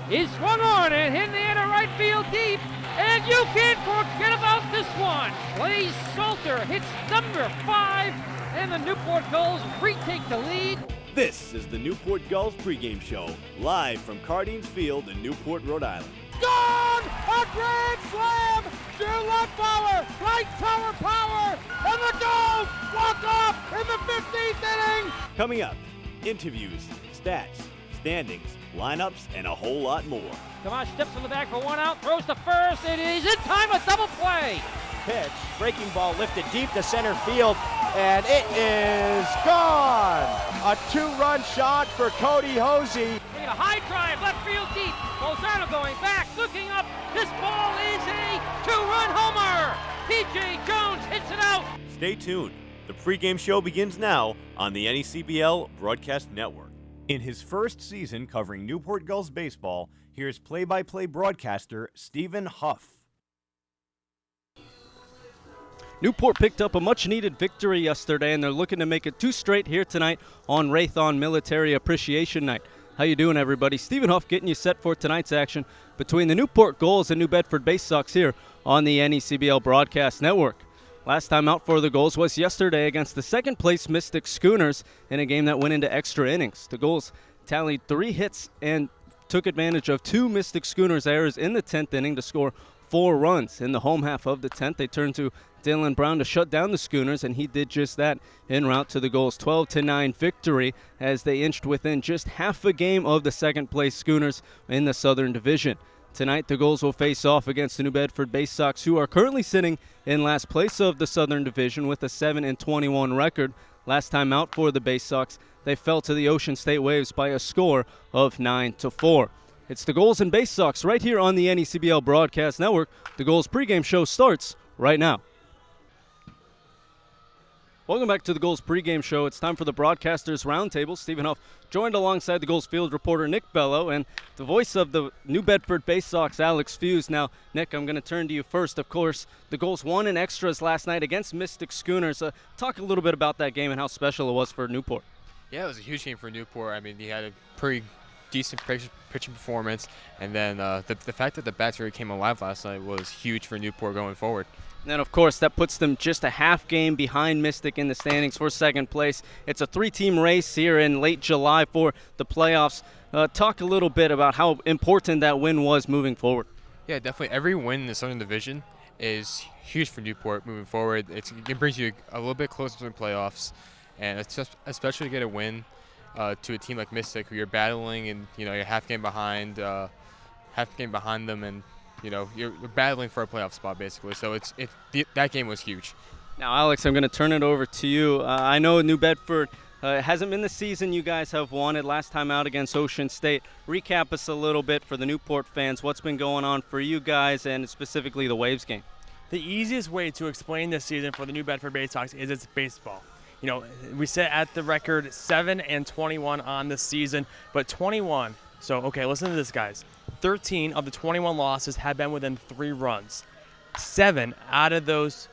is swung on and hit in the air to right field deep. And you can't forget about this one. Blaze Salter hits number 5, and the Newport Gulls retake the lead. This is the Newport Gulls pregame show, live from Cardines Field in Newport, Rhode Island. Gone! A grand slam! To left power, right tower power, and the Gulls walk off in the 15th inning! Coming up, interviews, stats, standings, lineups, and a whole lot more. Tomas steps on the back for 1 out, throws to first, it is in time, a double play. Pitch, breaking ball lifted deep to center field, and it is gone! A 2-run shot for Cody Hosey. We get a high drive, left field deep. Bolzano going back, looking up. This ball is a 2-run homer. P.J. Jones hits it out. Stay tuned. The pregame show begins now on the NECBL Broadcast Network. In his first season covering Newport Gulls baseball, here's play-by-play broadcaster Stephen Huff. Newport picked up a much-needed victory yesterday, and they're looking to make it 2 straight here tonight on Raython Military Appreciation Night. How you doing, everybody? Stephen Huff getting you set for tonight's action between the Newport Gulls and New Bedford Bay Sox here on the NECBL Broadcast Network. Last time out for the Gulls was yesterday against the second-place Mystic Schooners in a game that went into extra innings. The Gulls tallied 3 hits and took advantage of 2 Mystic Schooners errors in the 10th inning to score 4 runs. In the home half of the 10th, they turned to Dylan Brown to shut down the Schooners, and he did just that en route to the Gulls' 12-9 victory as they inched within just half a game of the second-place Schooners in the Southern Division. Tonight, the Gulls will face off against the New Bedford Bay Sox, who are currently sitting in last place of the Southern Division with a 7-21 record. Last time out for the Bay Sox, they fell to the Ocean State Waves by a score of 9-4. It's the Gulls and Bay Sox right here on the NECBL Broadcast Network. The Gulls pregame show starts right now. Welcome back to the Gulls pregame show. It's time for the Broadcasters Roundtable. Stephen Huff joined alongside the Gulls field reporter Nick Bello and the voice of the New Bedford Bay Sox, Alex Fuse. Now, Nick, I'm going to turn to you first. Of course, the Gulls won in extras last night against Mystic Schooners. Talk a little bit about that game and how special it was for Newport. Yeah, it was a huge game for Newport. I mean, he had a pretty decent pitching performance, and then the fact that the bats really came alive last night was huge for Newport going forward. And then, of course, that puts them just a half game behind Mystic in the standings for second place. It's a 3-team race here in late July for the playoffs. Talk a little bit about how important that win was moving forward. Yeah, definitely. Every win in the Southern Division is huge for Newport moving forward. It brings you a little bit closer to the playoffs, and it's just especially to get a win to a team like Mystic, who you're battling, and you're half game behind them, and you're battling for a playoff spot basically. So that game was huge. Now, Alex, I'm going to turn it over to you. I know New Bedford hasn't been the season you guys have wanted. Last time out against Ocean State. Recap us a little bit for the Newport fans. What's been going on for you guys, and specifically the Waves game? The easiest way to explain this season for the New Bedford Bay Sox is it's baseball. We sit at the record 7-21 on the season, but 21. So, okay, listen to this, guys. 13 of the 21 losses have been within 3 runs. 7 out of those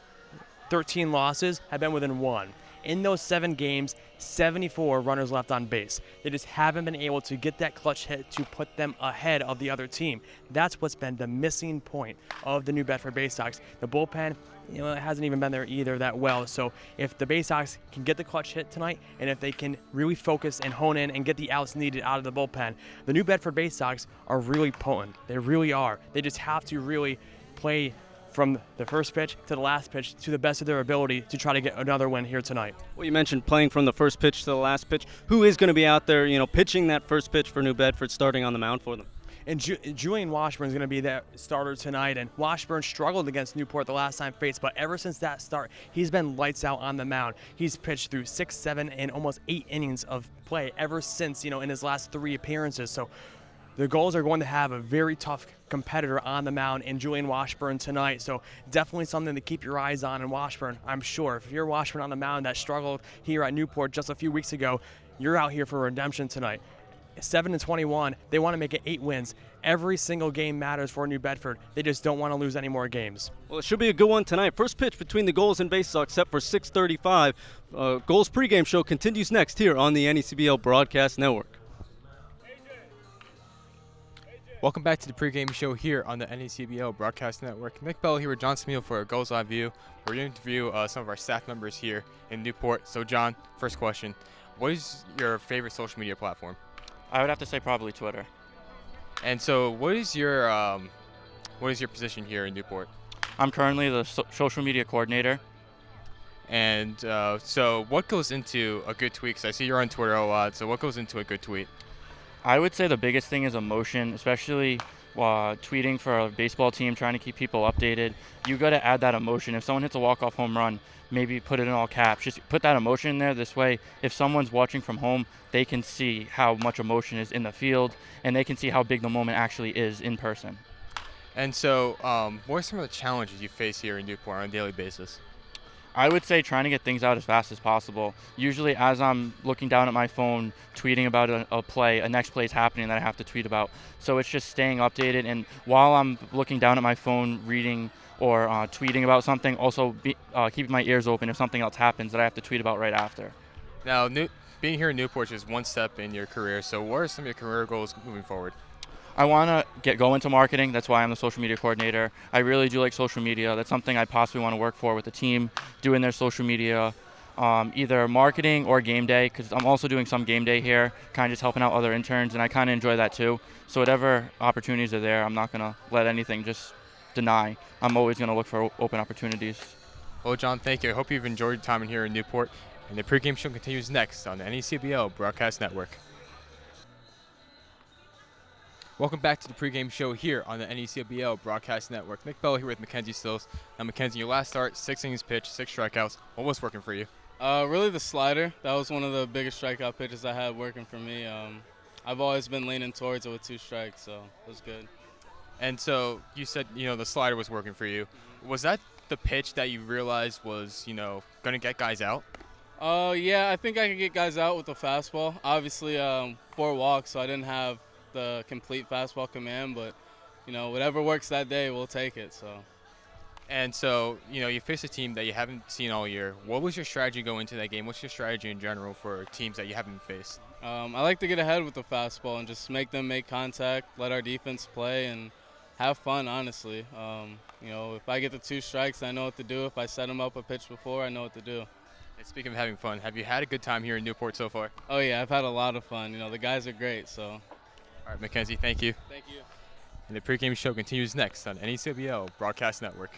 13 losses have been within 1. In those 7 games, 74 runners left on base. They just haven't been able to get that clutch hit to put them ahead of the other team. That's what's been the missing point of the New Bedford Bay Sox. The bullpen, it hasn't even been there either that well. So if the Bay Sox can get the clutch hit tonight, and if they can really focus and hone in and get the outs needed out of the bullpen, the New Bedford Bay Sox are really potent. They really are. They just have to really play from the first pitch to the last pitch to the best of their ability to try to get another win here tonight. Well, you mentioned playing from the first pitch to the last pitch. Who is going to be out there, pitching that first pitch for New Bedford, starting on the mound for them? And Julian Washburn is going to be that starter tonight. And Washburn struggled against Newport the last time faced, but ever since that start, he's been lights out on the mound. He's pitched through 6, 7, and almost 8 innings of play ever since, in his last 3 appearances. So the Gulls are going to have a very tough competitor on the mound in Julian Washburn tonight. So definitely something to keep your eyes on in Washburn. I'm sure if you're Washburn on the mound that struggled here at Newport just a few weeks ago, you're out here for redemption tonight. 7-21, they want to make it 8 wins. Every single game matters for New Bedford. They just don't want to lose any more games. Well, it should be a good one tonight. First pitch between the Gulls and Bay Sox set for 6:35. Gulls pregame show continues next here on the NECBL Broadcast Network. Welcome back to the pregame show here on the NECBL Broadcast Network. Nick Bell here with John Smeal for a Gulls Live View. We're going to interview some of our staff members here in Newport. So, John, first question. What is your favorite social media platform? I would have to say probably Twitter. And so what is your position here in Newport? I'm currently the social media coordinator. And so what goes into a good tweet? 'Cause I see you're on Twitter a lot. So what goes into a good tweet? I would say the biggest thing is emotion, especially tweeting for a baseball team, trying to keep people updated. You got to add that emotion. If someone hits a walk-off home run, maybe put it in all caps. Just put that emotion in there. This way, if someone's watching from home, they can see how much emotion is in the field, and they can see how big the moment actually is in person. And so what are some of the challenges you face here in Newport on a daily basis? I would say trying to get things out as fast as possible. Usually as I'm looking down at my phone, tweeting about a play, a next play is happening that I have to tweet about. So it's just staying updated. And while I'm looking down at my phone, reading or tweeting about something, also keeping my ears open if something else happens that I have to tweet about right after. Now, being here in Newport is one step in your career. So what are some of your career goals moving forward? I want to go into marketing. That's why I'm the social media coordinator. I really do like social media. That's something I possibly want to work for with the team, doing their social media, either marketing or game day, because I'm also doing some game day here, kind of just helping out other interns, and I kind of enjoy that too. So whatever opportunities are there, I'm not going to let anything just deny. I'm always going to look for open opportunities. Well, John, thank you. I hope you've enjoyed your time in here in Newport. And the pregame show continues next on the NECBL Broadcast Network. Welcome back to the pregame show here on the NECBL Broadcast Network. Nick Bell here with Mackenzie Stills. Now, Mackenzie, your last start, 6 innings pitched, 6 strikeouts. What was working for you? Really the slider. That was one of the biggest strikeout pitches I had working for me. I've always been leaning towards it with 2 strikes, so it was good. And so you said, the slider was working for you. Was that the pitch that you realized was, going to get guys out? Yeah, I think I could get guys out with the fastball. Obviously, 4 walks, so I didn't have the complete fastball command, but whatever works that day, we'll take it. So, and so you face a team that you haven't seen all year. What was your strategy going into that game? What's your strategy in general for teams that you haven't faced? I like to get ahead with the fastball and just make them make contact, let our defense play, and have fun. Honestly, if I get the 2 strikes, I know what to do. If I set them up a pitch before, I know what to do. And speaking of having fun, have you had a good time here in Newport so far? Oh yeah, I've had a lot of fun. The guys are great. So. All right, Mackenzie, thank you. Thank you. And the pregame show continues next on NECBL Broadcast Network.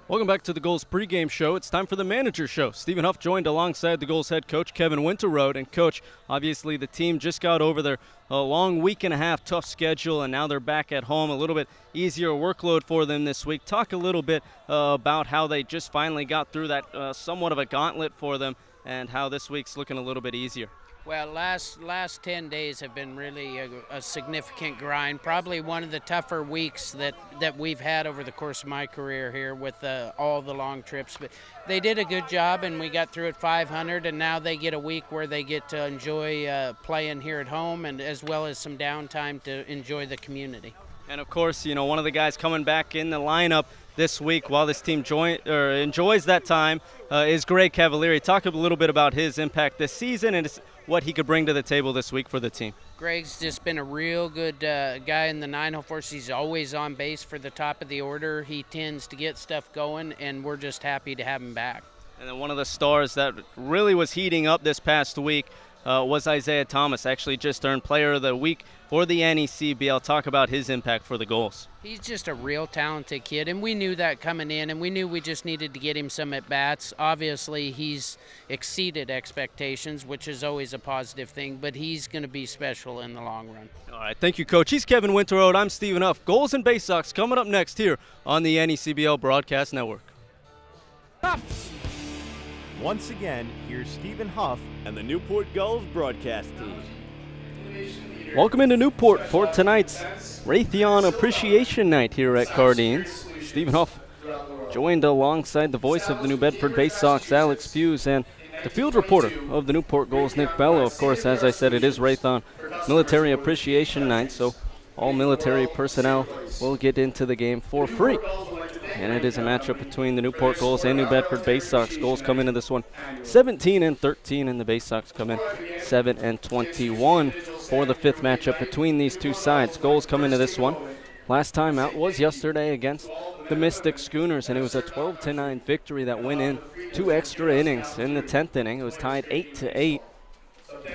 Welcome back to the Gulls pregame show. It's time for the manager show. Stephen Huff joined alongside the Gulls head coach Kevin Winterroad. And coach, obviously the team just got over their long week and a half tough schedule, and now they're back at home. A little bit easier workload for them this week. Talk a little bit about how they just finally got through that somewhat of a gauntlet for them, and how this week's looking a little bit easier. Well, last 10 days have been really a significant grind. Probably one of the tougher weeks that we've had over the course of my career here with all the long trips. But they did a good job, and we got through at 500, and now they get a week where they get to enjoy playing here at home, and as well as some downtime to enjoy the community. And of course, one of the guys coming back in the lineup this week while this team enjoys that time is Greg Cavalieri. Talk a little bit about his impact this season and what he could bring to the table this week for the team. Greg's just been a real good guy in the 9-hole for us. He's always on base for the top of the order. He tends to get stuff going, and we're just happy to have him back. And then one of the stars that really was heating up this past week was Isaiah Thomas. Actually just earned Player of the Week for the NECBL. Talk about his impact for the Gulls. He's just a real talented kid, and we knew that coming in, and we knew we just needed to get him some at-bats. Obviously, he's exceeded expectations, which is always a positive thing, but he's going to be special in the long run. All right, thank you, Coach. He's Kevin Winterroad. I'm Stephen Huff. Gulls and Bay Sox coming up next here on the NECBL Broadcast Network. Once again, here's Stephen Huff and the Newport Gulls broadcast team. Welcome into Newport for tonight's Raytheon Appreciation Night here at Cardines. Stephen Huff joined alongside the voice of the New Bedford Bay Sox, Alex Fuse, and the field reporter of the Newport Gulls, Nick Bello. Of course, as I said, it is Raytheon Military Appreciation Night, so all military personnel will get into the game for free. and it is a matchup between the Newport Gulls and New Bedford Bay Sox. Gulls come into this one 17-13, and the Bay Sox come in 7-21 for the 5th matchup between these two sides. Gulls come into this one. Last time out was yesterday against the Mystic Schooners, and it was a 12-9 victory that went in 2 extra innings. In the 10th inning, it was tied 8-8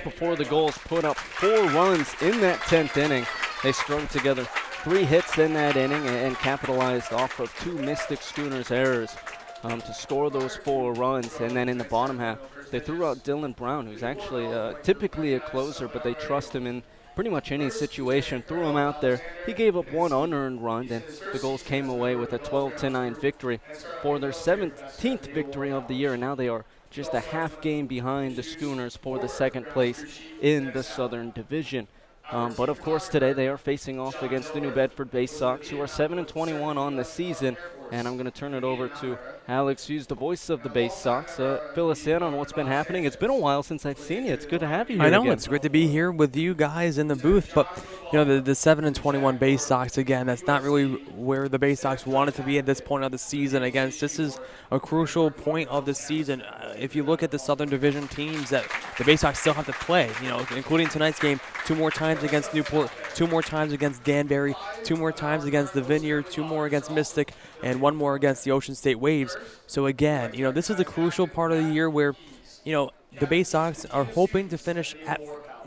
before the Gulls put up 4 runs in that 10th inning. They strung together 3 hits in that inning and capitalized off of 2 Mystic Schooners errors to score those 4 runs. And then in the bottom half, they threw out Dylan Brown, who's actually typically a closer, but they trust him in pretty much any situation. Threw him out there. He gave up 1 unearned run, and the Gulls came away with a 12-9 victory for their 17th victory of the year. And now they are just a half game behind the Schooners for the 2nd place in the Southern Division. But of course today they are facing off against the New Bedford Bay Sox, who are 7-21 on the season. And I'm going to turn it over to Alex Hughes, the voice of the Bay Sox. Fill us in on what's been happening. It's been a while since I've seen you. It's good to have you here I know, again. it's great to be here with you guys in the booth. But, you know, the 7-21 Bay Sox, again, that's not really where the Bay Sox wanted to be at this point of the season. Again, this is a crucial point of the season. If you look at the Southern Division teams that the Bay Sox still have to play, you know, including tonight's game, 2 more times against Newport, 2 more times against Danbury, 2 more times against the Vineyard, 2 more against Mystic, and 1 more against the Ocean State Waves. So again, you know, this is a crucial part of the year where, you know, the Bay Sox are hoping to finish at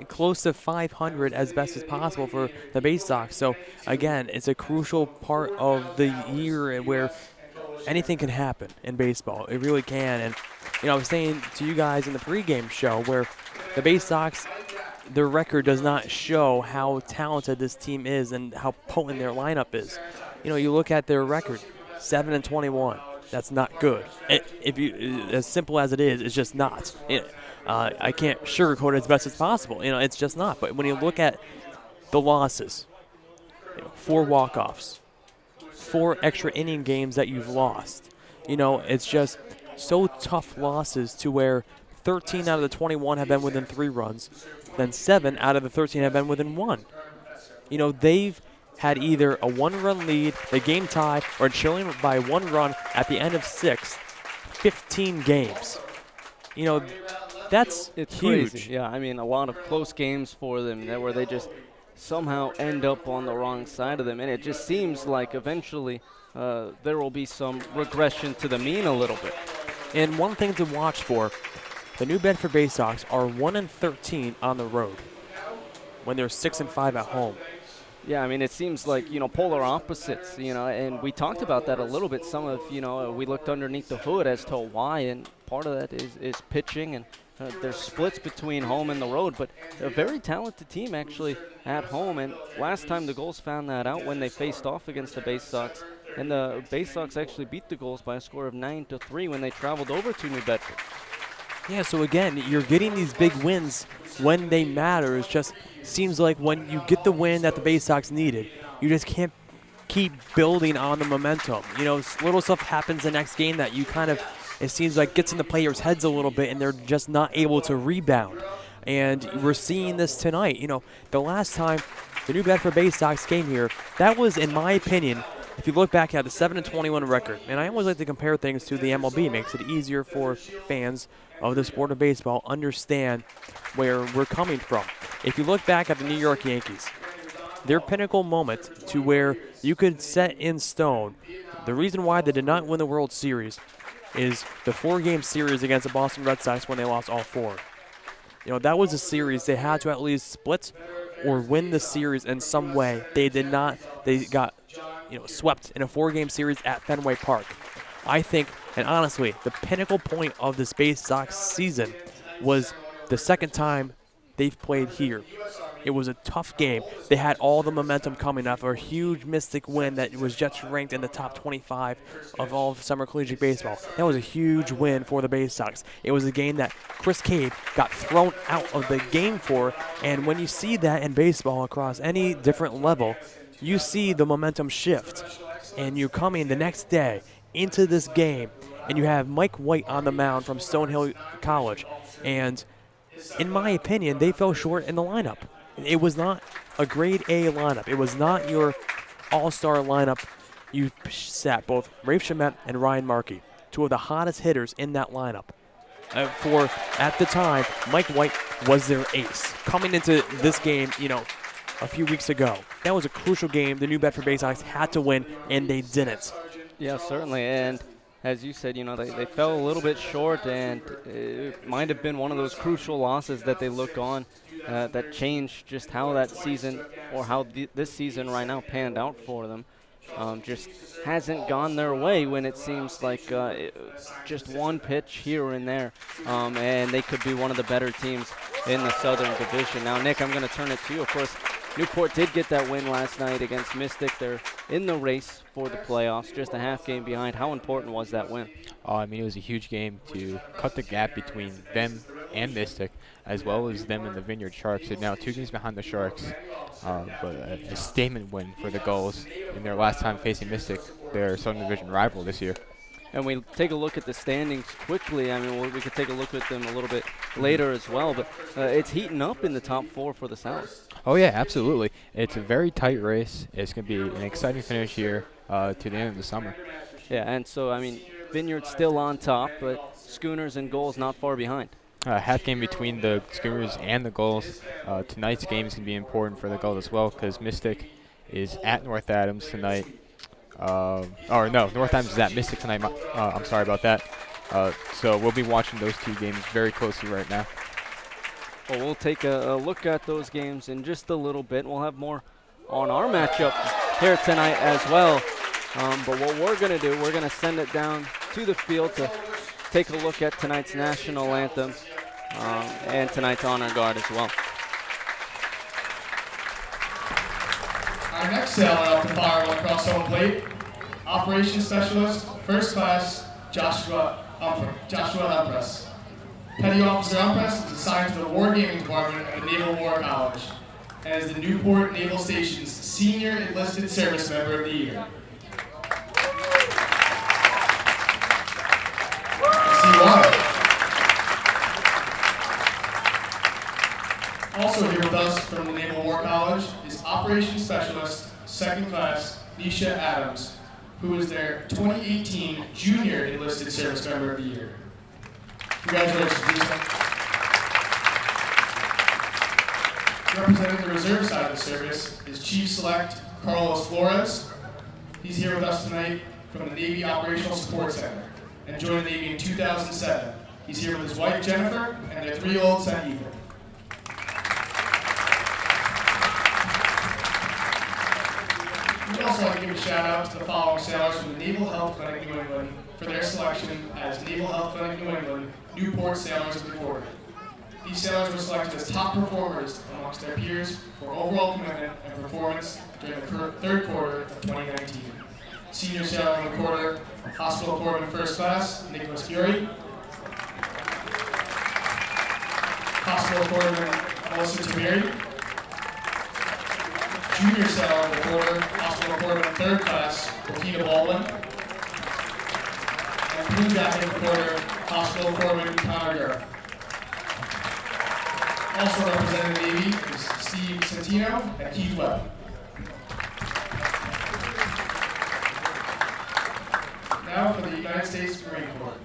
close to 500 as best as possible for the Bay Sox. So again, it's a crucial part of the year where anything can happen in baseball. It really can. And, you know, I was saying to you guys in the pregame show where the Bay Sox, their record does not show how talented this team is and how potent their lineup is. You know, you look at their record, 7-21. That's not good. If you, as simple as it is, it's just not. I can't sugarcoat it as best as possible. You know, it's just not. But when you look at the losses, you know, 4 walk-offs, 4 extra inning games that you've lost. You know, it's just so tough losses to where 13 out of the 21 have been within 3 runs. Then 7 out of the 13 have been within 1. You know, they've had either a 1-run lead, the game tied, or trailing by 1 run at the end of 6, 15 games. You know, it's huge. Crazy. Yeah, I mean, a lot of close games for them where they just somehow end up on the wrong side of them. And it just seems like eventually there will be some regression to the mean a little bit. And one thing to watch for, the New Bedford Bay Sox are 1-13 on the road when they're 6-5 at home. Yeah, I mean, it seems like, you know, polar opposites, you know, and we talked about that a little bit. Some of, you know, we looked underneath the hood as to why, and part of that is pitching, and there's splits between home and the road, but a very talented team actually at home. And last time the Gulls found that out when they faced off against the Bay Sox, and the Bay Sox actually beat the Gulls by a score of 9-3 when they traveled over to New Bedford. Yeah, so again, you're getting these big wins when they matter. It just seems like when you get the win that the Bay Sox needed, you just can't keep building on the momentum. You know, little stuff happens the next game that you kind of, it seems like gets in the players' heads a little bit, and they're just not able to rebound. And we're seeing this tonight. You know, the last time the New Bedford Bay Sox came here, that was, in my opinion, if you look back at the 7-21 record, and I always like to compare things to the MLB, it makes it easier for fans of the sport of baseball understand where we're coming from. If you look back at the New York Yankees, their pinnacle moment to where you could set in stone the reason why they did not win the World Series is the 4-game series against the Boston Red Sox when they lost all 4. You know, that was a series they had to at least split or win the series in some way. They did not. They got, you know, swept in a 4-game series at Fenway Park. I think, and honestly, the pinnacle point of this Bay Sox season was the second time they've played here. It was a tough game. They had all the momentum coming off a huge Mystic win that was just ranked in the top 25 of all of summer collegiate baseball. That was a huge win for the Bay Sox. It was a game that Chris Cade got thrown out of the game for, and when you see that in baseball across any different level, you see the momentum shift. And you come in the next day into this game, and you have Mike White on the mound from Stonehill College. And in my opinion, they fell short in the lineup. It was not a grade A lineup. It was not your all-star lineup you sat both Rafe Shamet and Ryan Markey, two of the hottest hitters in that lineup. At the time, Mike White was their ace. Coming into this game, a few weeks ago, that was a crucial game the New Bedford Bay Sox had to win, and they didn't. Yeah, certainly. And as you said, they fell a little bit short, and it might have been one of those crucial losses that they look on that changed just how that season, or how this season right now panned out for them. Just hasn't gone their way when it seems like just one pitch here and there, and they could be one of the better teams in the Southern Division. Now, Nick, I'm going to turn it to you. Of course, Newport did get that win last night against Mystic. They're in the race for the playoffs, just a half game behind. How important was that win? It was a huge game to cut the gap between them and Mystic, as well as them and the Vineyard Sharks. They're now 2 games behind the Sharks, but a statement win for the Gulls in their last time facing Mystic, their Southern Division rival this year. And we take a look at the standings quickly. We could take a look at them a little bit later as well, but it's heating up in the top 4 for the South. Oh, yeah, absolutely. It's a very tight race. It's going to be an exciting finish here to the end of the summer. Yeah, and so, Vineyard's still on top, but Schooners and Gulls not far behind. Half game between the Schooners and the Gulls. Tonight's game is going to be important for the Gulls as well, because Mystic is at North Adams tonight. North Adams is at Mystic tonight. I'm sorry about that. So we'll be watching those 2 games very closely right now. Well, we'll take a look at those games in just a little bit. We'll have more on our matchup here tonight as well. But what we're going to do, we're going to send it down to the field to take a look at tonight's national anthem and tonight's honor guard as well. Our next sailor up to fire will cross home plate, Operations Specialist, First Class, Joshua Umpress. Petty Officer Umpress is assigned to the Wargaming Department at the Naval War College and is the Newport Naval Station's Senior Enlisted Service Member of the Year. Also here with us from the Naval War College is Operations Specialist, Second Class, Nisha Adams, who is their 2018 Junior Enlisted Service Member of the Year. Congratulations, Lisa. Representing the reserve side of the service is Chief Select Carlos Flores. He's here with us tonight from the Navy Operational Support Center and joined the Navy in 2007. He's here with his wife Jennifer and their 3-year-old son Ethan. We'd also like to give a shout out to the following sailors from the Naval Health Clinic New England for their selection as Naval Health Clinic New England Newport Sailors of the Quarter. These sailors were selected as top performers amongst their peers for overall commitment and performance during the 3rd quarter of 2019. Senior Sailor of the Quarter, Hospital Corpsman First Class, Nicholas Fury. Hospital Corpsman Melissa Taberi. Junior Sailor of the Quarter, Hospital Corpsman Third Class, Wakina Baldwin. And Blue Jacket of the Quarter, Hospital Corpsman Connor Gurr. Also representing the Navy is Steve Santino and Keith Webb. Now for the United States Marine Corps.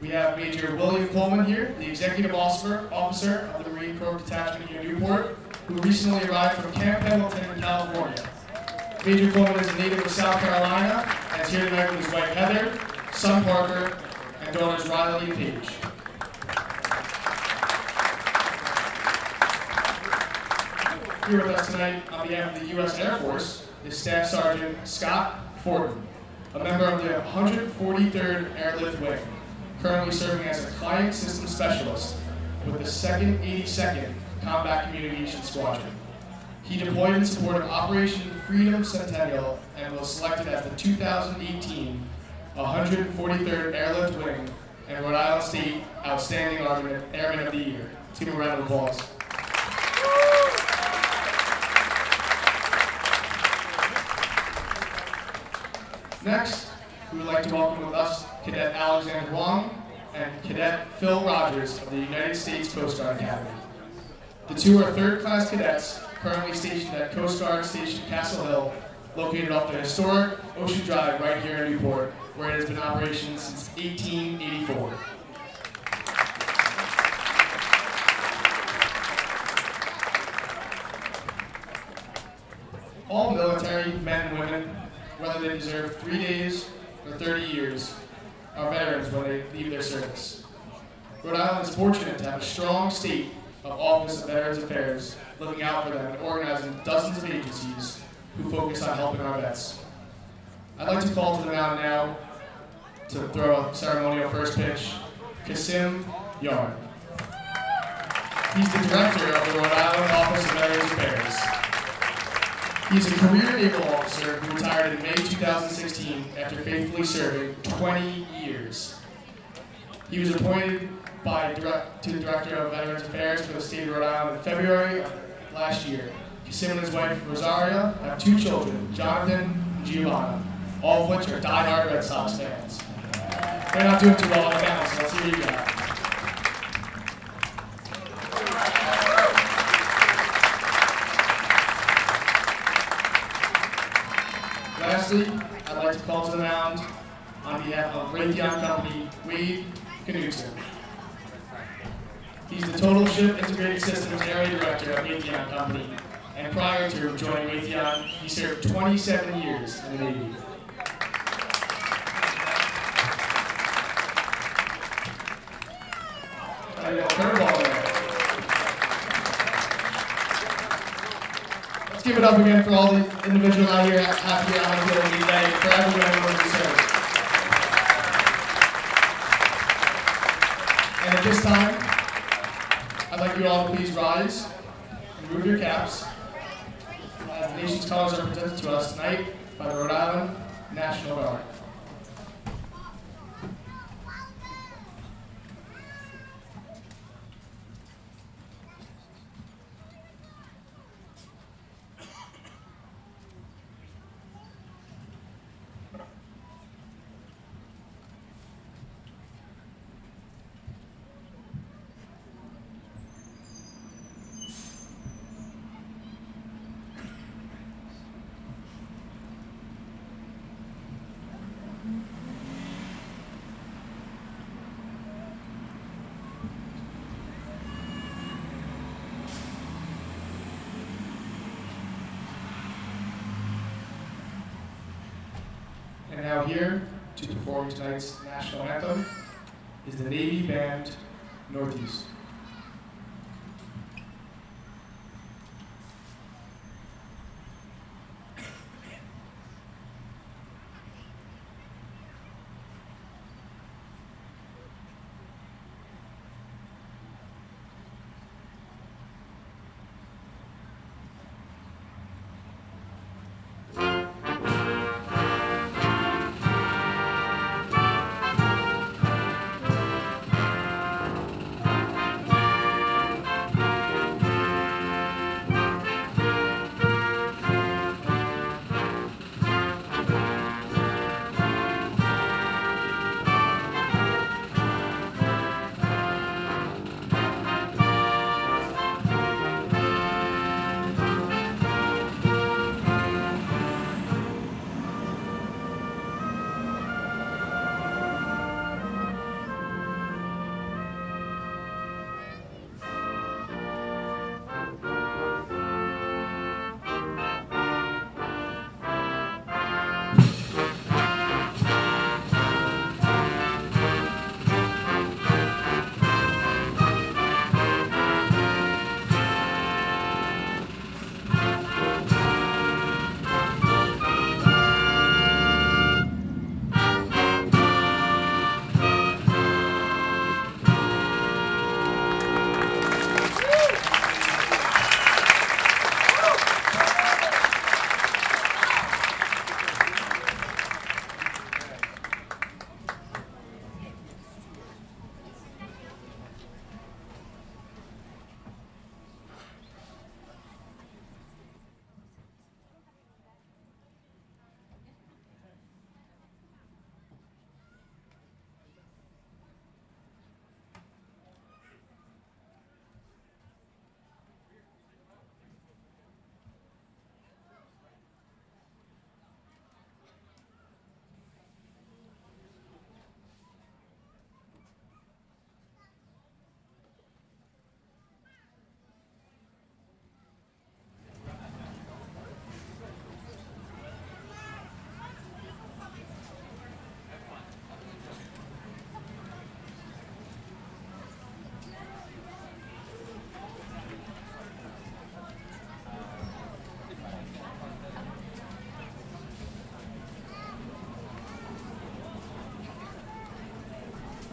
We have Major William Coleman here, the Executive Officer of the Marine Corps Detachment here in Newport, who recently arrived from Camp Pendleton, California. Major Coleman is a native of South Carolina and is here tonight with his wife Heather, son Parker, and daughters Riley and Paige. Here with us tonight on behalf of the U.S. Air Force is Staff Sergeant Scott Fortin, a member of the 143rd Airlift Wing, currently serving as a Client System Specialist with the 2nd 82nd Combat Communication Squadron. He deployed in support of Operation Freedom Centennial and was selected as the 2018 143rd Airlift Wing and Rhode Island State Outstanding Airman of the Year. Let's give him a round of applause. Next, we would like to welcome with us Cadet Alexander Wong and Cadet Phil Rogers of the United States Coast Guard Academy. The two are 3rd class cadets currently stationed at Coast Guard Station Castle Hill located off the historic Ocean Drive right here in Newport, where it has been in operation since 1884. All military men and women, whether they deserve 3 days or 30 years, are veterans when they leave their service. Rhode Island is fortunate to have a strong state of Office of Veterans Affairs looking out for them and organizing dozens of agencies who focus on helping our vets. I'd like to call to the mound now to throw a ceremonial first pitch, Kasim Yarn. He's the director of the Rhode Island Office of Veterans Affairs. He's a career naval officer who retired in May 2016 after faithfully serving 20 years. He was appointed to the Director of Veterans Affairs for the state of Rhode Island in February of last year. Kasim and his wife, Rosaria, have 2 children, Jonathan and Giovanna, all of which are diehard Red Sox fans. They're not doing too well on the mound, so let's see what you got. Lastly, I'd like to call to the mound on behalf of Raytheon Company, Wade Knudsen. He's the Total Ship Integrated Systems Area Director at Raytheon Company, and prior to joining Raytheon, he served 27 years in the Navy. Curveball there. Let's give it up again for all the individuals out here out here on the field today, for everyone who served. And at this time, I'd like you all to please rise and remove your caps as the nation's colors are presented to us tonight by the Rhode Island National Guard. And now here to perform tonight's national anthem is the Navy Band Northeast.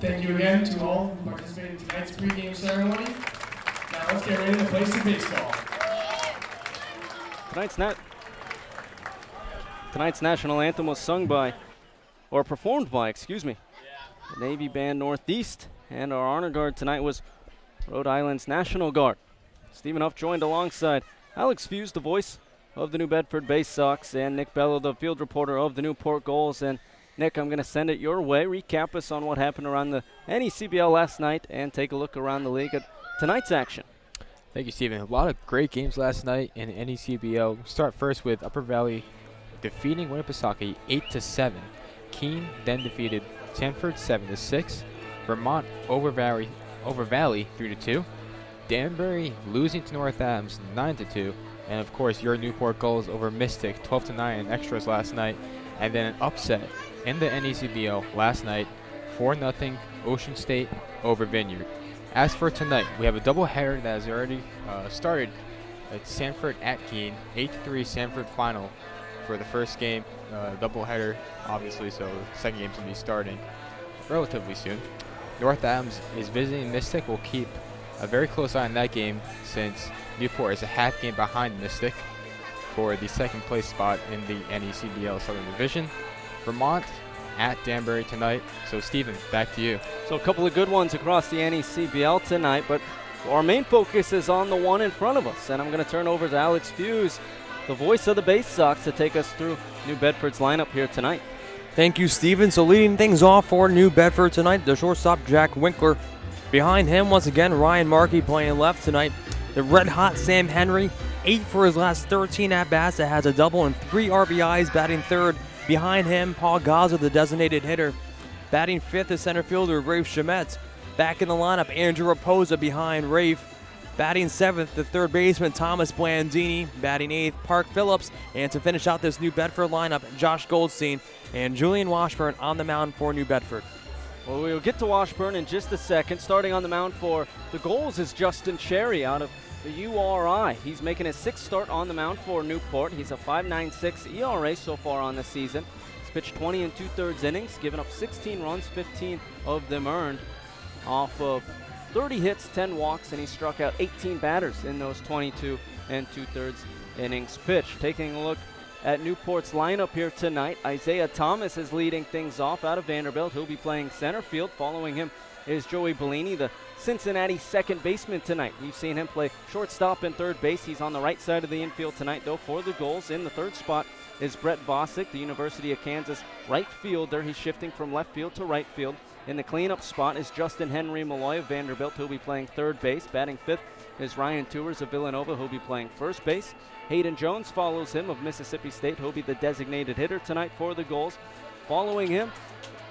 Thank you again to all who participated in tonight's pregame ceremony. Now let's get ready to play some baseball. Tonight's national anthem was performed by, the Navy Band Northeast, and our honor guard tonight was Rhode Island's National Guard. Stephen Huff joined alongside Alex Fuse, the voice of the New Bedford Bay Sox, and Nick Bello, the field reporter of the Newport Gulls. And Nick, I'm going to send it your way. Recap us on what happened around the NECBL last night and take a look around the league at tonight's action. Thank you, Stephen. A lot of great games last night in NECBL. We'll start first with Upper Valley defeating Winnipesaukee 8-7. Keene then defeated Sanford 7-6. Vermont over Valley 3-2. Danbury losing to North Adams 9-2. And of course your Newport Gulls over Mystic 12-9 in extras last night. And then an upset in the NECBL last night, 4-0 Ocean State over Vineyard. As for tonight, we have a doubleheader that has already started at Sanford at Keene, 8-3 Sanford final for the first game. Doubleheader, obviously, so the second game's going to be starting relatively soon. North Adams is visiting Mystic. We'll keep a very close eye on that game since Newport is a half game behind Mystic for the second place spot in the NECBL Southern Division. Vermont at Danbury tonight. So Stephen, back to you. So a couple of good ones across the NECBL tonight, but our main focus is on the one in front of us. And I'm going to turn over to Alex Fuse, the voice of the Bay Sox, to take us through New Bedford's lineup here tonight. Thank you, Steven. So leading things off for New Bedford tonight, the shortstop Jack Winkler. Behind him, once again, Ryan Markey playing left tonight. The red-hot Sam Henry, 8 for his last 13 at-bats. That has a double and 3 RBIs, batting third. Behind him, Paul Gaza, the designated hitter. Batting fifth is center fielder Rafe Chemetz. Back in the lineup, Andrew Raposa behind Rafe. Batting seventh, the third baseman Thomas Blandini. Batting eighth, Park Phillips. And to finish out this New Bedford lineup, Josh Goldstein and Julian Washburn on the mound for New Bedford. Well, we'll get to Washburn in just a second. Starting on the mound for the Gulls is Justin Cherry out of the URI. He's making his sixth start on the mound for Newport. He's a 5.96 ERA so far on the season. He's pitched 20 2/3 innings, given up 16 runs, 15 of them earned off of 30 hits, 10 walks, and he struck out 18 batters in those 22 2/3 innings pitched. Taking a look at Newport's lineup here tonight, Isaiah Thomas is leading things off out of Vanderbilt. He'll be playing center field. Following him is Joey Bellini, the Cincinnati second baseman tonight. You've seen him play shortstop and third base. He's on the right side of the infield tonight, though, for the Gulls. In the third spot is Brett Bosick, the University of Kansas right fielder. He's shifting from left field to right field. In the cleanup spot is Justin Henry Malloy of Vanderbilt, who'll be playing third base. Batting fifth is Ryan Tours of Villanova, who'll be playing first base. Hayden Jones follows him of Mississippi State, who'll be the designated hitter tonight for the Gulls. Following him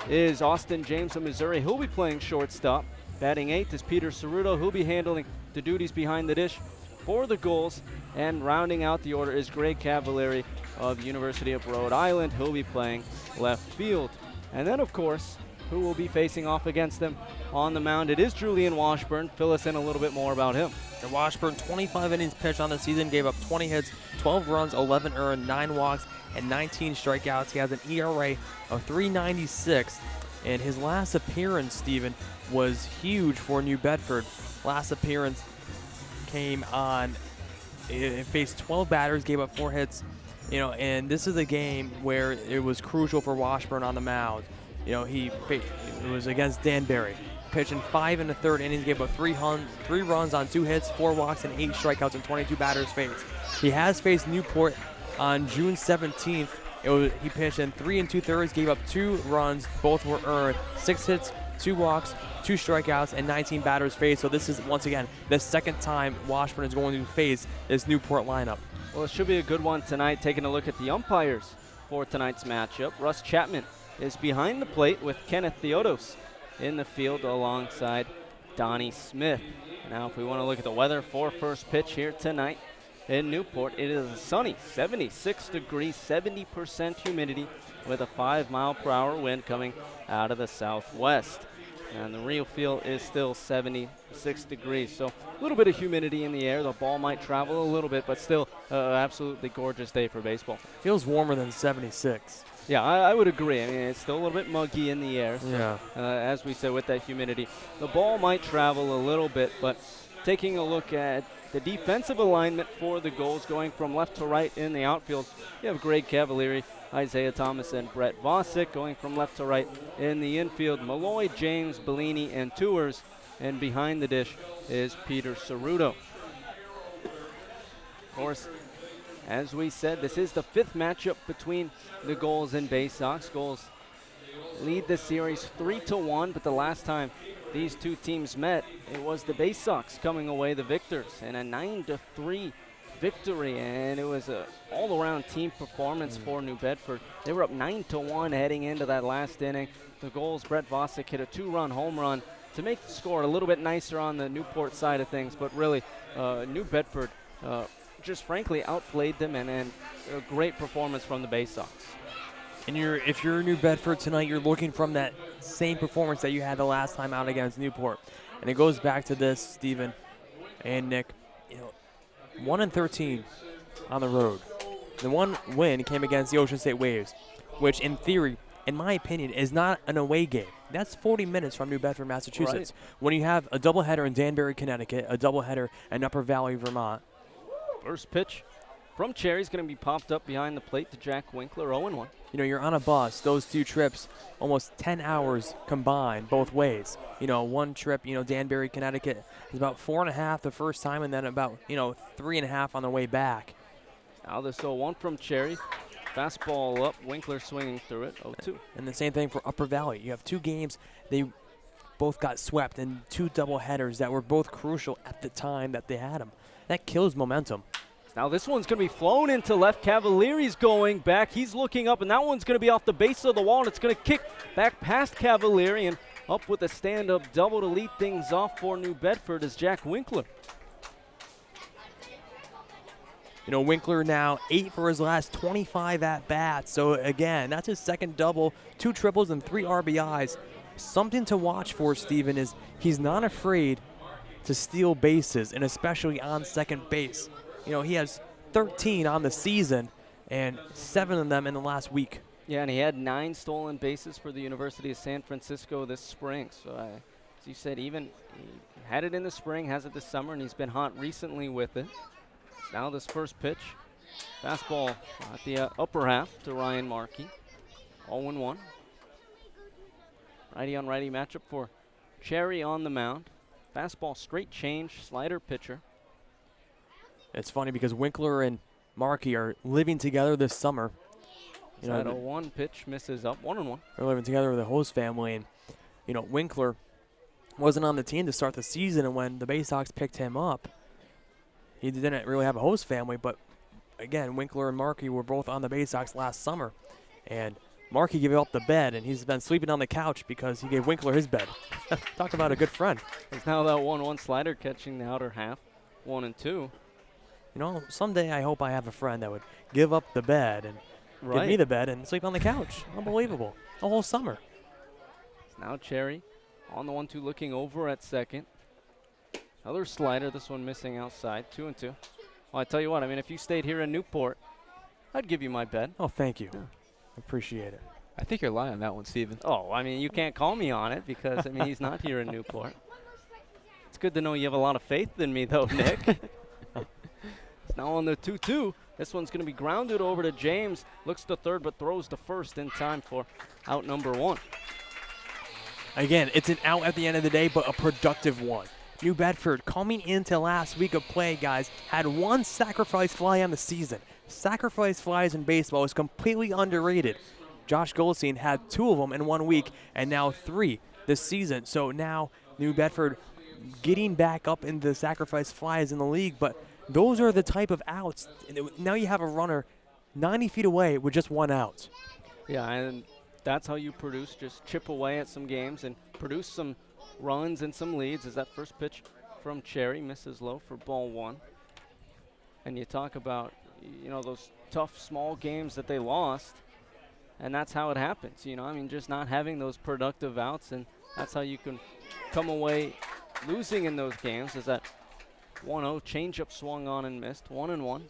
is Austin James of Missouri, who'll be playing shortstop. Batting eighth is Peter Ceruto, who'll be handling the duties behind the dish for the Gulls. And rounding out the order is Greg Cavalieri of the University of Rhode Island, who'll be playing left field. And then, of course, who will be facing off against them on the mound? It is Julian Washburn. Fill us in a little bit more about him. And Washburn, 25 innings pitched on the season, gave up 20 hits, 12 runs, 11 earned, 9 walks, and 19 strikeouts. He has an ERA of 3.96, and his last appearance, Stephen, was huge for New Bedford. Last appearance came on, it faced 12 batters, gave up 4 hits, and this is a game where it was crucial for Washburn on the mound. It was against Danbury. Pitching 5 1/3 innings, gave up 3 runs on 2 hits, 4 walks, and 8 strikeouts, and 22 batters faced. He has faced Newport on June 17th. He pitched in 3 2/3, gave up 2 runs, both were earned, 6 hits, 2 walks, 2 strikeouts, and 19 batters faced. So this is, once again, the second time Washburn is going to face this Newport lineup. Well, it should be a good one tonight. Taking a look at the umpires for tonight's matchup, Russ Chapman is behind the plate with Kenneth Theodos in the field alongside Donnie Smith. Now, if we want to look at the weather for first pitch here tonight in Newport, it is a sunny 76 degrees, 70% humidity with a 5-mile-per-hour wind coming out of the southwest. And the real feel is still 76 degrees. So a little bit of humidity in the air. The ball might travel a little bit, but still absolutely gorgeous day for baseball. Feels warmer than 76. Yeah, I would agree. I mean, it's still a little bit muggy in the air. So, Yeah. as we said, with that humidity, the ball might travel a little bit, but taking a look at the defensive alignment for the Gulls going from left to right in the outfield, you have Greg Cavalieri, Isaiah Thomas, and Brett Vosick. Going from left to right in the infield, Malloy, James, Bellini, and Tours. And behind the dish is Peter Ceruto. Of course, as we said, this is the 5th matchup between the Gulls and Bay Sox. Gulls lead the series 3-1, but the last time these two teams met, it was the Bay Sox coming away the victors in a 9-3 victory, and it was an all-around team performance for New Bedford. They were up 9-1 heading into that last inning. The Gulls, Brett Vosick hit a 2-run home run to make the score a little bit nicer on the Newport side of things, but really New Bedford just frankly outplayed them, and a great performance from the Bay Sox. And if you're New Bedford tonight, you're looking from that same performance that you had the last time out against Newport. And it goes back to this, Stephen and Nick. 1-13 on the road. The one win came against the Ocean State Waves, which in theory, in my opinion, is not an away game. That's 40 minutes from New Bedford, Massachusetts. Right. When you have a doubleheader in Danbury, Connecticut, a doubleheader in Upper Valley, Vermont. First pitch from Cherry's going to be popped up behind the plate to Jack Winkler, 0-1. You're on a bus. Those two trips, almost 10 hours combined both ways. One trip, Danbury, Connecticut, is about 4.5 the first time, and then about, 3.5 on the way back. Now this 0-1 from Cherry. Fastball up, Winkler swinging through it, 0-2. And the same thing for Upper Valley. You have two games, they both got swept in two doubleheaders that were both crucial at the time that they had them. That kills momentum. Now this one's going to be flown into left. Cavalieri's going back. He's looking up, and that one's going to be off the base of the wall, and it's going to kick back past Cavalieri, and up with a stand-up double to lead things off for New Bedford is Jack Winkler. Winkler now 8 for his last 25 at-bats. So, again, that's his second double, 2 triples and 3 RBIs. Something to watch for, Steven, is he's not afraid to steal bases, and especially on second base. He has 13 on the season and 7 of them in the last week. Yeah, and he had 9 stolen bases for the University of San Francisco this spring. So, as you said, he had it in the spring, has it this summer, and he's been hot recently with it. Now this first pitch, fastball at the upper half to Ryan Markey, 0-1. Righty on righty matchup for Cherry on the mound. Fastball straight change, slider pitcher. It's funny because Winkler and Markey are living together this summer. That 0-1 pitch misses up, 1-1. They're living together with the host family, and Winkler wasn't on the team to start the season, and when the Bay Sox picked him up, he didn't really have a host family, but again, Winkler and Markey were both on the Bay Sox last summer, and Markey gave up the bed, and he's been sleeping on the couch because he gave Winkler his bed. Talk about a good friend. It's now that 1-1 slider catching the outer half, 1-2. Someday I hope I have a friend that would give up the bed and give me the bed and sleep on the couch. Unbelievable. A whole summer. Now Cherry on the 1-2 looking over at second. Another slider, this one missing outside, 2-2. Well, I tell you what, if you stayed here in Newport, I'd give you my bed. Oh, thank you. Yeah. Appreciate it. I think you're lying on that one, Steven. Oh, you can't call me on it because, he's not here in Newport. It's good to know you have a lot of faith in me, though, Nick. It's now on the 2-2. This one's going to be grounded over to James. Looks to third, but throws to first in time for out number 1. Again, it's an out at the end of the day, but a productive one. New Bedford, coming into last week of play, guys, had 1 sacrifice fly on the season. Sacrifice flies in baseball is completely underrated. Josh Goldstein had 2 of them in 1 week, and now 3 this season. So now New Bedford getting back up into the sacrifice flies in the league, but those are the type of outs. Now you have a runner 90 feet away with just 1 out. Yeah, and that's how you produce. Just chip away at some games and produce some runs and some leads. As that first pitch from Cherry misses low for ball 1. And you talk about, those tough small games that they lost, and that's how it happens. Just not having those productive outs, and that's how you can come away losing in those games. Is that 1-0 changeup swung on and missed, 1-1.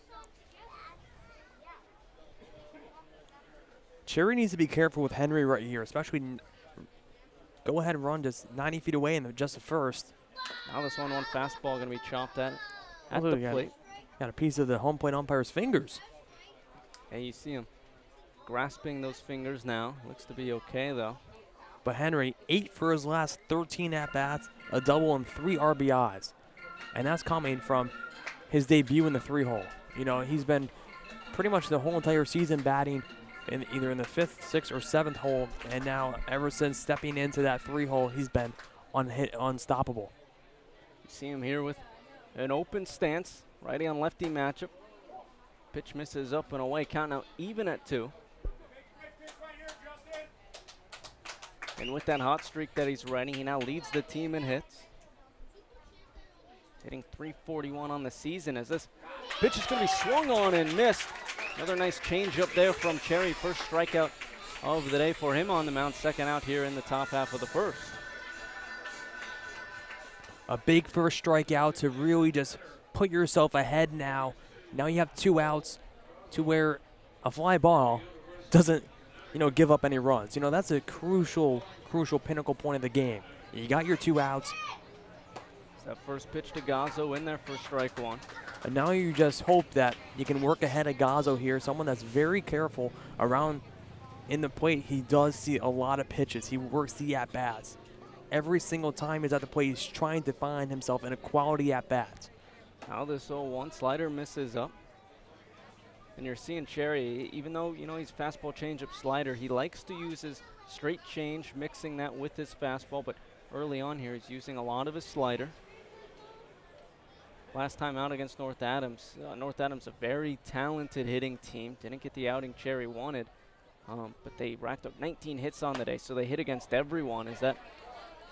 Cherry needs to be careful with Henry right here, especially go ahead and run just 90 feet away in just the first. Now this 1-1 fastball going to be chopped at Although the plate. Got a piece of the home plate umpire's fingers. And you see him grasping those fingers now. Looks to be okay, though. But Henry, 8 for his last 13 at-bats, a double and 3 RBIs. And that's coming from his debut in the 3-hole. You know, he's been pretty much the whole entire season batting either in the 5th, 6th, or 7th hole. And now, ever since stepping into that 3-hole, he's been unstoppable. You see him here with an open stance, righty on lefty matchup. Pitch misses up and away, count now even at 2. And with that hot streak that he's riding, he now leads the team in hits. Hitting .341 on the season as this pitch is going to be swung on and missed. Another nice changeup there from Cherry. First strikeout of the day for him on the mound. Second out here in the top half of the first. A big first strikeout to really just put yourself ahead now. Now you have 2 outs to where a fly ball doesn't, give up any runs. That's a crucial pinnacle point of the game. You got your 2 outs. It's that first pitch to Gazzo in there for strike 1. And now you just hope that you can work ahead of Gazzo here, someone that's very careful around in the plate. He does see a lot of pitches. He works the at-bats. Every single time he's at the plate, he's trying to find himself in a quality at-bat. Now this 0-1 slider misses up. And you're seeing Cherry, even though, he's fastball changeup slider, he likes to use his straight change, mixing that with his fastball. But early on here, he's using a lot of his slider. Last time out against North Adams. North Adams, a very talented hitting team. Didn't get the outing Cherry wanted, but they racked up 19 hits on the day, so they hit against everyone. Is that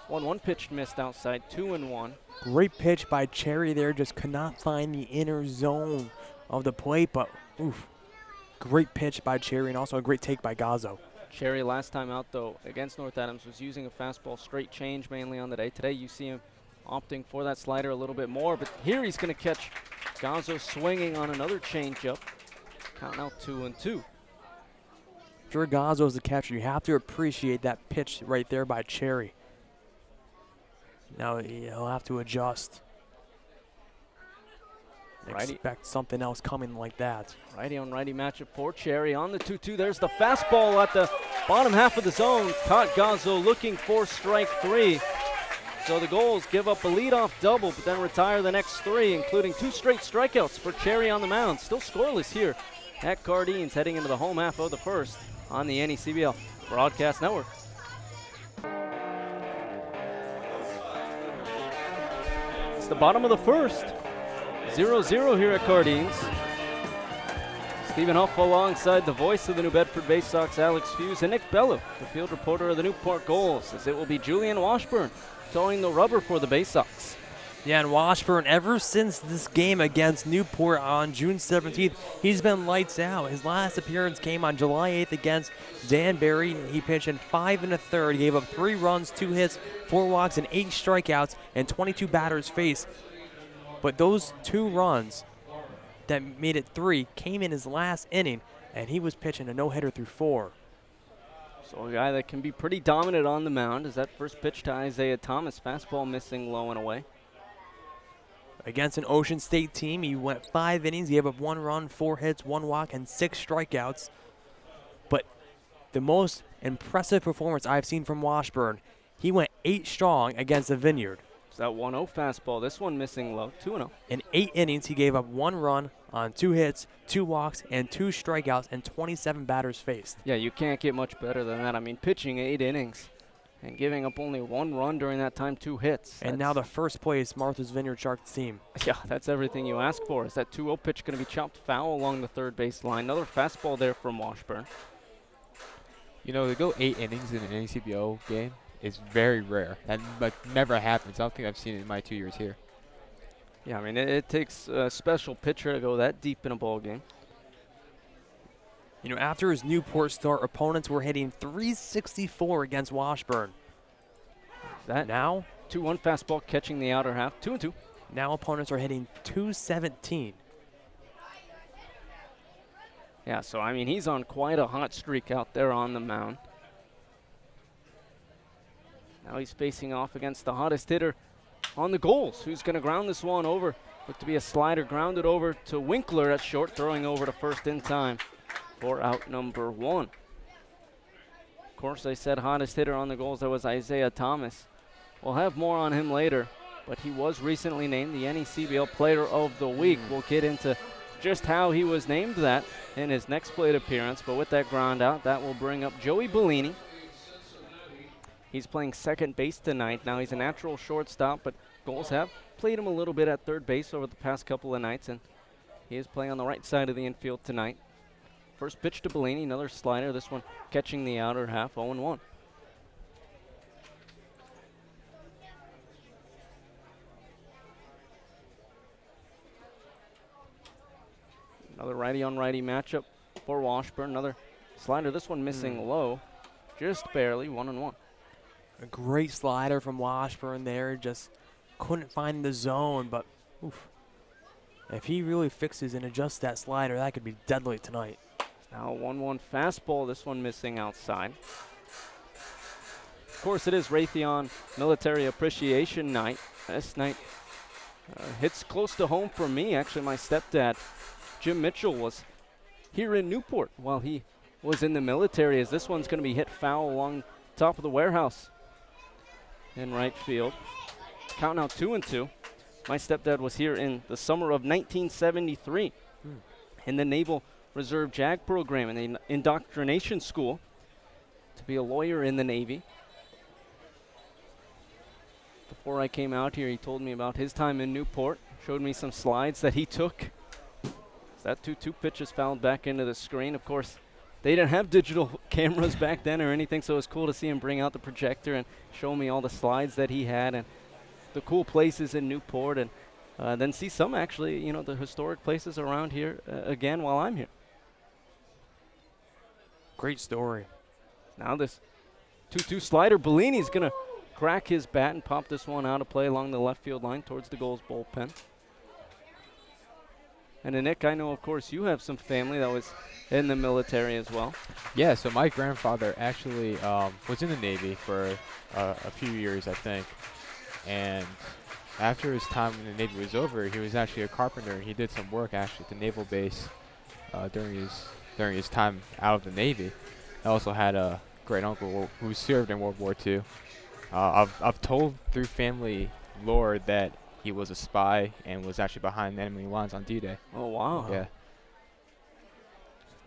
1-1 pitch missed outside, 2-1. Great pitch by Cherry there, just could not find the inner zone of the plate, but great pitch by Cherry and also a great take by Gazzo. Cherry last time out, though, against North Adams was using a fastball straight change mainly on the day. Today you see him opting for that slider a little bit more, but here he's going to catch Gazzo swinging on another changeup. Count now 2-2. If you're Gazzo as the catcher, you have to appreciate that pitch right there by Cherry. Now he'll have to adjust. Righty. Expect something else coming like that. Righty on righty matchup for Cherry on the 2-2. There's the fastball at the bottom half of the zone. Caught Gazzo looking for strike 3. So the Gulls give up a leadoff double, but then retire the next 3, including 2 straight strikeouts for Cherry on the mound. Still scoreless here at Cardines, heading into the home half of the first on the NECBL Broadcast Network. It's the bottom of the first. 0-0 here at Cardines. Stephen Huff alongside the voice of the New Bedford Bay Sox, Alex Hughes, and Nick Bello, the field reporter of the Newport Gulls, as it will be Julian Washburn towing the rubber for the Bay Sox. Yeah, and Washburn, ever since this game against Newport on June 17th, he's been lights out. His last appearance came on July 8th against Danbury. He pitched in 5 1/3, gave up 3 runs, 2 hits, 4 walks, and 8 strikeouts, and 22 batters faced. But those 2 runs that made it 3 came in his last inning, and he was pitching a no-hitter through 4. So a guy that can be pretty dominant on the mound is that first pitch to Isaiah Thomas. Fastball missing low and away. Against an Ocean State team, he went 5 innings, gave up 1 run, 4 hits, 1 walk, and 6 strikeouts. But the most impressive performance I've seen from Washburn, he went 8 strong against the Vineyard. It's that 1-0 fastball. This one missing low, 2-0. In 8 innings, he gave up 1 run on 2 hits, 2 walks, and 2 strikeouts, and 27 batters faced. Yeah, you can't get much better than that. I mean, pitching 8 innings and giving up only 1 run during that time, 2 hits. And now the first place Martha's Vineyard Sharks team. Yeah, that's everything you ask for. Is that 2-0 pitch going to be chopped foul along the third base line? Another fastball there from Washburn. To go 8 innings in an NECBO game is very rare. That never happens. I don't think I've seen it in my 2 years here. Yeah, I mean, it takes a special pitcher to go that deep in a ball game. After his Newport start, opponents were hitting .364 against Washburn. That now 2-1 fastball catching the outer half, 2-2. Now opponents are hitting .217. Yeah, so I mean, he's on quite a hot streak out there on the mound. Now he's facing off against the hottest hitter on the Gulls, who's going to ground this one over. Looked to be a slider, grounded over to Winkler at short, throwing over to first in time for out number 1. Of course, I said hottest hitter on the Gulls. That was Isaiah Thomas. We'll have more on him later, but he was recently named the NECBL Player of the Week. We'll get into just how he was named that in his next plate appearance, but with that ground out, that will bring up Joey Bellini. He's playing second base tonight. Now he's a natural shortstop, but Gulls have played him a little bit at third base over the past couple of nights, and he is playing on the right side of the infield tonight. First pitch to Bellini, another slider, this one catching the outer half, 0-1. Another righty-on-righty matchup for Washburn. Another slider, this one missing low, just barely, 1-1. A great slider from Washburn there, just couldn't find the zone, but oof. If he really fixes and adjusts that slider, that could be deadly tonight. Now a 1-1 fastball, this one missing outside. Of course, it is Raytheon Military Appreciation Night. This night hits close to home for me. Actually, my stepdad, Jim Mitchell, was here in Newport while he was in the military, as this one's going to be hit foul along top of the warehouse in right field. Count now 2-2. My stepdad was here in the summer of 1973 in the Naval Reserve JAG program in the indoctrination school to be a lawyer in the Navy. Before I came out here, he told me about his time in Newport, showed me some slides that he took. That 2-2 pitch is fouled back into the screen. Of course, they didn't have digital cameras back then or anything, so it was cool to see him bring out the projector and show me all the slides that he had and the cool places in Newport, and then see some actually, you know, the historic places around here again while I'm here. Great story. Now this 2-2 slider, Bellini's going to crack his bat and pop this one out of play along the left field line towards the Gulls bullpen. And Nick, I know, of course, you have some family that was in the military as well. Yeah, so my grandfather actually was in the Navy for a few years, I think. And after his time in the Navy was over, he was actually a carpenter. He did some work actually at the naval base during his time out of the Navy. I also had a great uncle who served in World War II. I've told through family lore that he was a spy and was actually behind enemy lines on D-Day. Oh, wow. Yeah.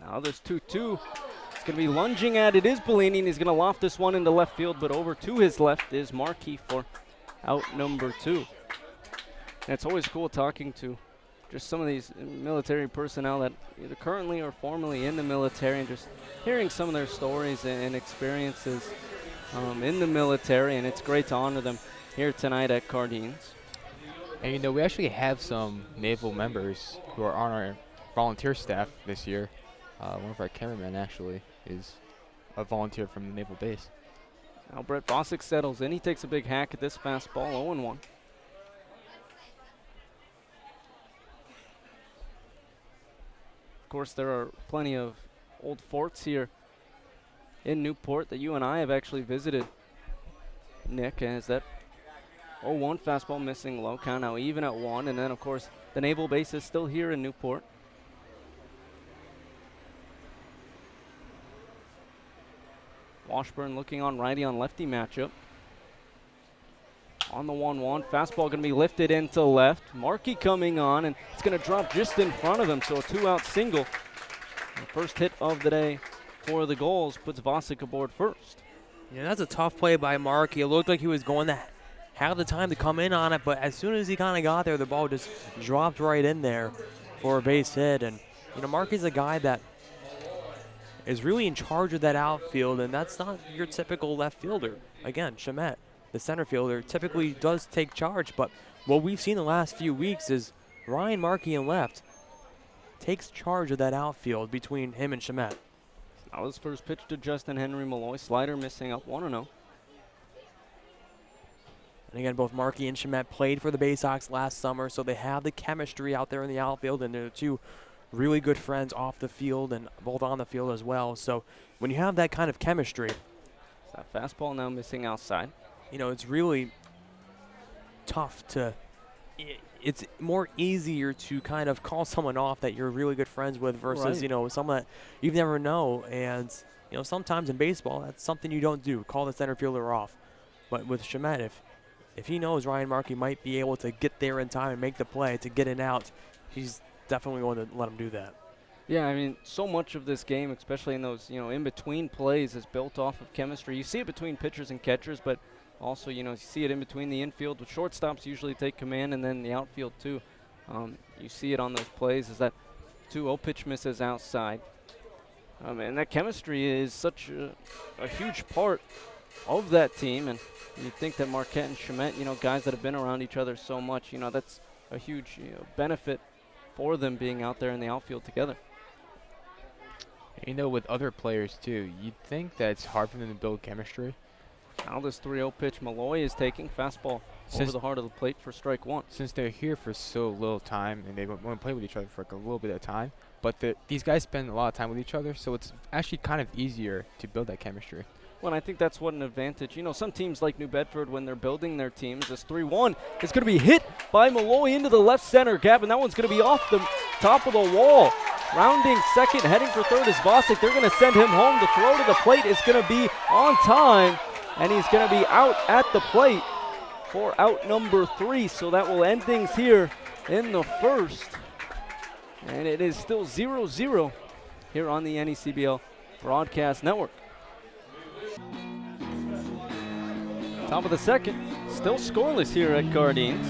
Now this 2-2. It's going to be lunging at it is Bellini, and he's going to loft this one into left field, but over to his left is Markey for out number 2. And it's always cool talking to just some of these military personnel that either currently or formerly in the military, and just hearing some of their stories and experiences in the military, and it's great to honor them here tonight at Cardines. And you know, we actually have some naval members who are on our volunteer staff this year. One of our cameramen actually is a volunteer from the naval base. Now Brett Bosick settles in. He takes a big hack at this fastball, 0-1. Of course, there are plenty of old forts here in Newport that you and I have actually visited, Nick, as that 0-1 fastball missing low, count now even at 1, and then of course the naval base is still here in Newport. Washburn looking on righty on lefty matchup. On the 1-1, fastball going to be lifted into left. Markey coming on, and it's going to drop just in front of him, so a 2-out single. The first hit of the day for the Gulls puts Vosick aboard first. Yeah, that's a tough play by Markey. It looked like he was going to have the time to come in on it, but as soon as he kind of got there, the ball just dropped right in there for a base hit. And, you know, Markey's a guy that is really in charge of that outfield, and that's not your typical left fielder. Again, Shamet, the center fielder, typically does take charge, but what we've seen the last few weeks is Ryan Markey in left takes charge of that outfield between him and Shamet. Now his first pitch to Justin Henry Malloy, slider missing up 1-0. And again, both Markey and Shamet played for the Bay Sox last summer, so they have the chemistry out there in the outfield, and they're two really good friends off the field and both on the field as well. So when you have that kind of chemistry, That fastball now missing outside. you know, it's really tough to it's more easier to kind of call someone off that you're really good friends with versus, Right. you know, someone that you never know. And, you know, sometimes in baseball, that's something you don't do, call the center fielder off. But with Shamet, if he knows Ryan Markey might be able to get there in time and make the play to get an out, he's definitely going to let him do that. Yeah, I mean, so much of this game, especially in those, in-between plays, is built off of chemistry. You see it between pitchers and catchers, but also, you see it in between the infield. With shortstops usually take command, and then the outfield, too. You see it on those plays is that 2-0 pitch misses outside. And that chemistry is such a huge part of that team. And you think that Marquette and Shamet, guys that have been around each other so much, that's a huge benefit for them being out there in the outfield together. With other players too, you'd think that it's hard for them to build chemistry. Now this 3-0 pitch Malloy is taking. Fastball over the heart of the plate for strike one. Since they're here for so little time and they want to play with each other for like a little bit of time, but these guys spend a lot of time with each other, so it's actually kind of easier to build that chemistry. Well, I think that's what an advantage. Some teams like New Bedford, when they're building their teams, this 3-1 is going to be hit by Malloy into the left center gap, and that one's going to be off the top of the wall. Rounding second, heading for third is Vosick. They're going to send him home. The throw to the plate is going to be on time, and he's going to be out at the plate for out number 3. So that will end things here in the first. And it is still 0-0 here on the NECBL Broadcast Network. Top of the second, still scoreless here at Gardines.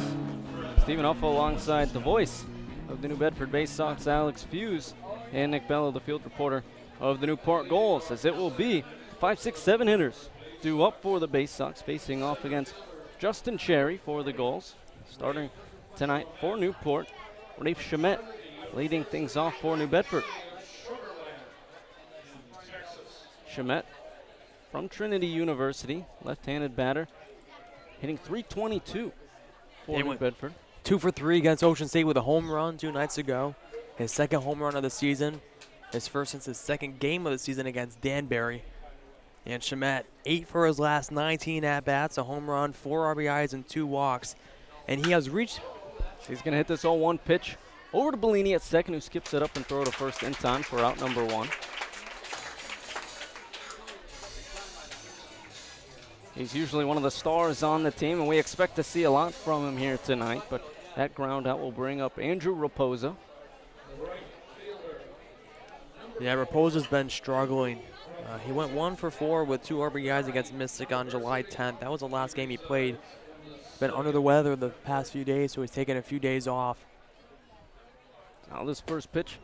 Stephen Uffo alongside the voice of the New Bedford Bay Sox, Alex Fuse, and Nick Bello, the field reporter of the Newport Gulls, as it will be 5, 6, 7 hitters due up for the Bay Sox, facing off against Justin Cherry for the Gulls. Starting tonight for Newport, Rafe Shamet leading things off for New Bedford. Shamet from Trinity University, left-handed batter, hitting .322 for New Bedford. 2 for 3 against Ocean State with a home run 2 nights ago. His second home run of the season. His first since his second game of the season against Danbury. And Shamet, 8 for his last 19 at-bats, a home run, 4 RBIs, and 2 walks. And he has reached... He's going to hit this 0-1 pitch over to Bellini at second, who skips it up and throw to first in time for out number 1. He's usually one of the stars on the team, and we expect to see a lot from him here tonight. But that ground out will bring up Andrew Raposa. Yeah, Raposa's been struggling. He went 1 for 4 with 2 RBIs against Mystic on July 10th. That was the last game he played. Been under the weather the past few days, so he's taken a few days off. Now this first pitch,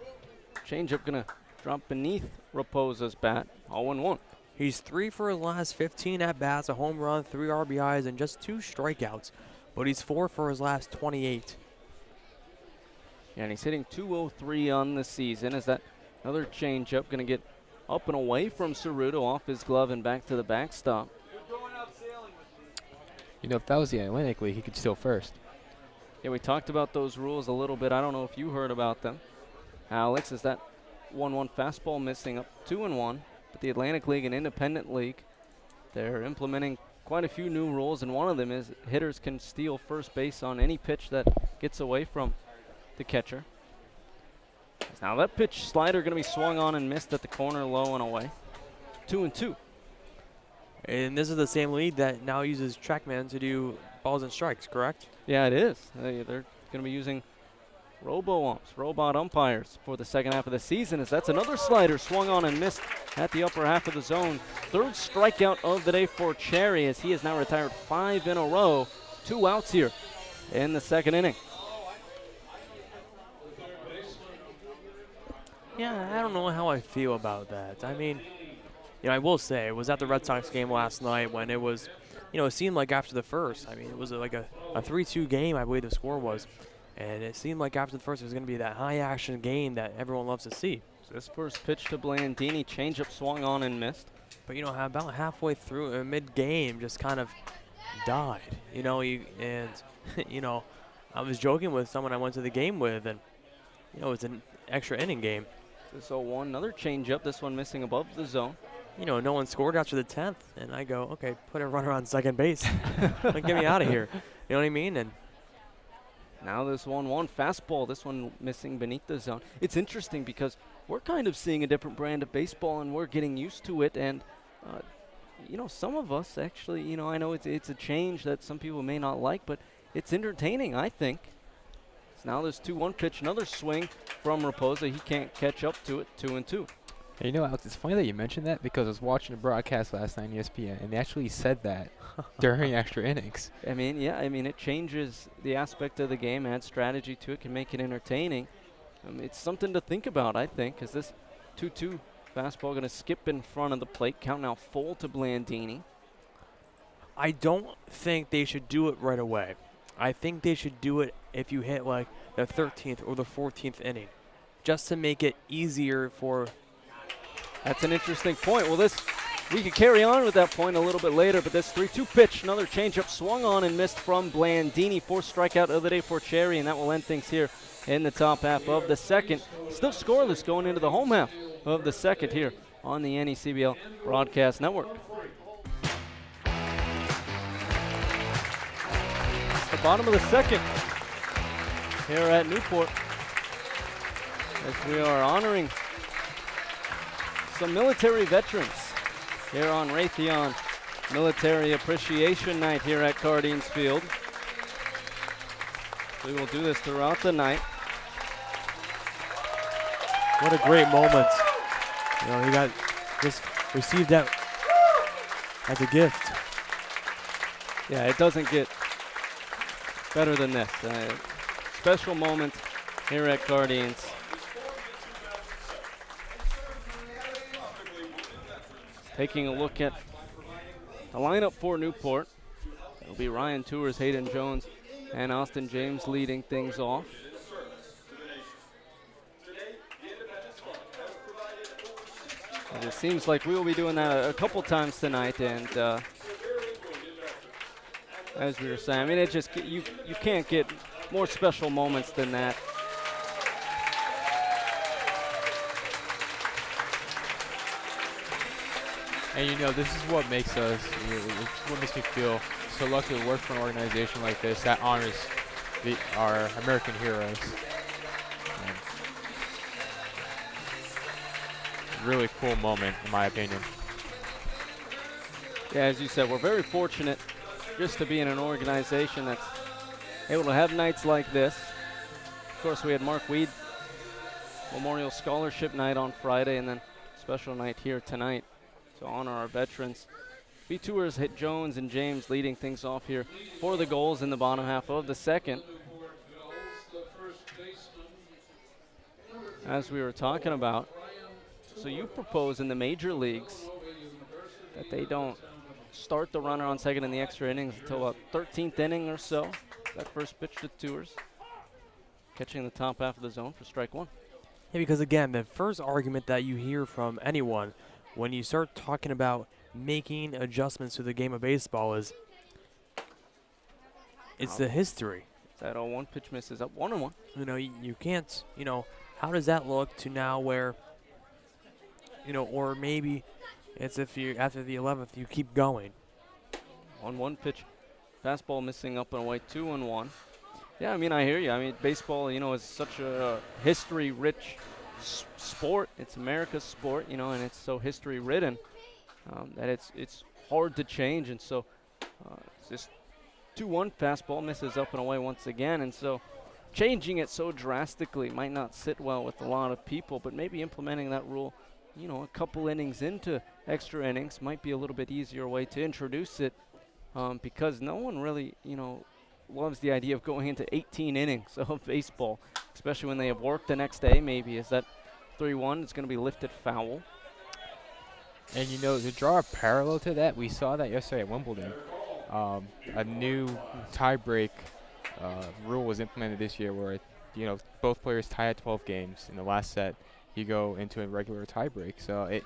changeup going to drop beneath Raposa's bat, 0-1. He's 3 for his last 15 at-bats, a home run, 3 RBIs, and just 2 strikeouts. But he's 4 for his last 28. Yeah, and he's hitting .203 on the season. Is that another changeup going to get up and away from Ceruto, off his glove and back to the backstop? If that was the Atlantic League, he could steal first. Yeah, we talked about those rules a little bit. I don't know if you heard about them. Alex, is that 1-1 fastball missing up 2-1? But the Atlantic League and Independent League, they're implementing quite a few new rules, and one of them is hitters can steal first base on any pitch that gets away from the catcher. Now that pitch slider going to be swung on and missed at the corner, low and away. 2-2. And this is the same league that now uses TrackMan to do balls and strikes, correct? Yeah, it is. They're going to be using robo-umps, robot umpires for the second half of the season, as that's another slider swung on and missed at the upper half of the zone. Third strikeout of the day for Cherry, as he has now retired 5 in a row. 2 outs here in the second inning. Yeah, I don't know how I feel about that. I mean, I will say, it was at the Red Sox game last night when it was, it seemed like after the first, it was like a 3-2 game, I believe the score was. And it seemed like after the first, it was going to be that high-action game that everyone loves to see. So this first pitch to Blandini, changeup swung on and missed. But, about halfway through, mid-game, just kind of died. I was joking with someone I went to the game with, and it's an extra inning game. This 0-1, another changeup. This one missing above the zone. No one scored after the 10th, and I go, okay, put a runner on second base. Get me out of here. You know what I mean? And now this 1-1 fastball. This one missing beneath the zone. It's interesting because we're kind of seeing a different brand of baseball, and we're getting used to it. And some of us actually, I know it's a change that some people may not like, but it's entertaining, I think. So now this 2-1 pitch, another swing from Raposa. He can't catch up to it. 2-2. And Alex, it's funny that you mentioned that because I was watching the broadcast last night on ESPN, and they actually said that during extra innings. It changes the aspect of the game, adds strategy to it, can make it entertaining. It's something to think about, I think. Is this 2-2 fastball going to skip in front of the plate? Count now full to Blandini. I don't think they should do it right away. I think they should do it if you hit like the 13th or the 14th inning, just to make it easier for. That's an interesting point. Well, we could carry on with that point a little bit later, but this 3-2 pitch, another changeup swung on and missed from Blandini. 4th strikeout of the day for Cherry, and that will end things here in the top half of the second. Still scoreless going into the home half of the second here on the NECBL Broadcast Network. It's the bottom of the second here at Newport as we are honoring some military veterans here on Raytheon Military Appreciation Night here at Cardines Field. We will do this throughout the night. What a great moment. He just received that as a gift. Yeah, it doesn't get better than this. Special moment here at Cardines. Taking a look at the lineup for Newport. It'll be Ryan Tours, Hayden Jones, and Austin James leading things off. And it seems like we will be doing that a couple times tonight, and as we were saying, it just you can't get more special moments than that. And this is what makes us, what makes me feel so lucky to work for an organization like this that honors our American heroes. And really cool moment, in my opinion. Yeah, as you said, we're very fortunate just to be in an organization that's able to have nights like this. Of course, we had Mark Weed Memorial Scholarship Night on Friday, and then special night here tonight to honor our veterans. B. Tours hit Jones and James leading things off here for the goals in the bottom half of the second. As we were talking about, so you propose in the major leagues that they don't start the runner on second in the extra innings until about 13th inning or so. That first pitch to Tours, catching the top half of the zone for strike one. Yeah, because again, the first argument that you hear from anyone when you start talking about making adjustments to the game of baseball is it's the history. That 0-1 pitch misses up 1-1. You can't, how does that look to now where, or maybe it's if you, after the 11th, you keep going. 1-1 pitch. Fastball missing up and away, 2-1. Yeah, I hear you. Baseball, is such a history-rich sport. It's America's sport, and it's so history-ridden that it's hard to change. And so this 2-1 fastball misses up and away once again. And so changing it so drastically might not sit well with a lot of people, but maybe implementing that rule, a couple innings into extra innings might be a little bit easier way to introduce it because no one really, loves the idea of going into 18 innings of baseball, especially when they have work the next day. Maybe is that 3-1 is going to be lifted foul. And to draw a parallel to that, we saw that yesterday at Wimbledon. A new tie-break rule was implemented this year where both players tie at 12 games. In the last set, you go into a regular tie-break. So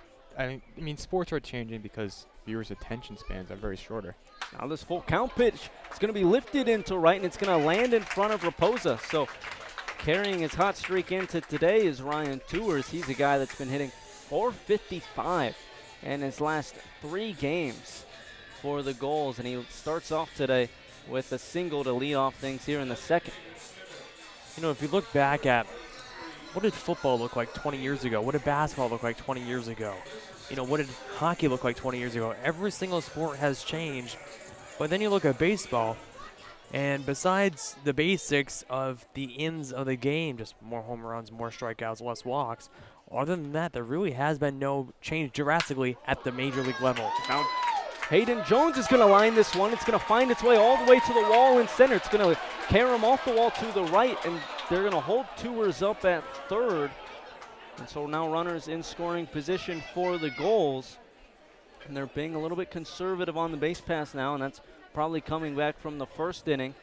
sports are changing because viewers' attention spans are very shorter. Now this full count pitch, it's going to be lifted into right, and it's going to land in front of Raposa. So carrying his hot streak into today is Ryan Tours. He's a guy that's been hitting .455 in his last 3 games for the Gulls, and he starts off today with a single to lead off things here in the second. You know, if you look back at what did football look like 20 years ago? What did basketball look like 20 years ago? You know, what did hockey look like 20 years ago? Every single sport has changed. But then you look at baseball, and besides the basics of the ends of the game, just more home runs, more strikeouts, less walks, other than that, there really has been no change drastically at the major league level. Now, Hayden Jones is going to line this one. It's going to find its way all the way to the wall in center. It's going to carry him off the wall to the right, and they're going to hold Tours up at third. And so now runners in scoring position for the Gulls. And they're being a little bit conservative on the base pass now, and that's probably coming back from the first inning.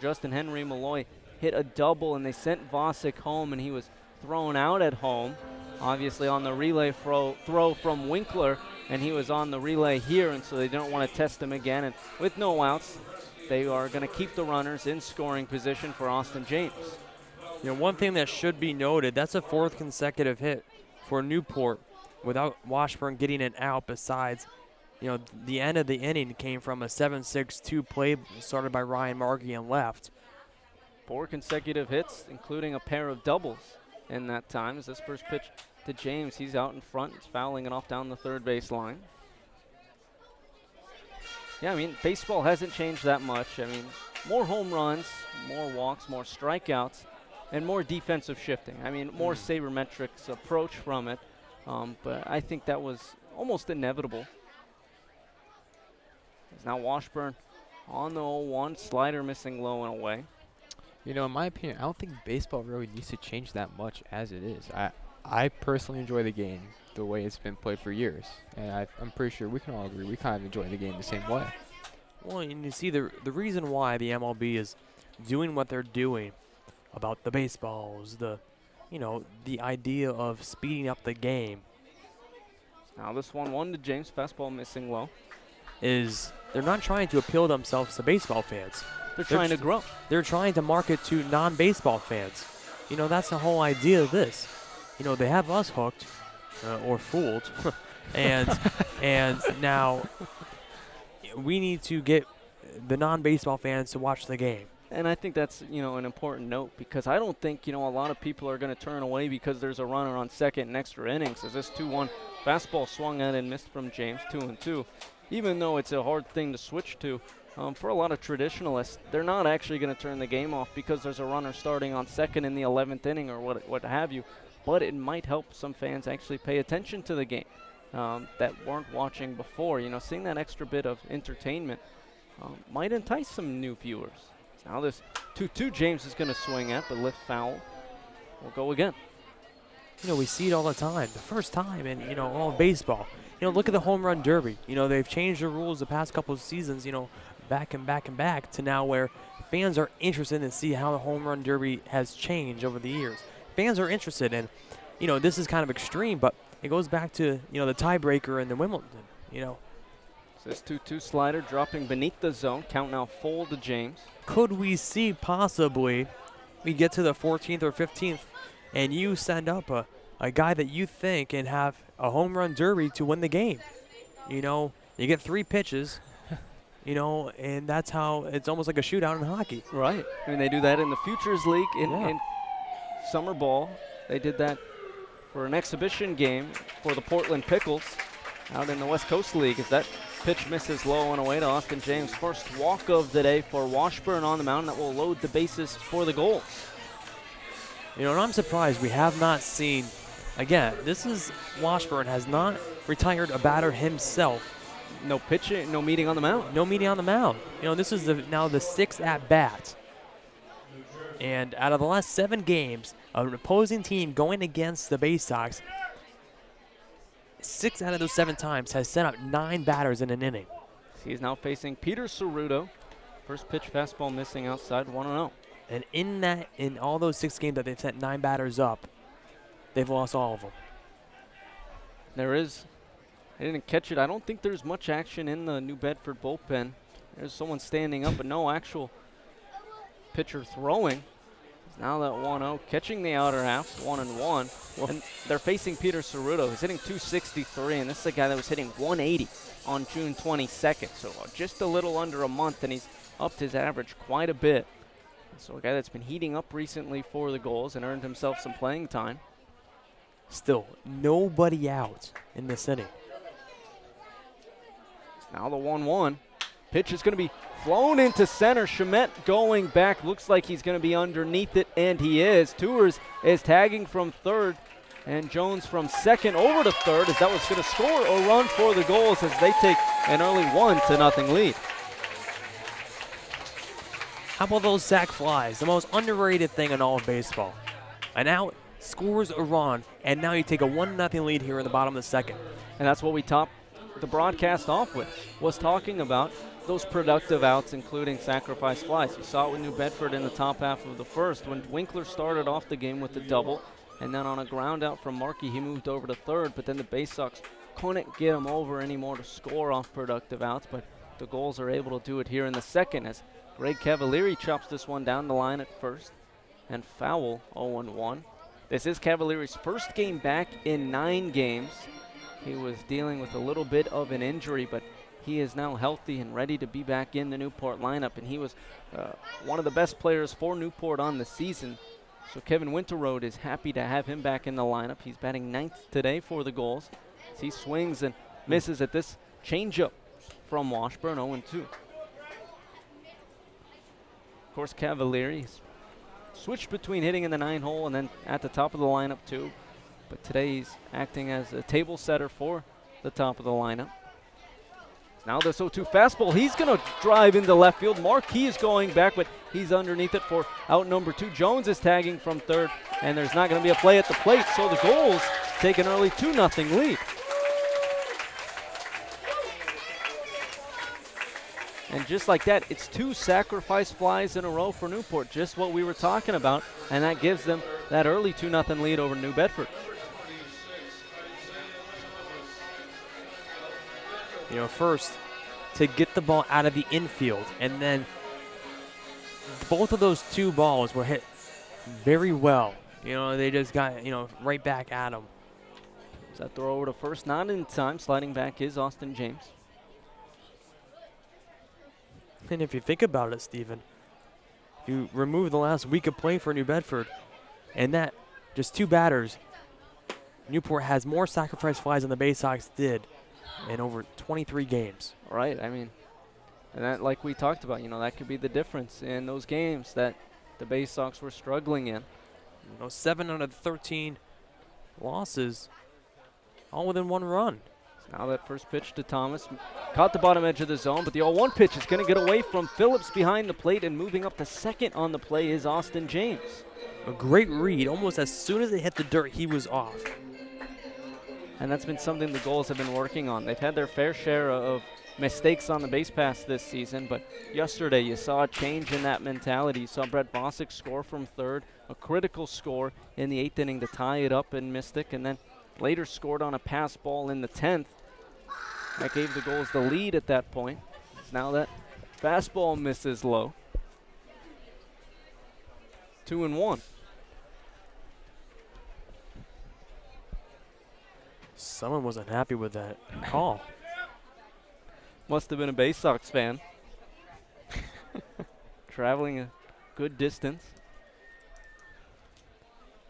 Justin Henry Malloy hit a double, and they sent Vosick home, and he was thrown out at home. Obviously on the relay throw from Winkler, and he was on the relay here, and so they don't want to test him again. And with no outs, they are going to keep the runners in scoring position for Austin James. You know, one thing that should be noted, that's a 4th consecutive hit for Newport without Washburn getting an out. Besides, you know, the end of the inning came from a 7-6-2 play started by Ryan Markey and left. 4 consecutive hits, including a pair of doubles in that time. As this first pitch to James, he's out in front, he's fouling it off down the third base line. Yeah, I mean, baseball hasn't changed that much. I mean, more home runs, more walks, more strikeouts, and more defensive shifting. I mean, more sabermetrics approach from it, but I think that was almost inevitable. There's now Washburn on the 0-1, slider missing low and away. You know, in my opinion, I don't think baseball really needs to change that much as it is. I personally enjoy the game the way it's been played for years, and I'm pretty sure we can all agree we kind of enjoy the game the same way. Well, and you see the reason why the MLB is doing what they're doing about the baseballs, the idea of speeding up the game. Now this 1-1 to James, fastball missing low. Is they're not trying to appeal themselves to baseball fans. They're trying to grow. They're trying to market to non-baseball fans. You know, that's the whole idea of this. You know, they have us hooked or fooled, and now we need to get the non-baseball fans to watch the game. And I think that's, you know, an important note, because I don't think, you know, a lot of people are going to turn away because there's a runner on second in extra innings. As this 2-1 fastball swung at and missed from James, 2-2. Even though it's a hard thing to switch to, for a lot of traditionalists, they're not actually going to turn the game off because there's a runner starting on second in the 11th inning or what have you. But it might help some fans actually pay attention to the game that weren't watching before. You know, seeing that extra bit of entertainment might entice some new viewers. Now this 2-2 James is going to swing at, but lift foul. We'll go again. You know, we see it all the time. The first time in, you know, all of baseball. You know, look at the home run derby. You know, they've changed the rules the past couple of seasons, you know, back to now where fans are interested in see how the home run derby has changed over the years. Fans are interested in, you know, this is kind of extreme, but it goes back to, you know, the tiebreaker in the Wimbledon, you know. So this 2-2 slider dropping beneath the zone. Count now full to James. Could we see possibly we get to the 14th or 15th and you send up a guy that you think can have a home run derby to win the game? You know, you get 3 pitches, you know, and that's how it's almost like a shootout in hockey. Right. I mean, they do that in the Futures League in summer ball. They did that for an exhibition game for the Portland Pickles out in the West Coast League. As that pitch misses low and away to Austin James. First walk of the day for Washburn on the mound. That will load the bases for the Gulls. You know, and I'm surprised we have not seen, again, this is Washburn has not retired a batter himself. No pitching, no meeting on the mound. No meeting on the mound. You know, this is now the 6th at-bat. And out of the last 7 games, an opposing team going against the Bay Sox, 6 out of those 7 times has sent up 9 batters in an inning. He's now facing Peter Ceruto. First pitch fastball missing outside, 1-0. And in all those 6 games that they've sent 9 batters up, they've lost all of them. I didn't catch it. I don't think there's much action in the New Bedford bullpen. There's someone standing up, but no actual pitcher throwing. Now that 1-0, catching the outer half, 1-1. And they're facing Peter Ceruto, who's hitting 263, and this is a guy that was hitting 180 on June 22nd. So just a little under a month, and he's upped his average quite a bit. So a guy that's been heating up recently for the Gulls and earned himself some playing time. Still, nobody out in this inning. Now the 1-1. Pitch is going to be flown into center. Shamet going back. Looks like he's going to be underneath it, and he is. Tours is tagging from third, and Jones from second over to third, as that was going to score a run for the Gulls as they take an early 1-0 lead. How about those sac flies? The most underrated thing in all of baseball. And now scores a run, and now you take a 1-0 lead here in the bottom of the second. And that's what we topped the broadcast off with, was talking about those productive outs, including sacrifice flies. You saw it with New Bedford in the top half of the first when Winkler started off the game with a double, and then on a ground out from Markey, he moved over to third, but then the Bay Sox couldn't get him over anymore to score off productive outs, but the Gulls are able to do it here in the second as Greg Cavalieri chops this one down the line at first, and foul 0-1. This is Cavalieri's first game back in 9 games. He was dealing with a little bit of an injury, but he is now healthy and ready to be back in the Newport lineup, and he was one of the best players for Newport on the season. So Kevin Winterroad is happy to have him back in the lineup. He's batting 9th today for the Gulls as he swings and misses at this changeup from Washburn, 0-2. Of course, Cavalieri's switched between hitting in the 9-hole and then at the top of the lineup too. But today he's acting as a table setter for the top of the lineup. Now the 0-2 fastball. He's going to drive into left field. Marquis is going back, but he's underneath it for out number 2. Jones is tagging from third, and there's not going to be a play at the plate. So the Gulls take an early 2-0 lead. And just like that, it's 2 sacrifice flies in a row for Newport, just what we were talking about, and that gives them that early 2-0 lead over New Bedford. You know, first, to get the ball out of the infield, and then both of those 2 balls were hit very well. You know, they just got, right back at them. That throw over to first, not in time. Sliding back is Austin James. And if you think about it, Stephen, if you remove the last week of play for New Bedford, and that just 2 batters, Newport has more sacrifice flies than the Bay Sox did in over 23 games. Right, I mean, and that, like we talked about, that could be the difference in those games that the Bay Sox were struggling in. 7 out of 13 losses, all within 1 run. Now that first pitch to Thomas, caught the bottom edge of the zone, but the 0-1 pitch is going to get away from Phillips behind the plate, and moving up to second on the play is Austin James. A great read. Almost as soon as it hit the dirt, he was off. And that's been something the Gulls have been working on. They've had their fair share of mistakes on the base pass this season, but yesterday you saw a change in that mentality. You saw Brett Bosick score from third, a critical score in the 8th inning to tie it up in Mystic, and then later scored on a pass ball in the 10th. That gave the Gulls the lead at that point. Now that fastball misses low. 2-1. Someone wasn't happy with that call. Must have been a Bay Sox fan. Traveling a good distance.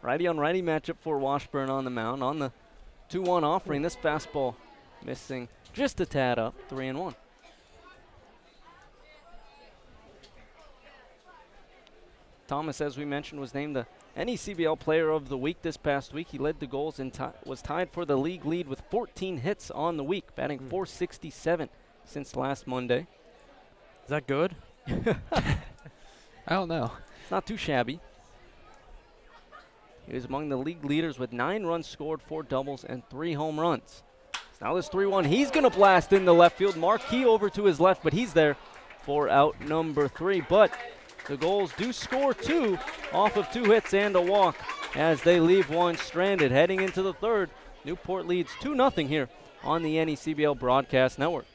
Righty on righty matchup for Washburn on the mound. On the 2-1 offering, this fastball missing just a tad up, 3-1. Thomas, as we mentioned, was named the NECBL Player of the Week this past week. He led the Gulls and was tied for the league lead with 14 hits on the week, batting .467 since last Monday. Is that good? I don't know. It's not too shabby. He was among the league leaders with 9 runs scored, 4 doubles, and 3 home runs. So now this 3-1, he's going to blast into left field. Marquis over to his left, but he's there for out number 3. But the Gulls do score 2 off of 2 hits and a walk as they leave 1 stranded. Heading into the 3rd, Newport leads 2-0 here on the NECBL Broadcast Network.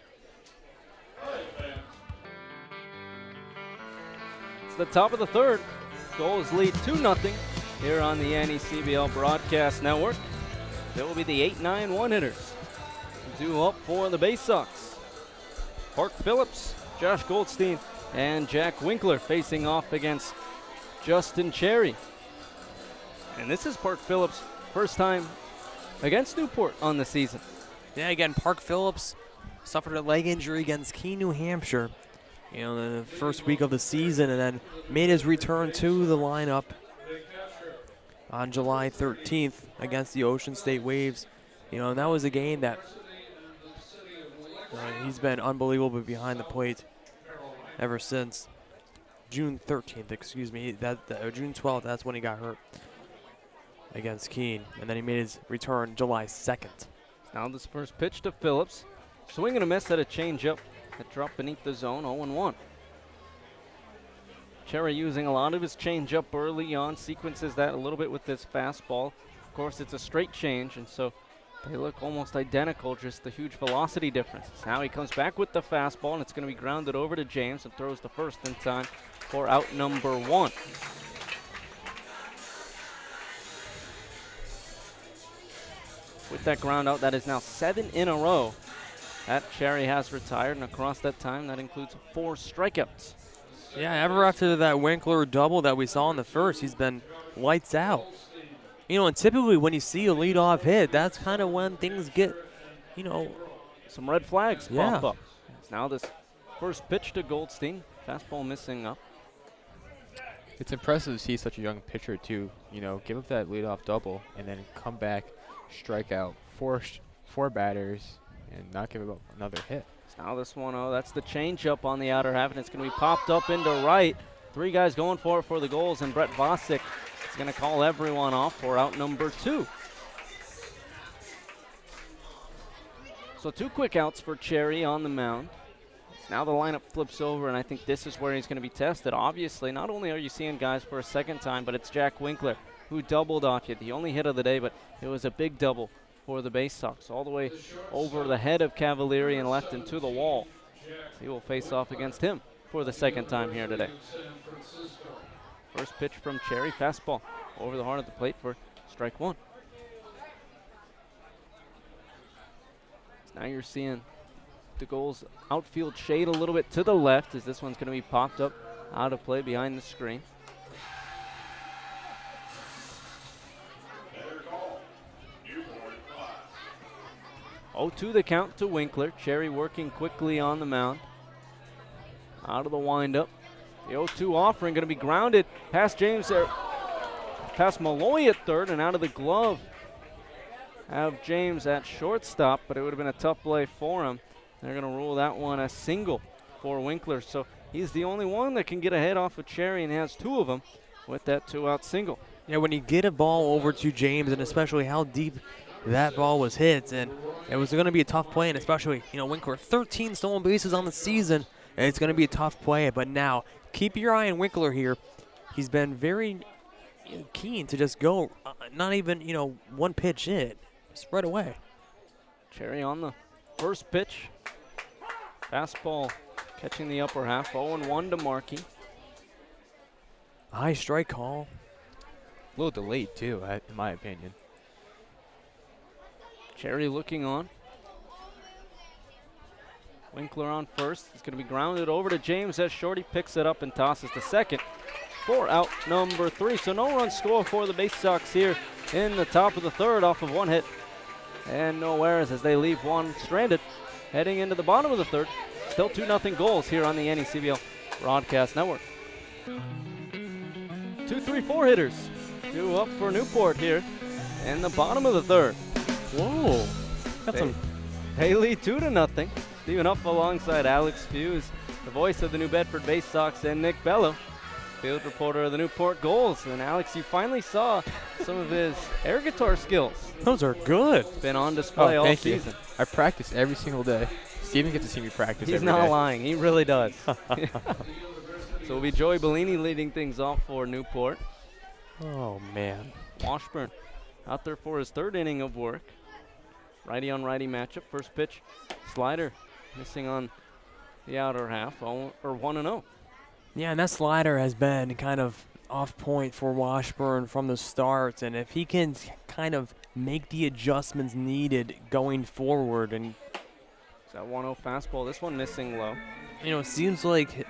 It's the top of the 3rd. Gulls lead 2-0 here on the NECBL Broadcast Network. That will be the 8-9 one-hitters. Due up for the Bay Sox. Park Phillips, Josh Goldstein, and Jack Winkler facing off against Justin Cherry. And this is Park Phillips' first time against Newport on the season. Yeah, again, Park Phillips suffered a leg injury against Keene, New Hampshire, the first week of the season, and then made his return to the lineup on July 13th against the Ocean State Waves. And that was a game that he's been unbelievable behind the plate ever since June 13th, June 12th, that's when he got hurt against Keene. And then he made his return July 2nd. Now this first pitch to Phillips. Swing and a miss at a changeup that dropped beneath the zone, 0-1. Cherry using a lot of his changeup early on, sequences that a little bit with this fastball. Of course, it's a straight change, and so they look almost identical, just the huge velocity difference. Now he comes back with the fastball, and it's going to be grounded over to James and throws the first in time for out number 1. With that ground out, that is now 7 in a row that Cherry has retired, and across that time, that includes 4 strikeouts. Yeah, ever after that Winkler double that we saw in the first, he's been lights out. And typically when you see a leadoff hit, that's kind of when things get, some red flags pop up. Now this first pitch to Goldstein, fastball missing up. It's impressive to see such a young pitcher too, give up that leadoff double and then come back, strike out four batters, and not give up another hit. Now this 1-0, that's the changeup on the outer half, and it's going to be popped up into right. 3 guys going for it for the Gulls, and Brett Vosick is going to call everyone off for out number 2. So 2 quick outs for Cherry on the mound. Now the lineup flips over, and I think this is where he's going to be tested. Obviously, not only are you seeing guys for a second time, but it's Jack Winkler who doubled off you. The only hit of the day, but it was a big double for the Bay Sox, all the way over the head of Cavalieri and left into the wall. He will face off against him for the second time here today. First pitch from Cherry, fastball over the heart of the plate for strike 1. So now you're seeing the Gulls outfield shade a little bit to the left, as this one's going to be popped up out of play behind the screen. 0-2 the count to Winkler. Cherry working quickly on the mound. Out of the windup. The 0-2 offering going to be grounded past James there. Past Malloy at third and out of the glove. Have James at shortstop, but it would have been a tough play for him. They're going to rule that one a single for Winkler. So he's the only one that can get a hit off of Cherry, and has 2 of them with that 2-out single. Yeah, when you get a ball over to James, and especially how deep that ball was hit, and it was going to be a tough play, and especially, Winkler, 13 stolen bases on the season, and it's going to be a tough play. But now, keep your eye on Winkler here. He's been very keen to just go, not even, one pitch hit, just right away. Cherry on the first pitch. Fastball catching the upper half, 0-1 to Markey. High strike call. A little delayed too, in my opinion. Cherry looking on. Winkler on first. It's going to be grounded over to James as Shorty picks it up and tosses to second for out number 3. So no run score for the Bay Sox here in the top of the third off of 1 hit. And no errors as they leave one stranded. Heading into the bottom of the third. Still 2-0 Gulls here on the NECBL Broadcast Network. 2-3-4 hitters. 2 up for Newport here in the bottom of the third. Whoa. They lead 2-0. Stephen Huff alongside Alex Fuse, the voice of the New Bedford Bay Sox, and Nick Bello, field reporter of the Newport Gulls. And Alex, you finally saw some of his air guitar skills. Those are good. Been on display all season. I practice every single day. Stephen gets to see me practice every day. He's not lying. He really does. So it'll be Joey Bellini leading things off for Newport. Oh, man. Washburn out there for his 3rd inning of work. Righty on righty matchup. First pitch, slider missing on the outer half, or 1-0. Yeah, and that slider has been kind of off point for Washburn from the start, and if he can kind of make the adjustments needed going forward, and It's that 1-0 fastball. This one missing low. it seems like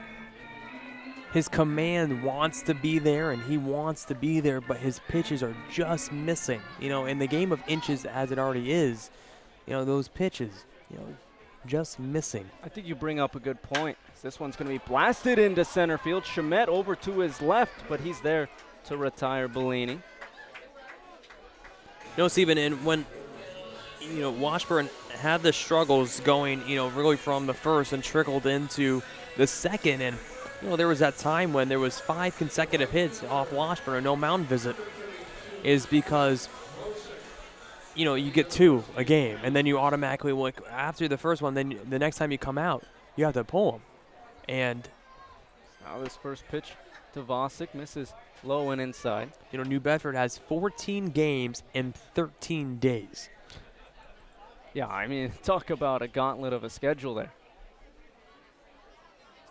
his command wants to be there and he wants to be there, but his pitches are just missing. In the game of inches as it already is, those pitches, just missing. I think you bring up a good point. This one's going to be blasted into center field. Shamet over to his left, but he's there to retire Bellini. Stephen, and when Washburn had the struggles going, really from the first and trickled into the second, and there was that time when there was 5 consecutive hits off Washburn and no mound visit, is because you get 2 a game, and then you automatically after the first one, then the next time you come out, you have to pull them. And now this first pitch to Vosick misses low and inside. New Bedford has 14 games in 13 days. Yeah, I mean, talk about a gauntlet of a schedule there.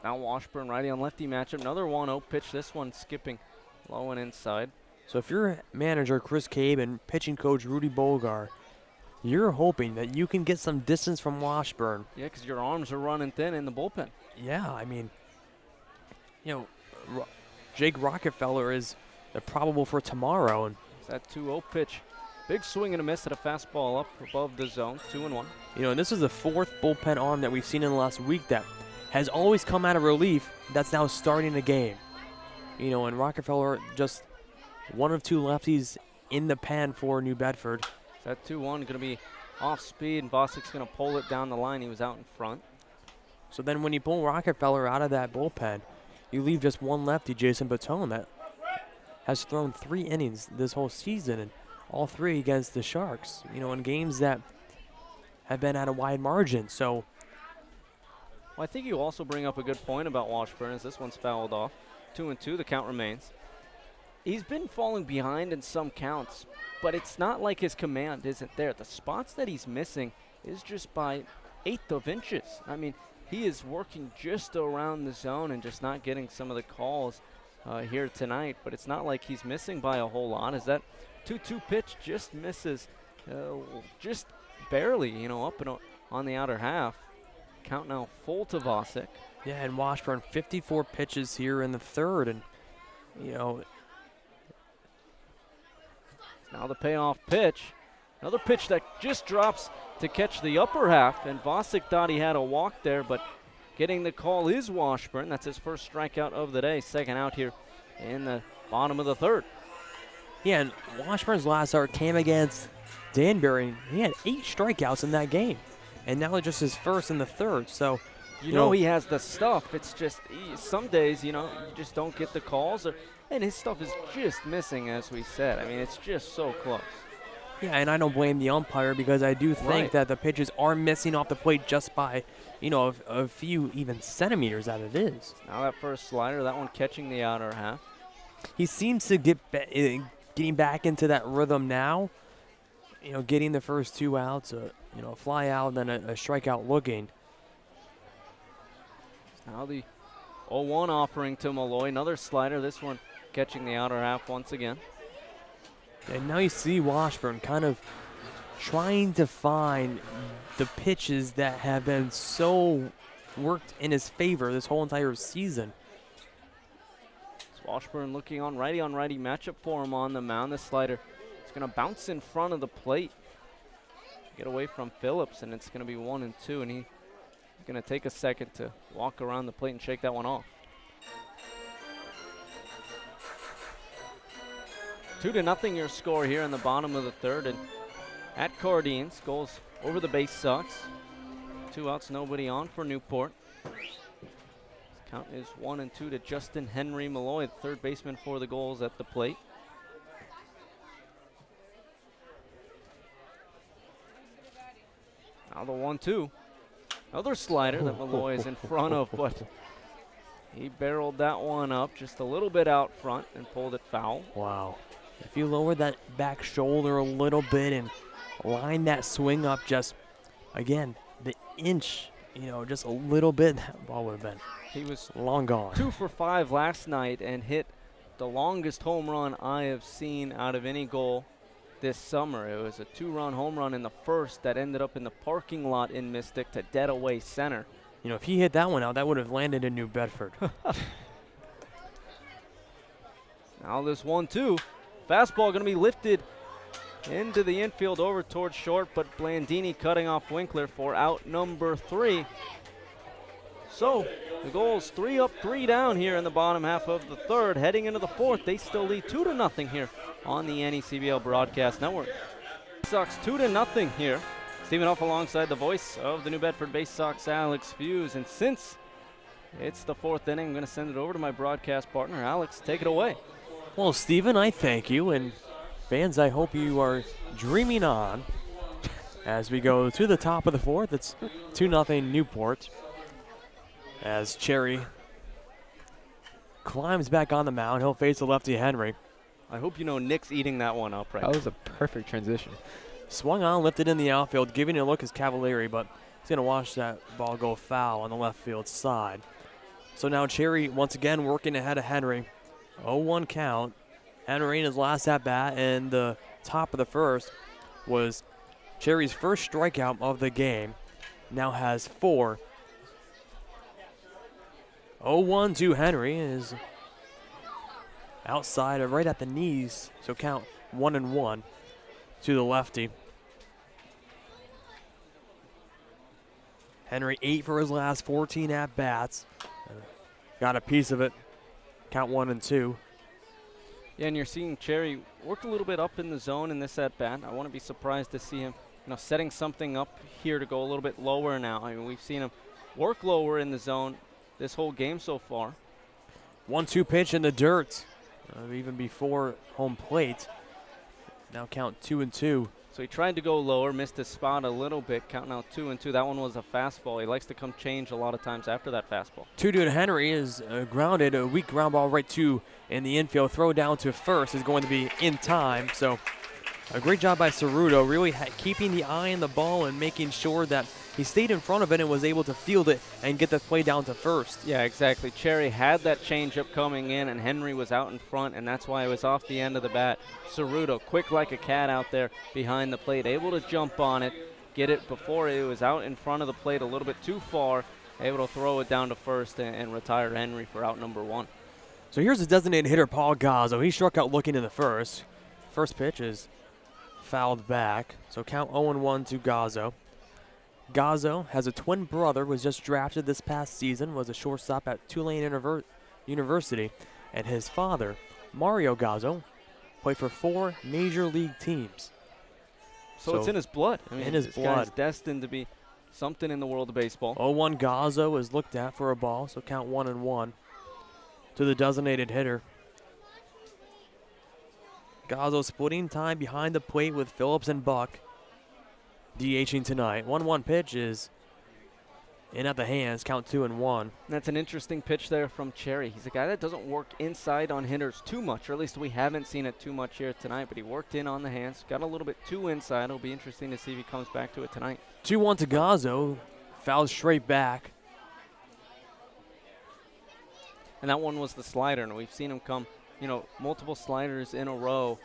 Now Washburn righty on lefty matchup. Another 1-0 pitch. This one skipping low and inside. So if you're manager Chris Cabe and pitching coach Rudy Bogar, you're hoping that you can get some distance from Washburn. Yeah, because your arms are running thin in the bullpen. Yeah, I mean, Jake Rockefeller is probable for tomorrow. And it's that 2-0 pitch. Big swing and a miss at a fastball up above the zone, 2-1. And this is the 4th bullpen arm that we've seen in the last week that has always come out of relief that's now starting the game. And Rockefeller just one of 2 lefties in the pen for New Bedford. That 2-1 going to be off speed, and Vosick's going to pull it down the line. He was out in front. So then when you pull Rockefeller out of that bullpen, you leave just one lefty, Jason Batone, that has thrown 3 innings this whole season, and all 3 against the Sharks, in games that have been at a wide margin. So, well, I think you also bring up a good point about Washburn as this one's fouled off. 2-2, the count remains. He's been falling behind in some counts, but it's not like his command isn't there. The spots that he's missing is just by 1/8 of inches. I mean, he is working just around the zone and just not getting some of the calls here tonight, but it's not like he's missing by a whole lot. As that 2-2 pitch just misses just barely, up and on the outer half. Count now full to Vosick. Yeah, and Washburn 54 pitches here in the 3rd, and now the payoff pitch. Another pitch that just drops to catch the upper half, and Vosick thought he had a walk there, but getting the call is Washburn. That's his first strikeout of the day, 2nd out here in the bottom of the 3rd. Yeah, and Washburn's last start came against Danbury. He had 8 strikeouts in that game, and now it's just his first in the 3rd. So, you know he has the stuff. It's just some days, you just don't get the calls, and his stuff is just missing, as we said. I mean, it's just so close. Yeah, and I don't blame the umpire because I do think that the pitches are missing off the plate just by, a few even centimeters that it is. Now that first slider, that one catching the outer half. He seems to getting back into that rhythm now. Getting the first 2 outs, a fly out, then a strikeout looking. Now the 0-1 offering to Malloy. Another slider, this one catching the outer half once again. And now you see Washburn kind of trying to find the pitches that have been so worked in his favor this whole entire season. It's Washburn looking on righty matchup for him on the mound. This slider is going to bounce in front of the plate, get away from Phillips, and it's going to be 1-2, and he's going to take a second to walk around the plate and shake that one off. 2-0 your score here in the bottom of the 3rd, and at Cardines, goals over the base sucks. 2 outs, nobody on for Newport. Count is 1-2 to Justin Henry Malloy, the 3rd baseman for the Gulls at the plate. Now the 1-2. Another slider that Malloy is in front of, but he barreled that one up just a little bit out front and pulled it foul. Wow. If you lower that back shoulder a little bit and line that swing up just, again, the inch, just a little bit, that ball would have been He was long gone. 2 for 5 last night and hit the longest home run I have seen out of any goal this summer. It was a 2-run home run in the first that ended up in the parking lot in Mystic to dead away center. You know, if he hit that one out, that would have landed in New Bedford. Now this 1-2. Fastball going to be lifted into the infield over towards short, but Blandini cutting off Winkler for out number 3. So the Gulls 3 up, 3 down here in the bottom half of the third. Heading into the fourth, they still lead 2-0 here on the NECBL Broadcast Network. Sox 2-0 here. Stephen Huff alongside the voice of the New Bedford Bay Sox, Alex Fuse. And since it's the fourth inning, I'm going to send it over to my broadcast partner. Alex, take it away. Well, Stephen, I thank you. And fans, I hope you are dreaming on as we go to the top of the fourth. It's 2-0 Newport as Cherry climbs back on the mound. He'll face the lefty Henry. I hope you know Nick's eating that one up right now. That was a perfect transition. Swung on, lifted in the outfield, giving it a look is Cavalieri, but he's going to watch that ball go foul on the left field side. So now Cherry once again working ahead of Henry. 0-1 count. Henry in his last at-bat, and the top of the first was Cherry's first strikeout of the game. Now has 4. 0-1 to Henry is outside of right at the knees, so count 1-1 to the lefty. Henry 8 for his last 14 at-bats. Got a piece of it. Count 1-2. Yeah, and you're seeing Cherry work a little bit up in the zone in this at-bat. I want to be surprised to see him, setting something up here to go a little bit lower now. I mean, we've seen him work lower in the zone this whole game so far. 1-2 pitch in the dirt, even before home plate. Now count 2-2. So he tried to go lower, missed his spot a little bit, counting out 2-2. That one was a fastball. He likes to come change a lot of times after that fastball. 2-2 to Henry is grounded. A weak ground ball right to in the infield. Throw down to first is going to be in time. So a great job by Ceruto, really keeping the eye on the ball and making sure that he stayed in front of it and was able to field it and get the play down to first. Yeah, exactly. Cherry had that changeup coming in, and Henry was out in front, and that's why it was off the end of the bat. Ceruto, quick like a cat out there behind the plate, able to jump on it, get it before it was out in front of the plate a little bit too far, able to throw it down to first and retire Henry for out number 1. So here's the designated hitter, Paul Gazzo. He struck out looking in the first. First pitch is fouled back, so count 0-1 to Gazzo. Gazzo has a twin brother, was just drafted this past season, was a shortstop at Tulane University, and his father, Mario Gazzo, played for 4 major league teams. So it's in his blood. I mean, in his this blood. guy's destined to be something in the world of baseball. 0-1 Gazzo is looked at for a ball, so count 1-1 to the designated hitter. Gazzo splitting time behind the plate with Phillips and Buck. DHing tonight. 1-1 pitch is in at the hands, count 2-1. That's an interesting pitch there from Cherry. He's a guy that doesn't work inside on hitters too much, or at least we haven't seen it too much here tonight, but he worked in on the hands, got a little bit too inside. It'll be interesting to see if he comes back to it tonight. 2-1 to Gazzo, fouled straight back. And that one was the slider, and we've seen him come, multiple sliders in a row.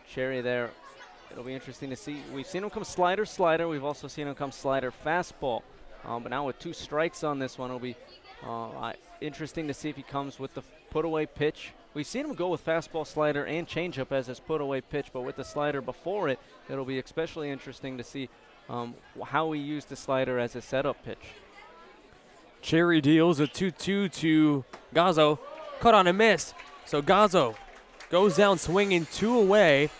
Cherry there. It'll be interesting to see. We've seen him come slider. We've also seen him come slider fastball. But now with 2 strikes on this one, it'll be interesting to see if he comes with the put-away pitch. We've seen him go with fastball, slider, and changeup as his put-away pitch, but with the slider before it, it'll be especially interesting to see how he used the slider as a setup pitch. Cherry deals a 2-2 to Gazzo. Cut on a miss. So Gazzo goes down swinging 2 away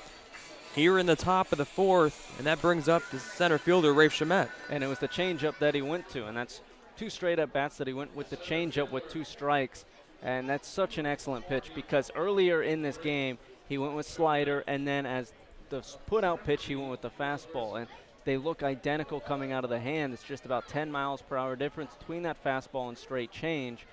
here in the top of the fourth, and that brings up the center fielder, Rafe Chamet. And it was the changeup that he went to, and that's 2 straight at-bats that he went with the changeup with 2 strikes, and that's such an excellent pitch because earlier in this game, he went with slider, and then as the put-out pitch, he went with the fastball, and they look identical coming out of the hand. It's just about 10 miles per hour difference between that fastball and straight change.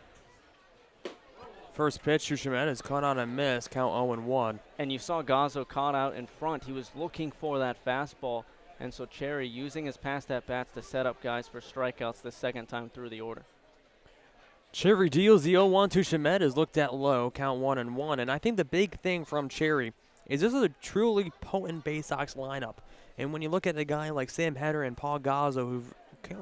First pitch to Chamet is caught on a miss, count 0-1. And you saw Gazzo caught out in front. He was looking for that fastball, and so Cherry using his past at-bats to set up guys for strikeouts the second time through the order. Cherry deals the 0-1 to Shemet, is looked at low, count 1-1. And I think the big thing from Cherry is this is a truly potent Bay Sox lineup. And when you look at a guy like Sam Henry and Paul Gazzo, who've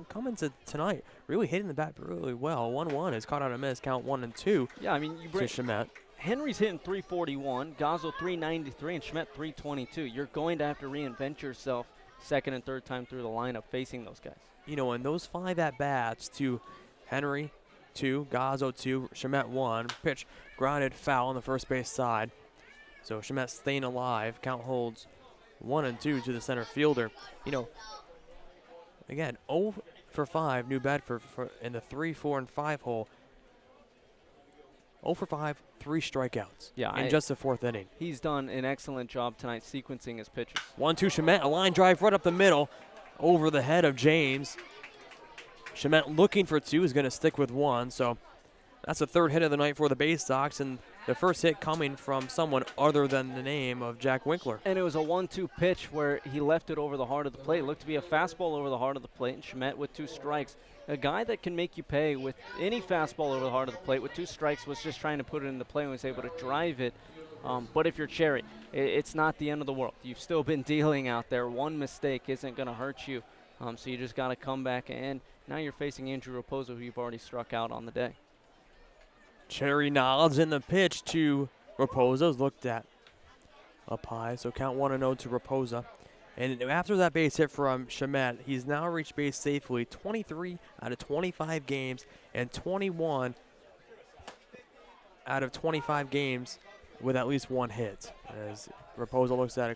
come into tonight really hitting the bat really well. 1-1 is caught on a miss, count 1-2. Yeah, I mean, you to bring Shemet. Henry's hitting 341, Gazzo 393, and Schmidt 322. You're going to have to reinvent yourself second and third time through the lineup facing those guys. You know, and those 5 at-bats to Henry, 2, Gazzo 2, Shemet 1, pitch grounded foul on the first base side. So Shemet staying alive, count holds 1-2 to the center fielder. You know, again, 0 for 5, New Bedford in the 3, 4, and 5 hole. 0 for 5, 3 strikeouts in just the 4th inning. He's done an excellent job tonight sequencing his pitches. 1-2 Shemet, a line drive right up the middle over the head of James. Shemet looking for 2 is going to stick with 1, so that's the 3rd hit of the night for the Bay Sox, and the first hit coming from someone other than the name of Jack Winkler. And it was a 1-2 pitch where he left it over the heart of the plate. It looked to be a fastball over the heart of the plate, and Shemet with 2 strikes. A guy that can make you pay with any fastball over the heart of the plate with 2 strikes was just trying to put it in the play and was able to drive it. But if you're Cherry, it's not the end of the world. You've still been dealing out there. One mistake isn't going to hurt you. So you just got to come back, and now you're facing Andrew Raposo, who you've already struck out on the day. Cherry nods in the pitch to Raposo's looked at up high, so count 1-0 to Raposo. And after that base hit from Shemet, he's now reached base safely 23 out of 25 games and 21 out of 25 games with at least 1 hit. As Raposo looks at a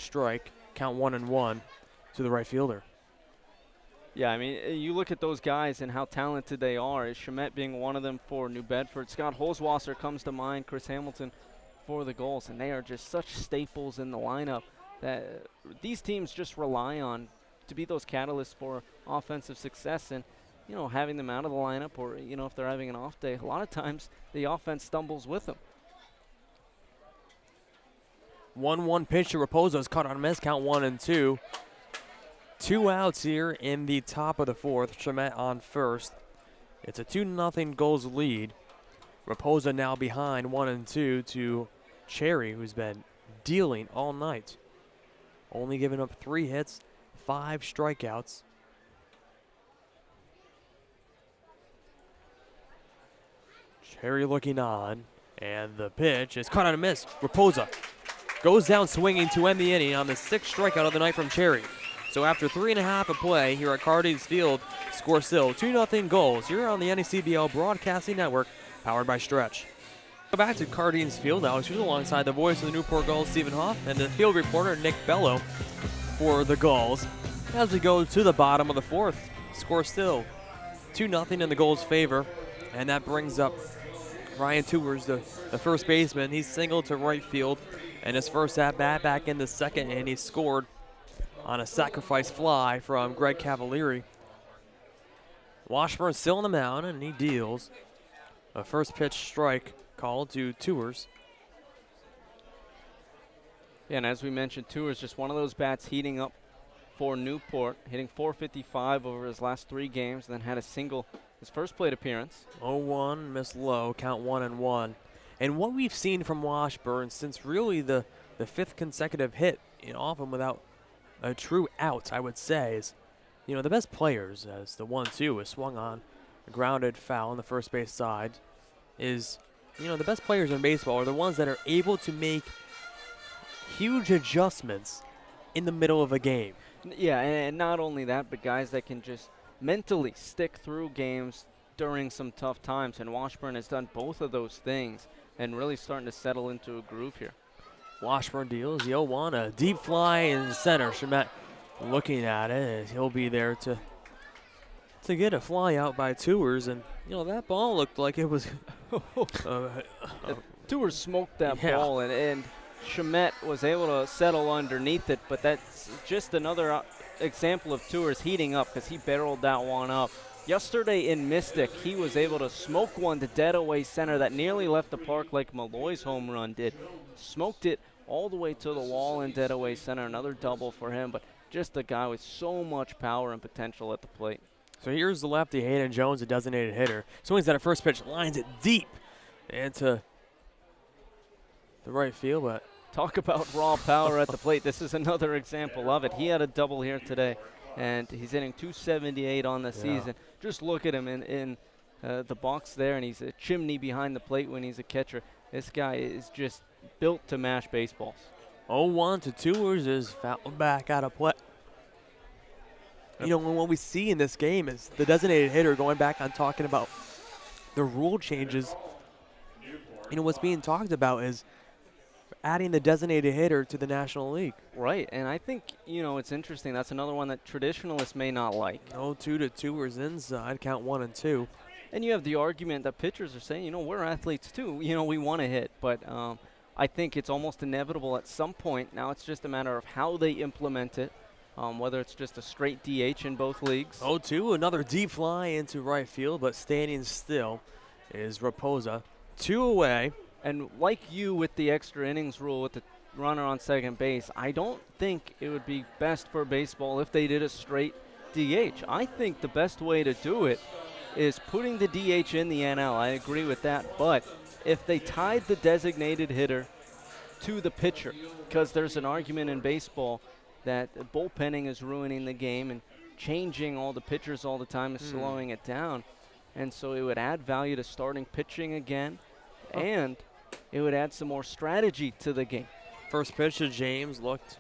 strike, count 1-1 to the right fielder. Yeah, I mean, you look at those guys and how talented they are. Is Shemet being one of them for New Bedford? Scott Holzwasser comes to mind, Chris Hamilton for the Gulls, and they are just such staples in the lineup that these teams just rely on to be those catalysts for offensive success. And, you know, having them out of the lineup, or, you know, if they're having an off day, a lot of times the offense stumbles with them. 1-1 pitch to Raposo is caught on a miss, count 1-2. 2 outs here in the top of the 4th. Shemet on first. It's a 2-0 Gulls lead. Raposo now behind 1-2 to Cherry, who's been dealing all night. Only giving up 3 hits, 5 strikeouts. Cherry looking on, and the pitch is caught on a miss. Raposo goes down swinging to end the inning on the 6th strikeout of the night from Cherry. So after 3.5 of play here at Cardinals Field, score still 2-0 Gulls here on the NECBL Broadcasting Network, powered by Stretch. Go back to Cardinals Field. Alex Hughes alongside the voice of the Newport Gulls, Stephen Hoff, and the field reporter, Nick Bello, for the Gulls. As we go to the bottom of the 4th, score still 2-0 in the Gulls' favor, and that brings up Ryan Tours, the first baseman. He's singled to right field, and his first at-bat back in the 2nd, and he scored on a sacrifice fly from Greg Cavalieri. Washburn still on the mound, and he deals a first pitch strike called to Tours. Yeah, and as we mentioned, Tours just one of those bats heating up for Newport, hitting .455 over his last 3 games, and then had a single his first plate appearance. 0-1, missed low, count 1-1. And what we've seen from Washburn since really the 5th consecutive hit, often without a true out, I would say, is, the best players, as the 1-2 is swung on, a grounded foul on the first base side, is, the best players in baseball are the ones that are able to make huge adjustments in the middle of a game. Yeah, and not only that, but guys that can just mentally stick through games during some tough times, and Washburn has done both of those things and really starting to settle into a groove here. Washburn deals the 0-1, a deep fly in center. Shemet looking at it, as he'll be there to get a fly out by Tours, and that ball looked like it was. Tours smoked that ball, and Shemet was able to settle underneath it, but that's just another example of Tours heating up because he barreled that one up. Yesterday in Mystic, he was able to smoke one to dead away center that nearly left the park like Malloy's home run did. Smoked it all the way to the wall in dead away center. Another double for him, but just a guy with so much power and potential at the plate. So here's the lefty, Hayden Jones, a designated hitter. Swings at a first pitch, lines it deep into the right field, but Talk about raw power at the plate. This is another example of it. He had a double here today, and he's hitting 278 on the season. Just look at him in the box there, and he's a chimney behind the plate when he's a catcher. This guy is just built to mash baseballs. 0-1 to Tours is fouled back out of play. You know, what we see in this game is the designated hitter going back on talking about the rule changes. You know, what's being talked about is adding the designated hitter to the National League. Right, and I think, you know, it's interesting. That's another one that traditionalists may not like. 0-2 to Tours inside, count 1 and 2. And you have the argument that pitchers are saying, you know, we're athletes too. You know, we want to hit, but I think it's almost inevitable at some point. Now it's just a matter of how they implement it, whether it's just a straight DH in both leagues. 0-2, another deep fly into right field, but standing still is Raposa. 2 away. And like you with the extra innings rule with the runner on second base, I don't think it would be best for baseball if they did a straight DH. I think the best way to do it is putting the DH in the NL. I agree with that. But if they tied the designated hitter to the pitcher, because there's an argument in baseball that bullpenning is ruining the game and changing all the pitchers all the time is slowing it down. And so it would add value to starting pitching again, and it would add some more strategy to the game. First pitch to James looked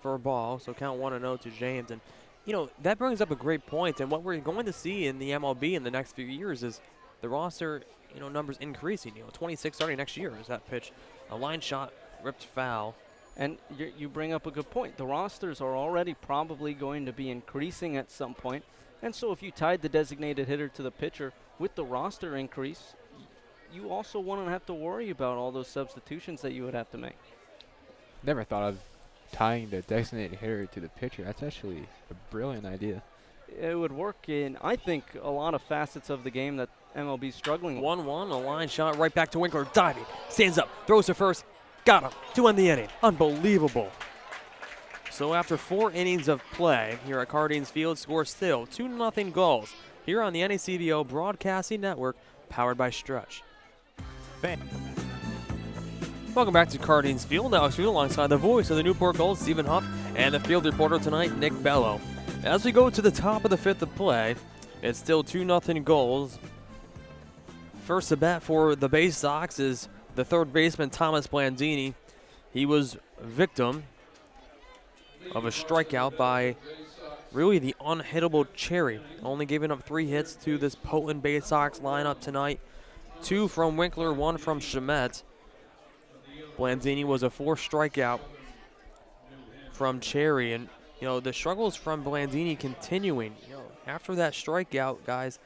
for a ball, so count 1-0 to James. And, you know, that brings up a great point. And what we're going to see in the MLB in the next few years is the roster, you know, numbers increasing. You know, 26 starting next year is that pitch. A line shot, ripped foul. And you bring up a good point. The rosters are already probably going to be increasing at some point. And so if you tied the designated hitter to the pitcher with the roster increase, you also wouldn't have to worry about all those substitutions that you would have to make. Never thought of tying the designated hitter to the pitcher. That's actually a brilliant idea. It would work in, I think, a lot of facets of the game that MLB's struggling with. 1-1, a line shot right back to Winkler, diving, stands up, throws to first, got him, to end the inning. Unbelievable. So after 4 innings of play here at Cardines Field, score still 2-0 Gulls here on the NACBO Broadcasting Network, powered by Stretch. Welcome back to Cardines Field. Alex Field alongside the voice of the Newport Gulls, Stephen Huff, and the field reporter tonight, Nick Bello. As we go to the top of the 5th of play, it's still 2-0 Gulls. First to bat for the Bay Sox is the third baseman, Thomas Blandini. He was victim of a strikeout by really the unhittable Cherry, only giving up 3 hits to this potent Bay Sox lineup tonight. 2 from Winkler, 1 from Shamet. Blandini was a 4th strikeout from Cherry, and you know the struggles from Blandini continuing. You know, after that strikeout, guys,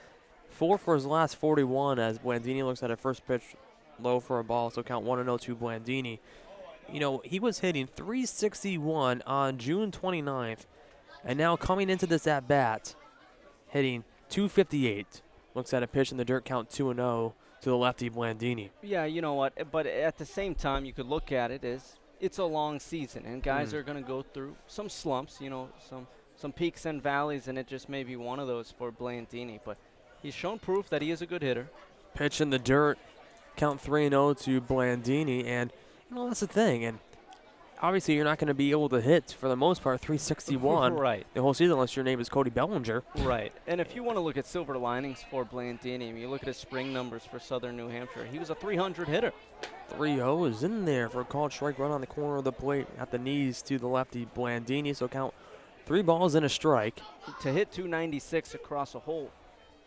4 for his last 41 as Blandini looks at a first pitch low for a ball, so count 1-0 to Blandini. You know, he was hitting .361 on June 29th, and now coming into this at-bat, hitting .258. Looks at a pitch in the dirt, count 2-0 to the lefty Blandini. Yeah, you know what, but at the same time, you could look at it as it's a long season, and guys are going to go through some slumps, you know, some peaks and valleys, and it just may be one of those for Blandini. But he's shown proof that he is a good hitter. Pitch in the dirt, count 3-0 to Blandini, and you know, that's the thing. And obviously, you're not going to be able to hit, for the most part, .361 right. the whole season unless your name is Cody Bellinger. Right. And if you want to look at silver linings for Blandini, I mean, you look at his spring numbers for Southern New Hampshire, he was a .300 hitter. 3-0 is in there for a called strike run on the corner of the plate at the knees to the lefty Blandini. So count 3 balls and a strike. To hit .296 across a whole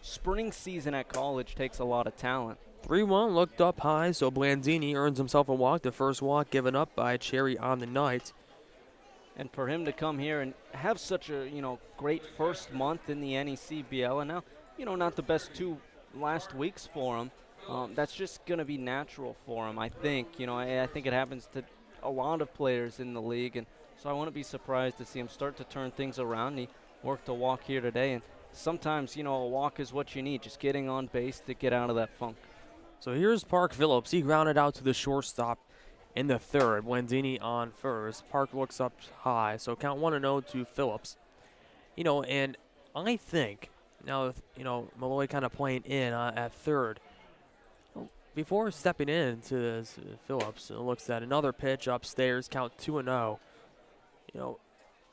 spring season at college takes a lot of talent. 3-1 looked up high, so Blandini earns himself a walk, the first walk given up by Cherry on the night. And for him to come here and have such a, you know, great first month in the NECBL, and now, you know, not the best 2 last weeks for him, that's just going to be natural for him, I think. You know, I think it happens to a lot of players in the league, and so I wouldn't be surprised to see him start to turn things around. He worked a walk here today, and sometimes, you know, a walk is what you need, just getting on base to get out of that funk. So here's Park Phillips. He grounded out to the shortstop in the 3rd. Blandini on first. Park looks up high, so count 1-0 to Phillips. You know, and I think now, with, Malloy kind of playing in at third. Before stepping into this, Phillips looks at another pitch upstairs, count 2-0.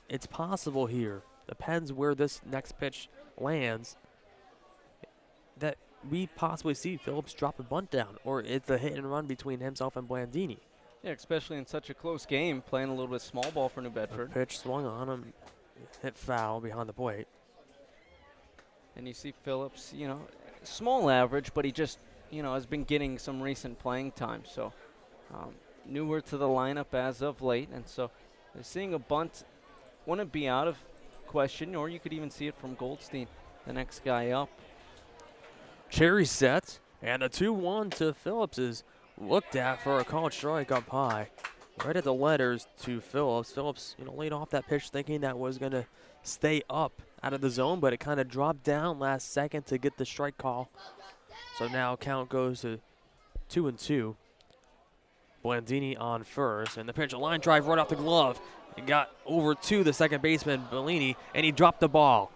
It's possible here, depends where this next pitch lands, that we possibly see Phillips drop a bunt down, or it's a hit and run between himself and Blandini. Yeah, especially in such a close game, playing a little bit small ball for New Bedford. A pitch swung on him, hit foul behind the plate. And you see Phillips, small average, but he just, has been getting some recent playing time. So newer to the lineup as of late. And so seeing a bunt wouldn't be out of question, or you could even see it from Goldstein, the next guy up. Cherry set, and a 2-1 to Phillips is looked at for a called strike up high. Right at the letters to Phillips. Phillips, laid off that pitch thinking that was going to stay up out of the zone, but it kind of dropped down last second to get the strike call. So now count goes to 2-2. Blandini on first, and the pitch, a line drive right off the glove. It got over to the second baseman, Bellini, and he dropped the ball.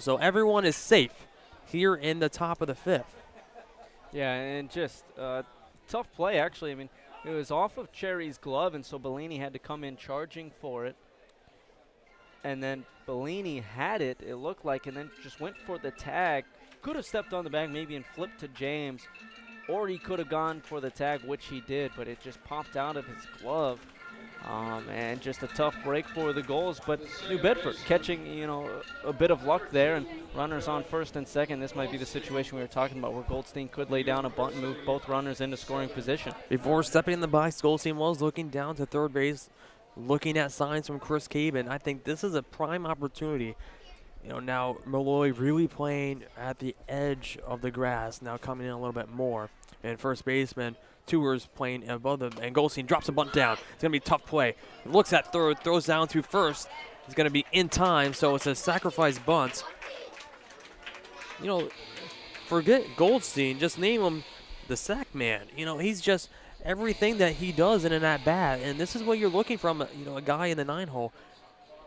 So everyone is safe here in the top of the fifth. Yeah, and just tough play, actually. I mean, it was off of Cherry's glove, and so Bellini had to come in charging for it. And then Bellini had it, it looked like, and then just went for the tag. Could have stepped on the bag maybe and flipped to James, or he could have gone for the tag, which he did, but it just popped out of his glove. And just a tough break for the Gulls, but New Bedford catching, a bit of luck there, and runners on first and second. This might be the situation we were talking about where Goldstein could lay down a bunt and move both runners into scoring position. Before stepping in the box, Goldstein was looking down to third base, looking at signs from Chris Caban. I think this is a prime opportunity. Now Malloy really playing at the edge of the grass, now coming in a little bit more. And first baseman Tours playing above them, and Goldstein drops a bunt down. It's going to be a tough play. He looks at third, throws down to first. He's going to be in time, so it's a sacrifice bunt. Forget Goldstein. Just name him the sack man. He's just everything that he does in an at-bat, and this is what you're looking from, a guy in the 9-hole.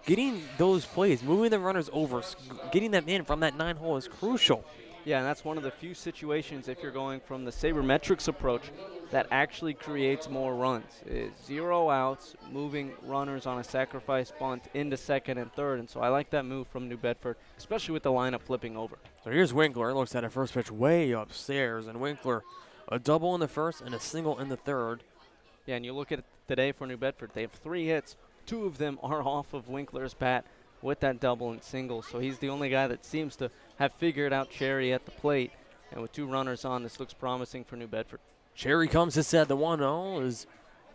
Getting those plays, moving the runners over, getting them in from that 9-hole is crucial. Yeah, and that's one of the few situations, if you're going from the sabermetrics approach, that actually creates more runs. Is 0 outs, moving runners on a sacrifice bunt into second and third, and so I like that move from New Bedford, especially with the lineup flipping over. So here's Winkler, looks at a first pitch way upstairs, and Winkler, a double in the first and a single in the third. Yeah, and you look at it today for New Bedford, they have 3 hits. 2 of them are off of Winkler's bat with that double and single, so he's the only guy that seems to have figured out Cherry at the plate. And with 2 runners on, this looks promising for New Bedford. Cherry comes to set. The 1-0 is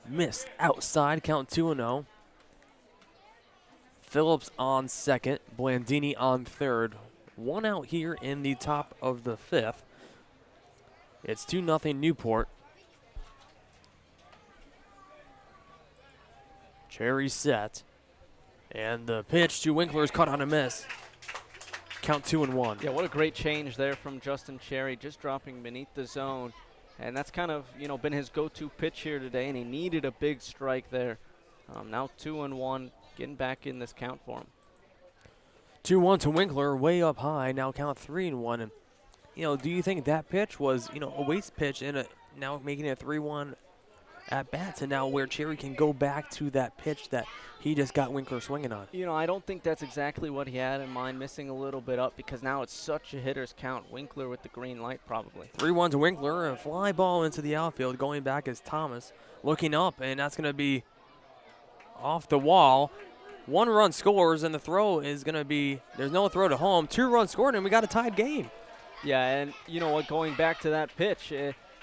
missed outside, count 2-0. Phillips on second, Blandini on third. 1 out here in the top of the fifth. It's 2-0 Newport. Cherry set. And the pitch to Winkler is caught on a miss. Count 2-1. Yeah, what a great change there from Justin Cherry, just dropping beneath the zone. And that's kind of, been his go-to pitch here today, and he needed a big strike there. Now 2-1, getting back in this count for him. 2-1 to Winkler, way up high. Now count 3-1. And, do you think that pitch was, a waste pitch and now making it a 3-1 at bats, and now where Cherry can go back to that pitch that he just got Winkler swinging on? I don't think that's exactly what he had in mind, missing a little bit up because now it's such a hitter's count. Winkler with the green light probably. 3-1 to Winkler, a fly ball into the outfield. Going back is Thomas, looking up, and that's going to be off the wall. 1 run scores, and the throw is going to be, there's no throw to home. 2 runs scored, and we got a tied game. Yeah, and you know what, going back to that pitch,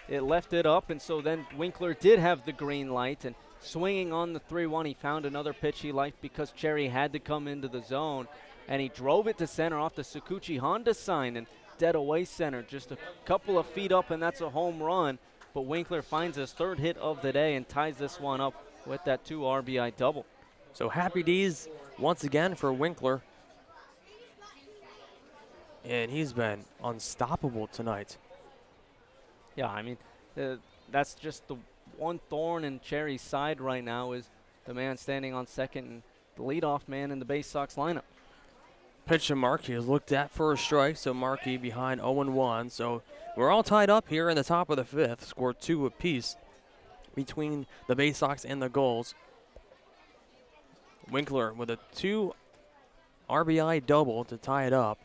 it left it up, and so then Winkler did have the green light, and swinging on the 3-1, he found another pitch he liked because Cherry had to come into the zone, and he drove it to center off the Sakuchi Honda sign and dead away center, just a couple of feet up, and that's a home run. But Winkler finds his 3rd hit of the day and ties this one up with that 2 RBI double. So happy days once again for Winkler. And he's been unstoppable tonight. Yeah, I mean, that's just the one thorn in Cherry's side right now is the man standing on second and the leadoff man in the Bay Sox lineup. Pitch to Markey is looked at for a strike, so Markey behind 0-1. So we're all tied up here in the top of the 5th. Scored 2 apiece between the Bay Sox and the Gulls. Winkler with a 2 RBI double to tie it up.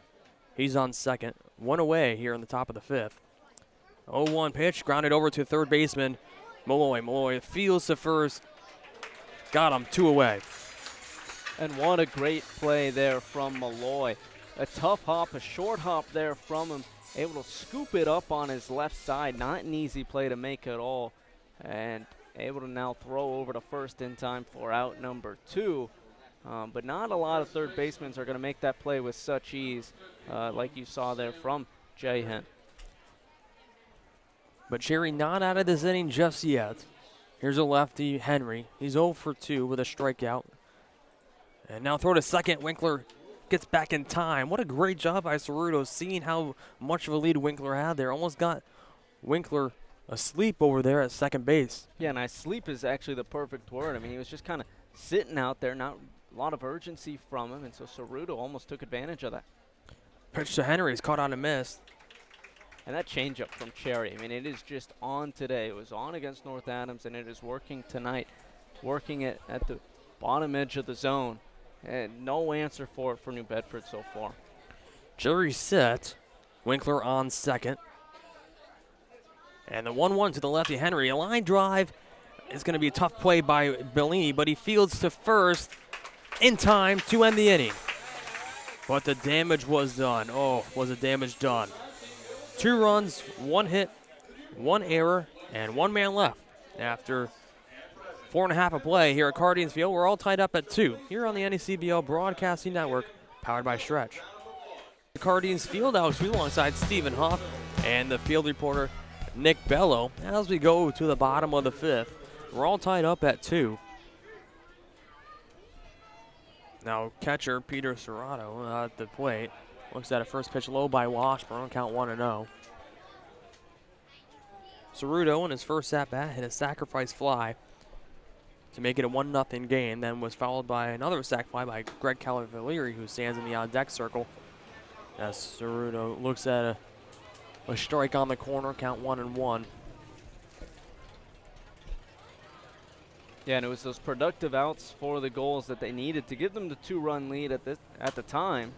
He's on second. 1 away here in the top of the 5th. 0-1 pitch, grounded over to third baseman. Malloy fields to first. Got him, 2 away. And what a great play there from Malloy. A tough hop, a short hop there from him. Able to scoop it up on his left side. Not an easy play to make at all. And able to now throw over to first in time for out number 2. But not a lot of third basemen are going to make that play with such ease, like you saw there from Jahan. But Cherry not out of this inning just yet. Here's a lefty, Henry. He's 0 for 2 with a strikeout. And now throw to second. Winkler gets back in time. What a great job by Cerruto, seeing how much of a lead Winkler had there. Almost got Winkler asleep over there at second base. Yeah, and asleep is actually the perfect word. I mean, he was just kind of sitting out there, not a lot of urgency from him, and so Cerruto almost took advantage of that. Pitch to Henry is caught on a miss. And that changeup from Cherry, I mean, it is just on today. It was on against North Adams, and it is working tonight, working it at the bottom edge of the zone. And no answer for it for New Bedford so far. Jury set. Winkler on second. And the 1-1 to the lefty Henry. A line drive is going to be a tough play by Bellini, but he fields to first in time to end the inning. But the damage was done. Oh, was the damage done. 2 runs, 1 hit, 1 error, and 1 man left. After 4.5 of play here at Cardians Field, we're all tied up at 2 here on the NECBL Broadcasting Network, powered by Stretch. The Cardians Field, Alex Wheeler alongside Stephen Huff and the field reporter Nick Bello. As we go to the bottom of the 5th, we're all tied up at 2. Now catcher Peter Serrato at the plate. Looks at a first pitch low by Washburn, count 1-0. Cerruto in his first at-bat hit a sacrifice fly to make it a 1-0 game, then was followed by another sac fly by Greg Cavalieri, who stands in the on-deck circle. As Cerruto looks at a strike on the corner, count 1-1. Yeah, and it was those productive outs for the Gulls that they needed to give them the 2-run lead at the time.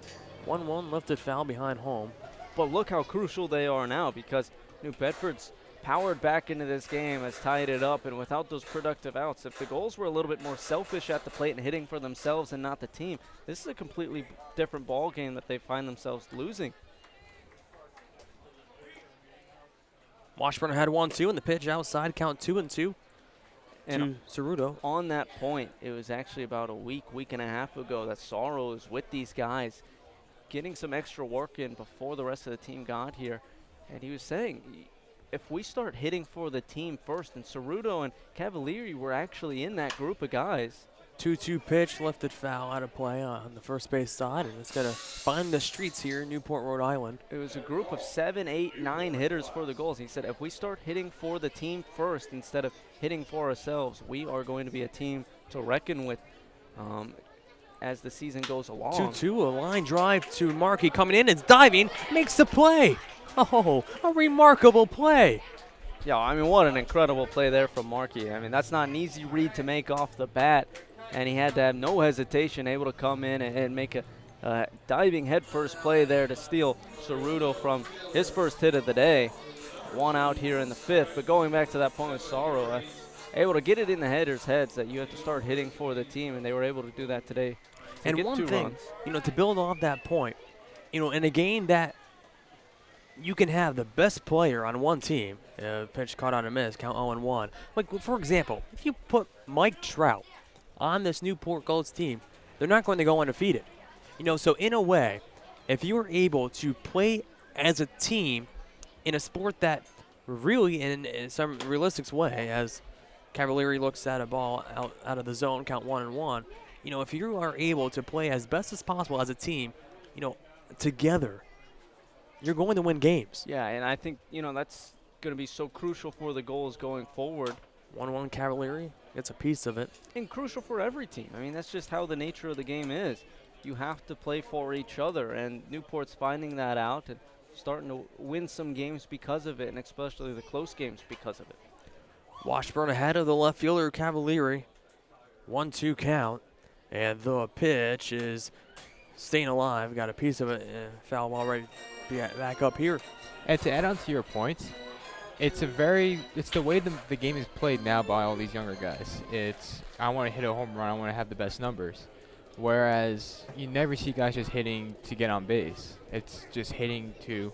1-1 lifted foul behind home. But look how crucial they are now, because New Bedford's powered back into this game, has tied it up, and without those productive outs, if the Gulls were a little bit more selfish at the plate and hitting for themselves and not the team, this is a completely different ball game that they find themselves losing. Washburn had 1-2, and the pitch outside, count 2-2 to Cerruto. On that point, it was actually about a week and a half ago that Sorrow was with these guys, getting some extra work in before the rest of the team got here. And he was saying, if we start hitting for the team first, and Cerruto and Cavalieri were actually in that group of guys. 2-2 pitch, lifted foul out of play on the first base side, and it's going to find the streets here in Newport, Rhode Island. It was a group of 7, 8, 9 hitters for the Gulls. He said, if we start hitting for the team first instead of hitting for ourselves, we are going to be a team to reckon with as the season goes along. 2-2, a line drive to Markey coming in, it's diving, makes the play. Oh, a remarkable play. Yeah, I mean, what an incredible play there from Markey. I mean, that's not an easy read to make off the bat, and he had to have no hesitation, able to come in and make a diving headfirst play there to steal Cerruto from his first hit of the day. 1 out here in the 5th, but going back to that point with Sorrow, able to get it in the hitters' heads that you have to start hitting for the team, and they were able to do that today. And one thing, to build off that point, in a game that you can have the best player on one team, pitch caught on a miss, count 0-1. Like, for example, if you put Mike Trout on this Newport Gulls team, they're not going to go undefeated. So in a way, if you were able to play as a team in a sport that really, in some realistic way, as Cavalieri looks at a ball out of the zone, count 1-1, if you are able to play as best as possible as a team, together, you're going to win games. Yeah, and I think, that's going to be so crucial for the Gulls going forward. 1-1 Cavalieri gets a piece of it. And crucial for every team. I mean, that's just how the nature of the game is. you have to play for each other, and Newport's finding that out and starting to win some games because of it, and especially the close games because of it. Washburn ahead of the left fielder, Cavalieri. 1-2 count. And the pitch is staying alive. Got a piece of it. Foul ball ready to be back up here. And to add on to your points, it's the way the game is played now by all these younger guys. It's, I want to hit a home run, I want to have the best numbers. Whereas you never see guys just hitting to get on base. It's just hitting to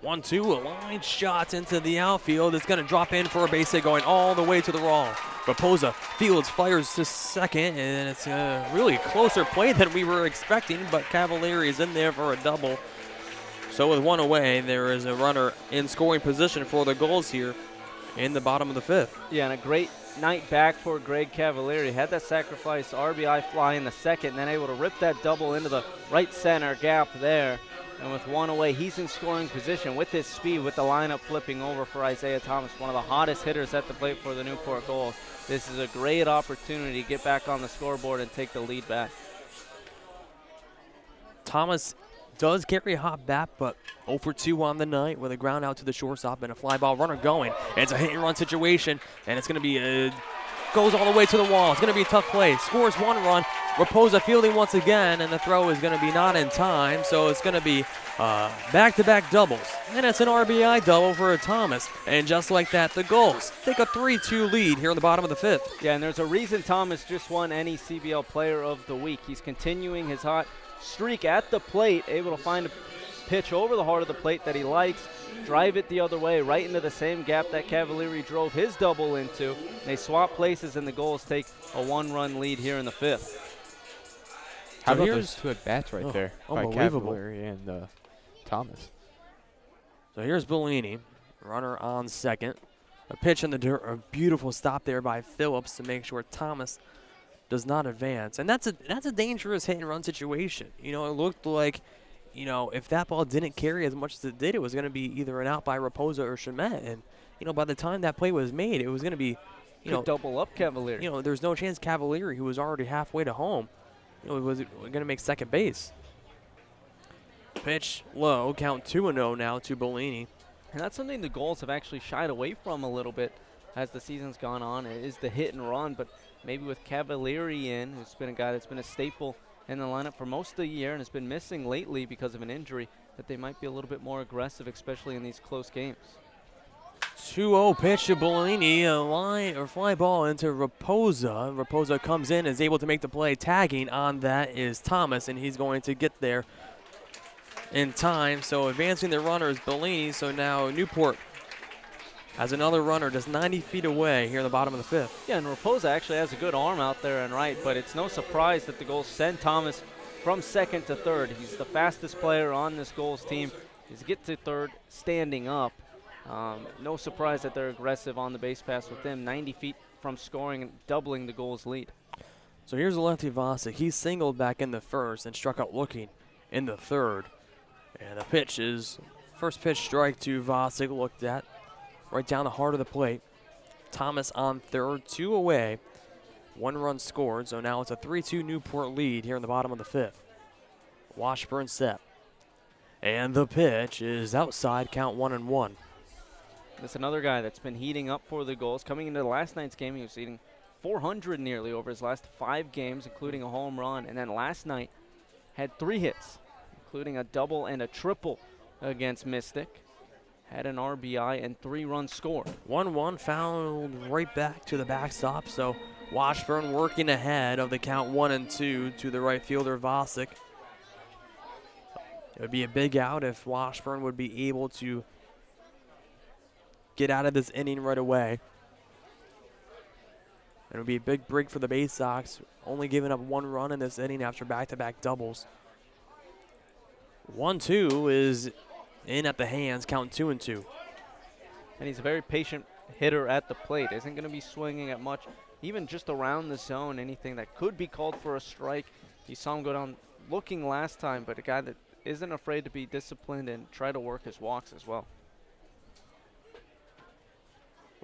1-2, a line shot into the outfield. It's going to drop in for a base hit going all the way to the wall. Raposa fields, fires to second, and it's a really closer play than we were expecting, but Cavalieri is in there for a double. So with one away, there is a runner in scoring position for the Gulls here in the bottom of the fifth. Yeah, and a great night back for Greg Cavalieri. Had that sacrifice RBI fly in the second, and then able to rip that double into the right center gap there. And with one away, he's in scoring position with his speed, with the lineup flipping over for Isaiah Thomas, one of the hottest hitters at the plate for the Newport Gulls. This is a great opportunity to get back on the scoreboard and take the lead back. Thomas does carry a hot bat, but 0 for 2 on the night with a ground out to the shortstop and a fly ball runner going. And it's a hit and run situation, and it's going to be goes all the way to the wall. It's going to be a tough play. Scores 1 run. Raposa fielding once again, and the throw is going to be not in time, so it's going to be back-to-back doubles. And it's an RBI double for Thomas. And just like that, the Gulls take a 3-2 lead here in the bottom of the fifth. Yeah, and there's a reason Thomas just won NECBL Player of the Week. He's continuing his hot streak at the plate, able to find a pitch over the heart of the plate that he likes, drive it the other way, right into the same gap that Cavalieri drove his double into. They swap places, and the Gulls take a 1-run lead here in the fifth. How about those 2 at-bats right there by unbelievable. Cavalieri and Thomas. So here's Bellini, runner on second. A pitch in the dirt, a beautiful stop there by Phillips to make sure Thomas does not advance. And that's a dangerous hit-and-run situation. You know, it looked like, you know, if that ball didn't carry as much as it did, it was going to be either an out by Raposa or Chimet. And, you know, by the time that play was made, it was going to be, you know, double up Cavalieri. You know, there's no chance Cavalieri, who was already halfway to home, you know, was going to make second base. Pitch low, count 2-0 now to Bellini. And that's something the Gulls have actually shied away from a little bit as the season's gone on. It is the hit and run, but maybe with Cavalieri in, who's been a guy that's been a staple in the lineup for most of the year and has been missing lately because of an injury, that they might be a little bit more aggressive, especially in these close games. 2-0 pitch to Bellini, a line or fly ball into Raposa. Raposa comes in, is able to make the play. Tagging on that is Thomas, and he's going to get there in time. So advancing the runner is Bellini. So now Newport has another runner just 90 feet away here in the bottom of the fifth. Yeah, and Raposa actually has a good arm out there and right, but it's no surprise that the Gulls send Thomas from second to third. He's the fastest player on this Gulls team. He's get to third standing up. No surprise that they're aggressive on the base pass with him, 90 feet from scoring and doubling the Gulls' lead. So here's the lefty Vasic. He singled back in the first and struck out looking in the third. And the pitch is first pitch strike to Vasic, looked at right down the heart of the plate. Thomas on third, 2 away, 1 run scored. So now it's a 3-2 Newport lead here in the bottom of the fifth. Washburn set. And the pitch is outside, count 1-1. That's another guy that's been heating up for the Gulls. Coming into last night's game, he was hitting .400 nearly over his last 5 games, including a home run. And then last night had 3 hits, including a double and a triple against Mystic. Had an RBI and 3 runs scored. 1-1 fouled right back to the backstop. So Washburn working ahead of the count 1-2 to the right fielder Vasic. It would be a big out if Washburn would be able to get out of this inning right away. It would be a big break for the Bay Sox, only giving up 1 run in this inning after back-to-back doubles. 1-2 is in at the hands, count 2-2. And he's a very patient hitter at the plate. Isn't going to be swinging at much, even just around the zone, anything that could be called for a strike. You saw him go down looking last time, but a guy that isn't afraid to be disciplined and try to work his walks as well.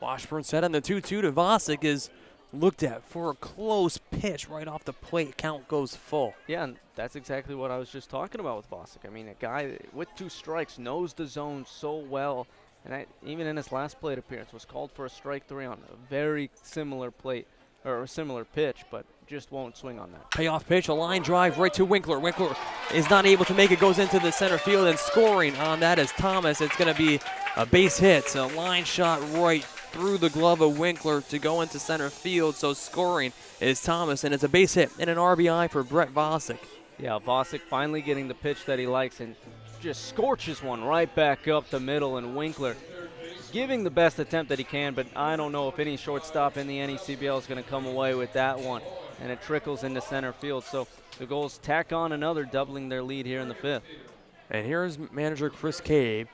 Washburn set on the 2-2 to Vasic is looked at for a close pitch right off the plate. Count goes full. Yeah, and that's exactly what I was just talking about with Vosick. I mean, a guy with 2 strikes knows the zone so well, and even in his last plate appearance was called for a strike 3 on a very similar plate, or a similar pitch, but just won't swing on that. Payoff pitch, a line drive right to Winkler. Winkler is not able to make it, goes into the center field, and scoring on that is Thomas. It's going to be a base hit, a line shot right through the glove of Winkler to go into center field. So scoring is Thomas, and it's a base hit and an RBI for Brett Vosick. Yeah, Vosick finally getting the pitch that he likes and just scorches one right back up the middle, and Winkler giving the best attempt that he can, but I don't know if any shortstop in the NECBL is going to come away with that one, and it trickles into center field. So the Gulls tack on another, doubling their lead here in the 5th. And here's manager Chris Cabe.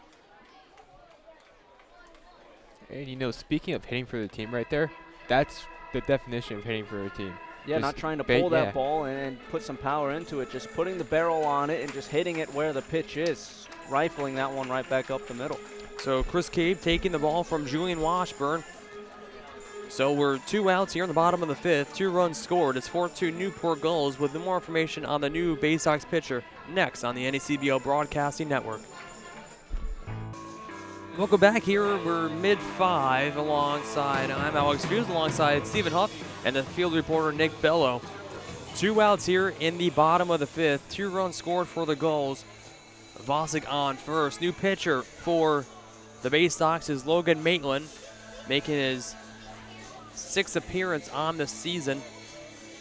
And, you know, speaking of hitting for the team right there, that's the definition of hitting for a team. Yeah, Just not trying to pull that ball and put some power into it, just putting the barrel on it and just hitting it where the pitch is, rifling that one right back up the middle. So Chris Cabe taking the ball from Julian Washburn. So we're 2 outs here in the bottom of the 5th. 2 runs scored. It's 4-2 Newport Gulls, with more information on the new Bay Sox pitcher next on the NECBL Broadcasting Network. Welcome back here. We're mid-5 alongside, I'm Alex Fuse alongside Stephen Huff and the field reporter Nick Bello. 2 outs here in the bottom of the 5th. 2 runs scored for the Gulls. Vosick on first. New pitcher for the Bay Sox is Logan Maitland, making his 6th appearance on the season.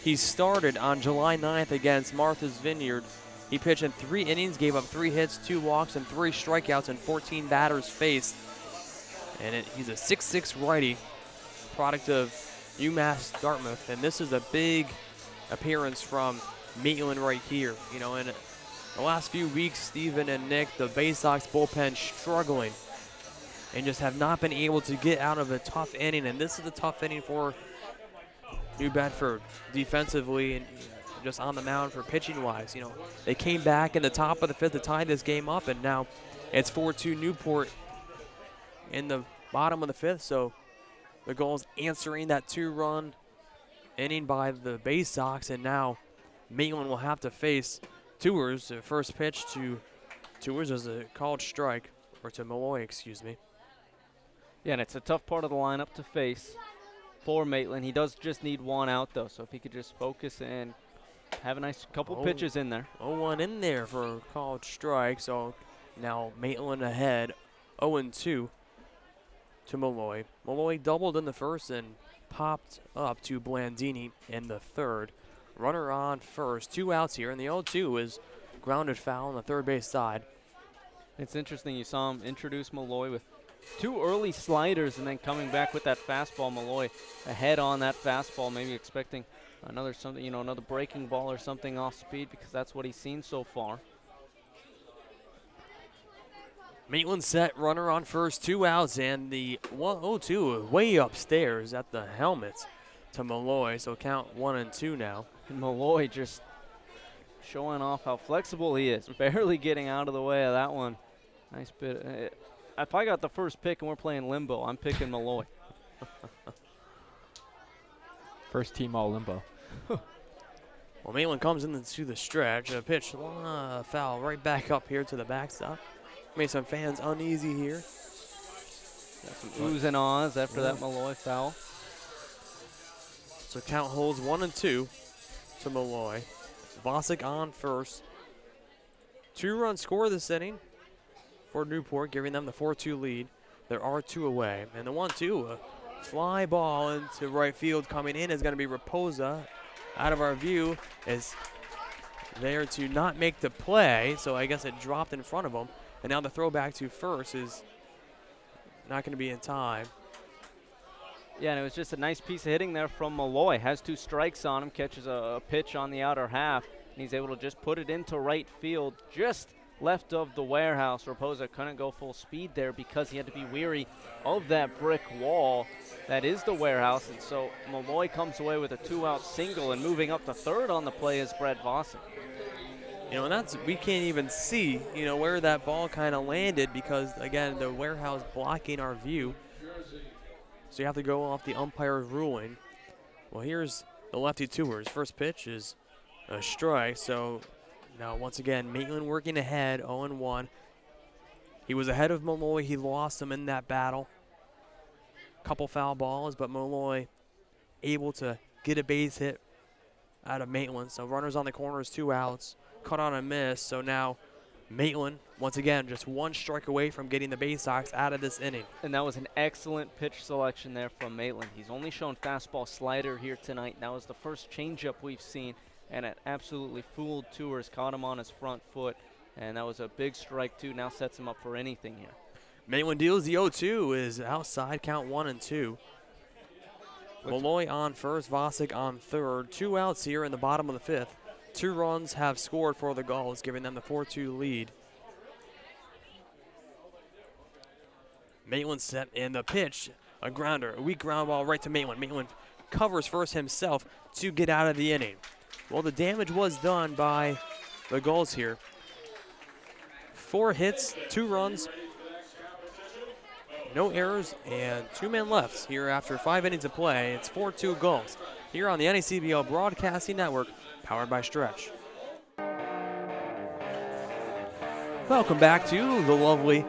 He started on July 9th against Martha's Vineyard. He pitched in 3 innings, gave up 3 hits, 2 walks, and 3 strikeouts, and 14 batters faced. And he's a 6'6" righty, product of UMass Dartmouth. And this is a big appearance from Maitland right here. You know, in the last few weeks, Steven and Nick, the Bay Sox bullpen struggling and just have not been able to get out of a tough inning. And this is a tough inning for New Bedford defensively and just on the mound for pitching-wise. You know, they came back in the top of the 5th to tie this game up, and now it's 4-2 Newport in the bottom of the 5th. So the Gulls answering that 2-run inning by the Bay Sox, and now Maitland will have to face Tours. The first pitch to Tours is a called strike, or to Malloy, excuse me. Yeah, and it's a tough part of the lineup to face for Maitland. He does just need 1 out, though, so if he could just focus and have a nice couple pitches in there. 0-1 in there for a called strike, so now Maitland ahead, 0-2 to Malloy. Malloy doubled in the first and popped up to Blandini in the 3rd. Runner on first, 2 outs here, and the 0-2 is grounded foul on the third base side. It's interesting, you saw him introduce Malloy with 2 early sliders and then coming back with that fastball. Malloy ahead on that fastball, maybe expecting another breaking ball or something off speed, because that's what he's seen so far. Maitland set, runner on first, 2 outs, and the 0-2 way upstairs at the helmet to Malloy, so count 1-2 now. And Malloy just showing off how flexible he is, barely getting out of the way of that one. Nice bit. If I got the first pick and we're playing limbo, I'm picking Malloy. First team all limbo. Well, Maitland comes into the stretch. A pitch, foul right back up here to the backstop. Made some fans uneasy here. Got some oohs and ahs after that Malloy foul. So count holds 1-2 to Malloy. Vosick on first. 2-run score this inning for Newport, giving them the 4-2 lead. There are 2 away. And the 1-2, a fly ball into right field coming in is going to be Raposa. Out of our view is there to not make the play, so I guess it dropped in front of him. And now the throw back to first is not going to be in time. Yeah, and it was just a nice piece of hitting there from Malloy. Has 2 strikes on him, catches a pitch on the outer half, and he's able to just put it into right field, just left of the warehouse. Raposa couldn't go full speed there because he had to be weary of that brick wall that is the warehouse, and so Malloy comes away with a 2-out single, and moving up to third on the play is Brett Vosick. You know, and that's, we can't even see, you know, where that ball kind of landed because, again, the warehouse blocking our view. So you have to go off the umpire's ruling. Well, here's the lefty tours. First pitch is a strike. So now once again, Maitland working ahead, 0-1. He was ahead of Malloy. He lost him in that battle. Couple foul balls, but Malloy able to get a base hit out of Maitland. So runners on the corners, 2 outs. Cut on a miss. So now Maitland, once again, just 1 strike away from getting the Bay Sox out of this inning. And that was an excellent pitch selection there from Maitland. He's only shown fastball slider here tonight. That was the first changeup we've seen, and it absolutely fooled Tours, caught him on his front foot, and that was a big strike too. Now sets him up for anything here. Maitland deals the 0-2, is outside, count 1-2. Malloy on first, Vosick on third. 2 outs here in the bottom of the 5th. 2 runs have scored for the Gulls, giving them the 4-2 lead. Maitland set in the pitch, a grounder, a weak ground ball right to Maitland. Maitland covers first himself to get out of the inning. Well, the damage was done by the Gulls here. 4 hits, 2 runs, no errors, and 2 men left here after 5 innings of play. It's 4-2 Gulls here on the NECBL Broadcasting Network, powered by Stretch. Welcome back to the lovely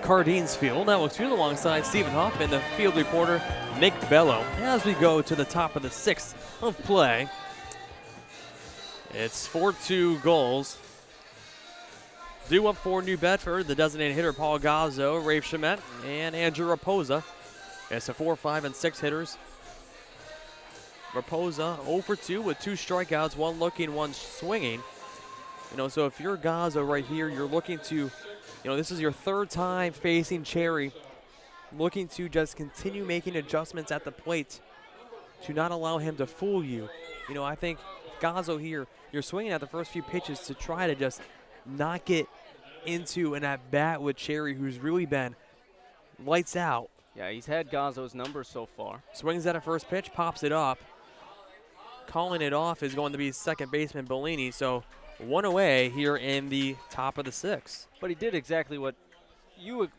Cardines Field. Now we'll tune alongside Stephen Huff and the field reporter Nick Bello as we go to the top of the 6th of play. It's 4-2 Gulls. Due up for New Bedford, the designated hitter Paul Gazzo, Rafe Chimet, and Andrew Raposa. It's the 4, 5, and 6 hitters. Raposa 0 for 2 with 2 strikeouts, 1 looking, 1 swinging. So if you're Gazzo right here, you're looking to, this is your 3rd time facing Cherry, looking to just continue making adjustments at the plate to not allow him to fool you. I think Gazzo here, you're swinging at the first few pitches to try to just not get into an at-bat with Cherry, who's really been lights out. Yeah, he's had Gazzo's number so far. Swings at a first pitch, pops it up. Calling it off is going to be second baseman Bellini, so 1 away here in the top of the 6th. But he did exactly what you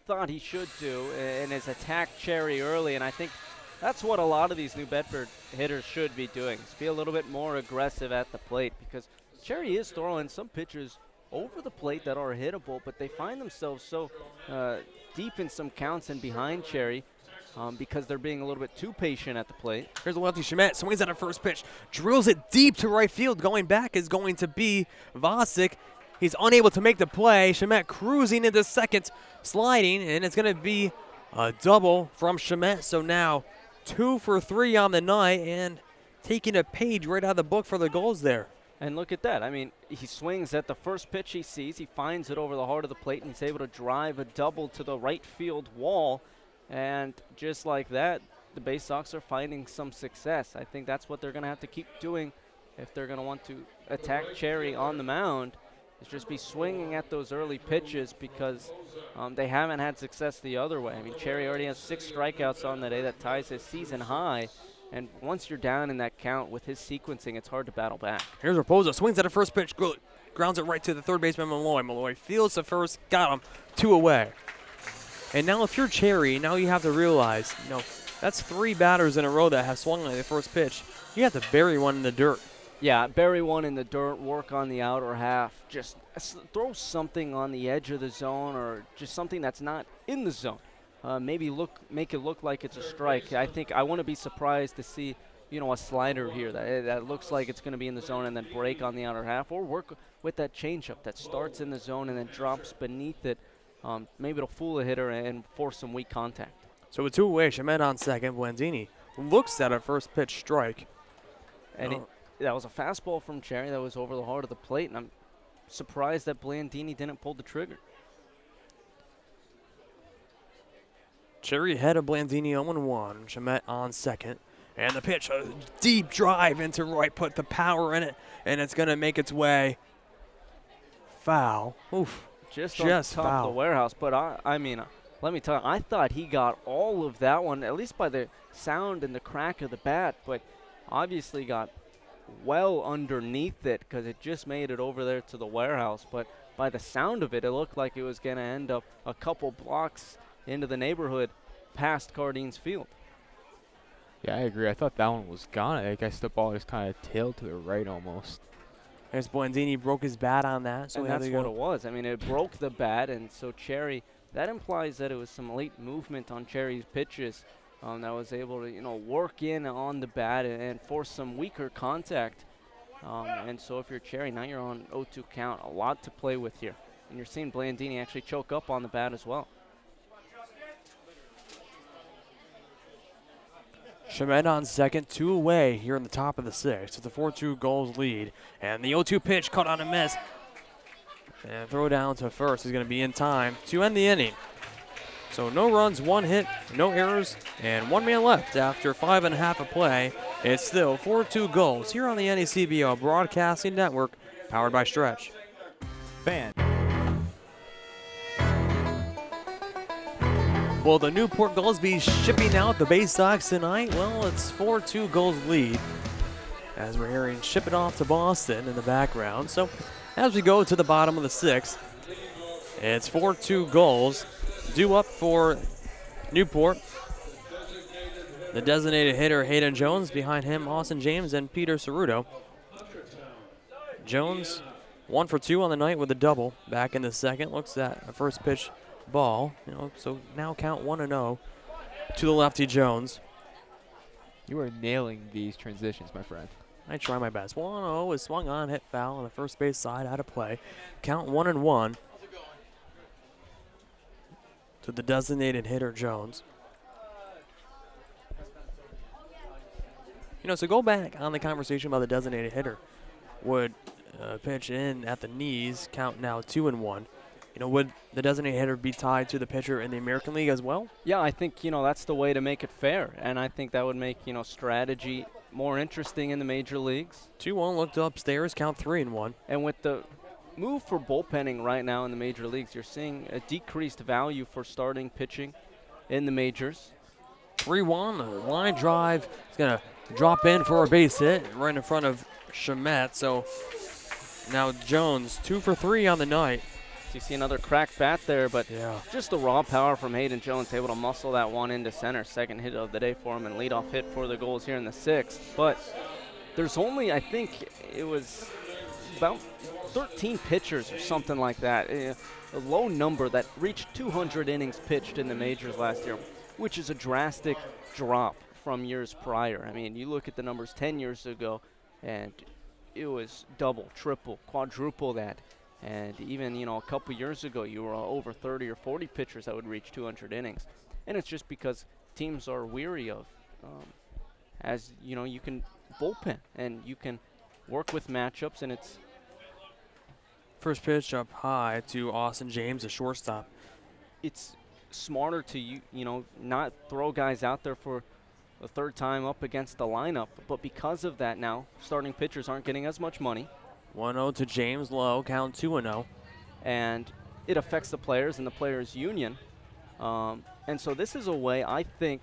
thought he should do, and is attack Cherry early, and I think that's what a lot of these New Bedford hitters should be doing, is be a little bit more aggressive at the plate, because Cherry is throwing some pitches over the plate that are hittable, but they find themselves so deep in some counts and behind Cherry because they're being a little bit too patient at the plate. Here's the lefty Chimet, swings at a first pitch, drills it deep to right field. Going back is going to be Vosick. He's unable to make the play. Chimet cruising into second, sliding, and it's going to be a double from Chimet. So now 2 for 3 on the night and taking a page right out of the book for the Gulls there. And look at that. I mean, he swings at the first pitch he sees. He finds it over the heart of the plate, and he's able to drive a double to the right field wall. And just like that, the Bay Sox are finding some success. I think that's what they're going to have to keep doing if they're going to want to attack Cherry on the mound, is just be swinging at those early pitches, because they haven't had success the other way. I mean, Cherry already has 6 strikeouts on the day. That ties his season high. And once you're down in that count with his sequencing, it's hard to battle back. Here's Raposa, swings at a first pitch, grounds it right to the third baseman Malloy. Malloy fields the first, got him, 2 away. And now if you're Cherry, now you have to realize, that's 3 batters in a row that have swung at the first pitch. You have to bury one in the dirt. Yeah, bury one in the dirt, work on the outer half. Just throw something on the edge of the zone, or just something that's not in the zone. Maybe make it look like it's a strike. I think I wouldn't be surprised to see, a slider here that looks like it's going to be in the zone and then break on the outer half, or work with that changeup that starts in the zone and then drops beneath it. Maybe it'll fool a hitter and force some weak contact. So with 2 away, Chimet on second. Blandini looks at a first pitch strike. And that was a fastball from Cherry that was over the heart of the plate, and I'm surprised that Blandini didn't pull the trigger. Cherry ahead of Blandini 0-1. Chimet on second. And the pitch, a deep drive into right, put the power in it, and it's going to make its way foul. Oof. Just on top foul. of the warehouse. But, I mean, let me tell you, I thought he got all of that one, at least by the sound and the crack of the bat, but obviously got well underneath it because it just made it over there to the warehouse. But by the sound of it, it looked like it was going to end up a couple blocks into the neighborhood past Cardines Field. Yeah, I agree. I thought that one was gone. I guess the ball just kind of tailed to the right almost. There's Blandini, broke his bat on that. So And that's what it was. I mean, it broke the bat, and so Cherry, that implies that it was some late movement on Cherry's pitches that was able to, work in on the bat and force some weaker contact. And so if you're Cherry, now you're on 0-2 count. A lot to play with here. And you're seeing Blandini actually choke up on the bat as well. Shemet on second, 2 away here in the top of the 6th. It's a 4-2 Gulls lead. And the 0-2 pitch caught on a miss. And throw down to first is going to be in time to end the inning. So no runs, 1 hit, no errors, and 1 man left after 5.5 of play. It's still 4-2 Gulls here on the NECBO Broadcasting Network, powered by Stretch. Fan. Will the Newport Gulls be shipping out the Bay Sox tonight? Well, it's 4-2 Gulls lead as we're hearing "Ship It Off to Boston" in the background. So as we go to the bottom of the 6th, it's 4-2 Gulls. Due up for Newport. The designated hitter, Hayden Jones. Behind him, Austin James and Peter Ceruto. Jones, 1 for 2 on the night with a double. Back in the second, looks at a first pitch ball. So now count 1-0 to the lefty Jones. You are nailing these transitions, my friend. I try my best. 1-0 is swung on, hit foul on the first base side, out of play. Count 1-1 to the designated hitter Jones. So go back on the conversation about the designated hitter. Would pitch in at the knees, count now 2-1. Would the designated hitter be tied to the pitcher in the American League as well? Yeah, I think, that's the way to make it fair. And I think that would make, strategy more interesting in the major leagues. 2-1 looked upstairs, count 3-1. And with the move for bullpenning right now in the major leagues, you're seeing a decreased value for starting pitching in the majors. 3-1, a line drive. It's going to drop in for a base hit right in front of Shemet. So now Jones, 2 for 3 on the night. So you see another cracked bat there, but just the raw power from Hayden Jones, able to muscle that one into center. Second hit of the day for him and leadoff hit for the Gulls here in the 6th. But there's only, I think it was about 13 pitchers or something like that, a low number that reached 200 innings pitched in the majors last year, which is a drastic drop from years prior. I mean, you look at the numbers 10 years ago, and it was double, triple, quadruple that. And even, a couple years ago, you were over 30 or 40 pitchers that would reach 200 innings. And it's just because teams are weary of, you can bullpen and you can work with matchups, and it's first pitch up high to Austin James, a shortstop. It's smarter to not throw guys out there for the third time up against the lineup, but because of that now, starting pitchers aren't getting as much money. 1-0 to James Lowe, count 2-0. And it affects the players and the players' union. And so this is a way, I think,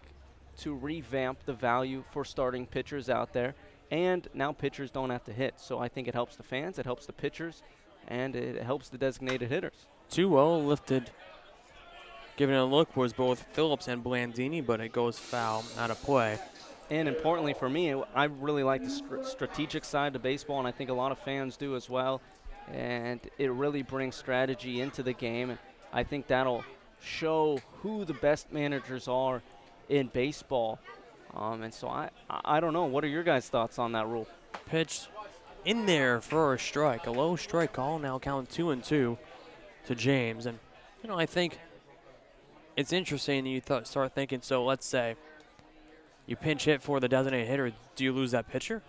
to revamp the value for starting pitchers out there. And now pitchers don't have to hit. So I think it helps the fans, it helps the pitchers, and it helps the designated hitters. 2-0 lifted. Giving it a look was both Phillips and Blandini, but it goes foul, out of play. And importantly for me, I really like the strategic side of baseball, and I think a lot of fans do as well. And it really brings strategy into the game. And I think that'll show who the best managers are in baseball. And so I don't know. What are your guys' thoughts on that rule? Pitch in there for a strike. A low strike call, now count 2-2 to James. And, I think it's interesting that you start thinking, so let's say you pinch hit for the designated hitter, do you lose that pitcher?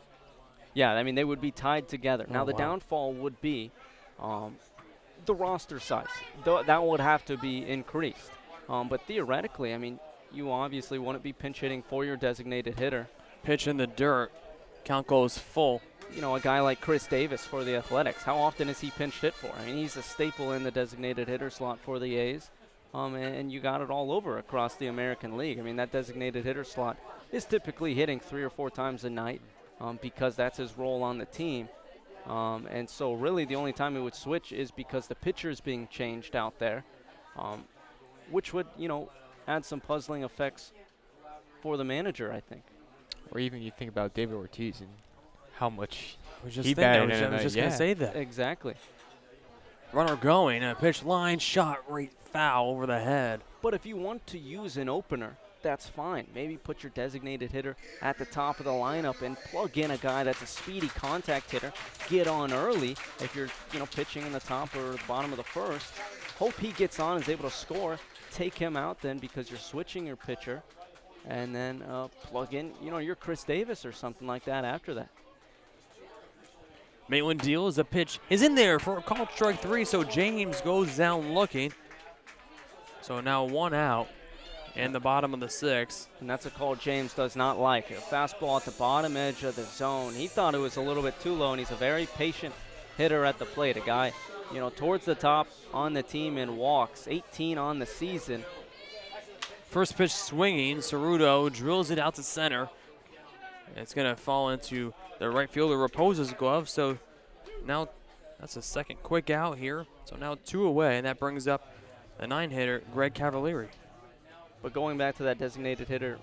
Yeah, I mean, they would be tied together. Now, the downfall would be the roster size. That would have to be increased. But theoretically, I mean, you obviously wouldn't be pinch hitting for your designated hitter. Pitch in the dirt, count goes full. A guy like Chris Davis for the Athletics, how often is he pinch hit for? I mean, he's a staple in the designated hitter slot for the A's. And you got it all over across the American League. I mean, that designated hitter slot is typically hitting 3 or 4 times a night because that's his role on the team. And so really the only time it would switch is because the pitcher is being changed out there, which would, add some puzzling effects for the manager, I think. Or even you think about David Ortiz and how much just he thinking, I batted. was just going to say that. Exactly. Runner going, a pitch, line shot, right foul over the head. But if you want to use an opener, that's fine. Maybe put your designated hitter at the top of the lineup and plug in a guy that's a speedy contact hitter. Get on early if you're, pitching in the top or the bottom of the first. Hope he gets on and is able to score. Take him out then because you're switching your pitcher. And then plug in, your Chris Davis or something like that after that. Maitland deals a pitch is in there for a called strike 3, so James goes down looking. So now 1 out in the bottom of the 6th. And that's a call James does not like. A fastball at the bottom edge of the zone. He thought it was a little bit too low, and he's a very patient hitter at the plate. A guy, towards the top on the team in walks, 18 on the season. First pitch swinging, Ceruto drills it out to center. It's going to fall into the right fielder Raposa's glove, so now that's a second quick out here. So now 2 away, and that brings up the 9-hitter, Greg Cavalieri. But going back to that designated hitter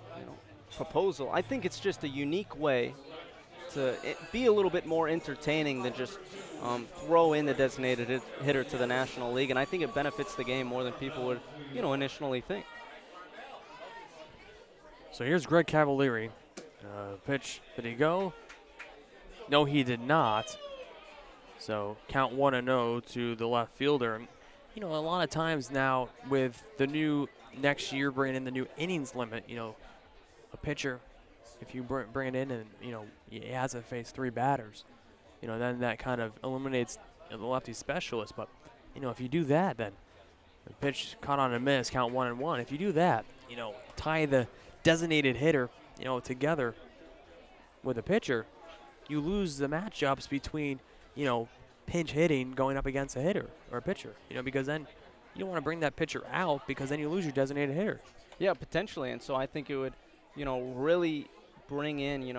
proposal, I think it's just a unique way to be a little bit more entertaining than just throw in the designated hitter to the National League, and I think it benefits the game more than people would initially think. So here's Greg Cavalieri. Pitch, did he go? No, he did not. So count 1-0 to the left fielder. A lot of times now with the new next year bringing in the new innings limit, a pitcher, if you bring it in and, he has to face 3 batters, then that kind of eliminates the lefty specialist. But, if you do that, then the pitch caught on a miss, count 1-1. If you do that, tie the designated hitter, together with a pitcher, you lose the matchups between, pinch hitting going up against a hitter or a pitcher, because then you don't want to bring that pitcher out because then you lose your designated hitter. Yeah, potentially. And so I think it would, really bring in,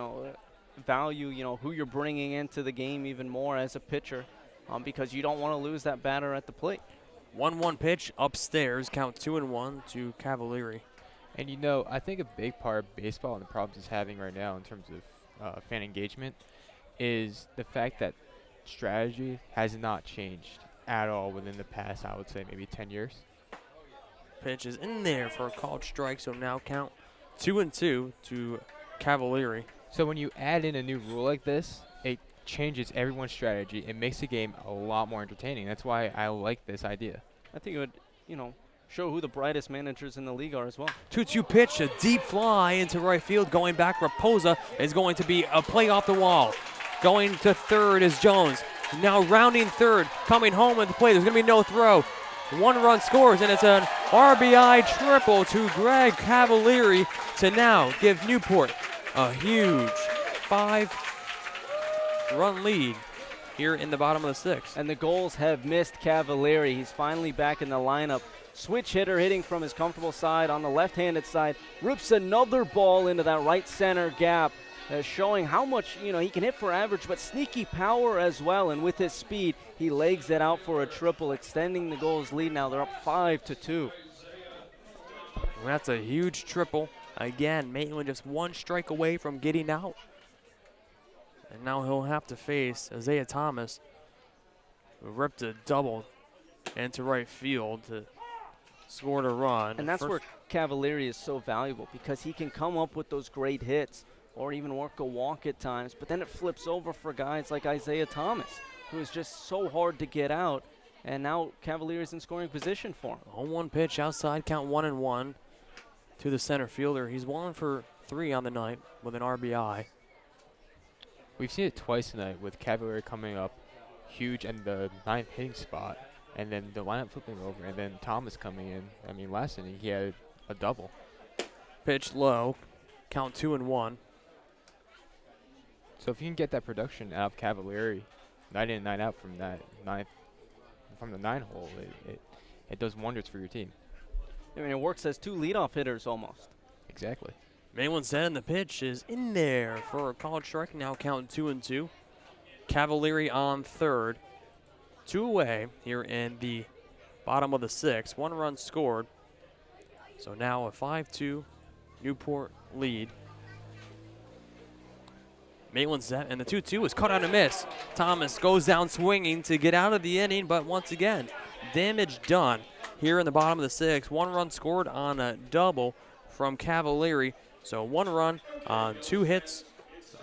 value, who you're bringing into the game even more as a pitcher because you don't want to lose that batter at the plate. 1-1 pitch upstairs, count 2-1 to Cavalieri. And I think a big part of baseball and the problems it's having right now in terms of fan engagement is the fact that strategy has not changed at all within the past, I would say, maybe 10 years. Pitch is in there for a called strike, so now count 2-2 to Cavalieri. So when you add in a new rule like this, it changes everyone's strategy. It makes the game a lot more entertaining. That's why I like this idea. I think it would, show who the brightest managers in the league are as well. 2-2 pitch, a deep fly into right field. Going back, Raposa is going to be a play off the wall. Going to third is Jones. Now rounding third, coming home at the plate. There's going to be no throw. 1 run scores, and it's an RBI triple to Greg Cavalieri to now give Newport a huge 5-run lead here in the bottom of the 6th. And the Gulls have missed Cavalieri. He's finally back in the lineup. Switch hitter hitting from his comfortable side on the left-handed side. Rips another ball into that right center gap, showing how much, he can hit for average, but sneaky power as well. And with his speed, he legs it out for a triple, extending the Gulls' lead. Now they're up 5-2. That's a huge triple. Again, Maitland just 1 strike away from getting out. And now he'll have to face Isaiah Thomas, who ripped a double into right field to score a run. And that's where Cavalieri is so valuable, because he can come up with those great hits or even work a walk at times, but then it flips over for guys like Isaiah Thomas, who is just so hard to get out, and now Cavalieri is in scoring position for him. 0-1 pitch outside, count 1-1 to the center fielder. He's 1 for 3 on the night with an RBI. We've seen it twice tonight with Cavalieri coming up huge in the 9th hitting spot, and then the lineup flipping over, and then Thomas coming in. I mean, last inning he had a double. Pitch low, count 2-1. So if you can get that production out of Cavalieri, night in, night out from that from the 9 hole, it does wonders for your team. I mean, it works as 2 leadoff hitters almost. Exactly. Maitland said, and the pitch is in there for a called strike. Now count 2-2. Cavalieri on third. 2 away here in the bottom of the 6th. 1 run scored. So now a 5-2 Newport lead. Maitland set, and the 2-2 is cut out and miss. Thomas goes down swinging to get out of the inning, but once again, damage done here in the bottom of the 6th. 1 run scored on a double from Cavalieri. So 1 run on 2 hits,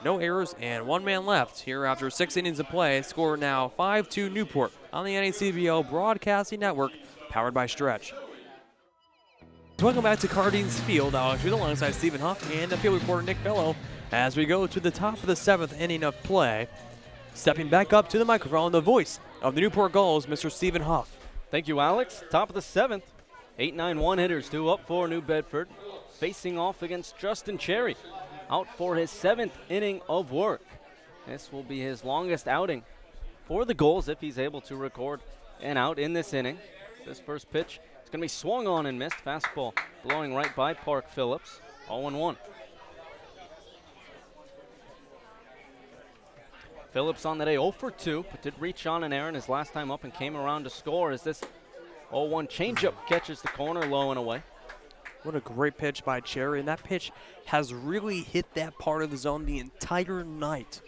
no errors, and 1 man left here after 6 innings of play. Score now 5-2 Newport on the NACBO Broadcasting Network, powered by Stretch. Welcome back to Cardines Field. Alex Reed alongside Stephen Huff and the field reporter Nick Bello as we go to the top of the 7th inning of play. Stepping back up to the microphone, the voice of the Newport Gulls, Mr. Stephen Huff. Thank you, Alex. Top of the 7th. 8-9-1 hitters, 2 up for New Bedford. Facing off against Justin Cherry, out for his 7th inning of work. This will be his longest outing for the Gulls if he's able to record an out in this inning. This first pitch is going to be swung on and missed. Fastball blowing right by Park Phillips. 0-1. Phillips on the day 0 for 2, but did reach on an error his last time up and came around to score as this 0-1 changeup catches the corner low and away. What a great pitch by Cherry, and that pitch has really hit that part of the zone the entire night.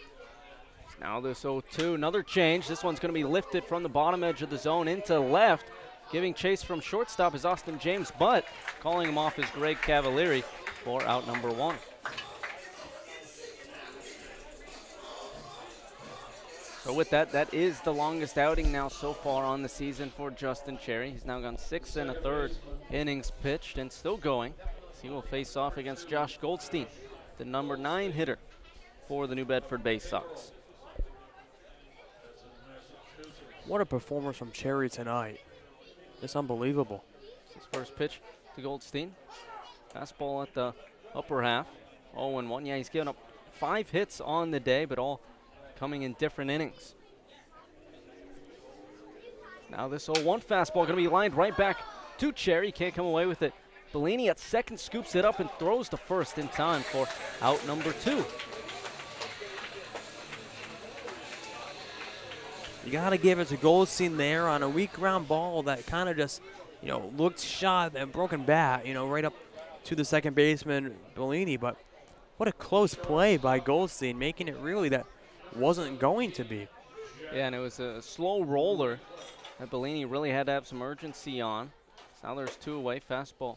Now this 0-2, another change. This one's going to be lifted from the bottom edge of the zone into left. Giving chase from shortstop is Austin James, but calling him off is Greg Cavalieri for out number 1. So with that, that is the longest outing now so far on the season for Justin Cherry. He's now gone 6 1/3 innings pitched and still going. So he will face off against Josh Goldstein, the number 9 hitter for the New Bedford Bay Sox. What a performance from Cherry tonight. It's unbelievable. His first pitch to Goldstein. Fastball at the upper half. 0-1. Yeah, he's given up 5 hits on the day, but all coming in different innings. Now this 0-1 fastball going to be lined right back to Cherry. Can't come away with it. Bellini at second scoops it up and throws to first in time for out number 2. You got to give it to Goldstein there on a weak ground ball that kind of just, looked shot and broken bat, right up to the second baseman, Bellini. But what a close play by Goldstein, making it really that wasn't going to be. Yeah, and it was a slow roller that Bellini really had to have some urgency on. So now there's 2 away. Fastball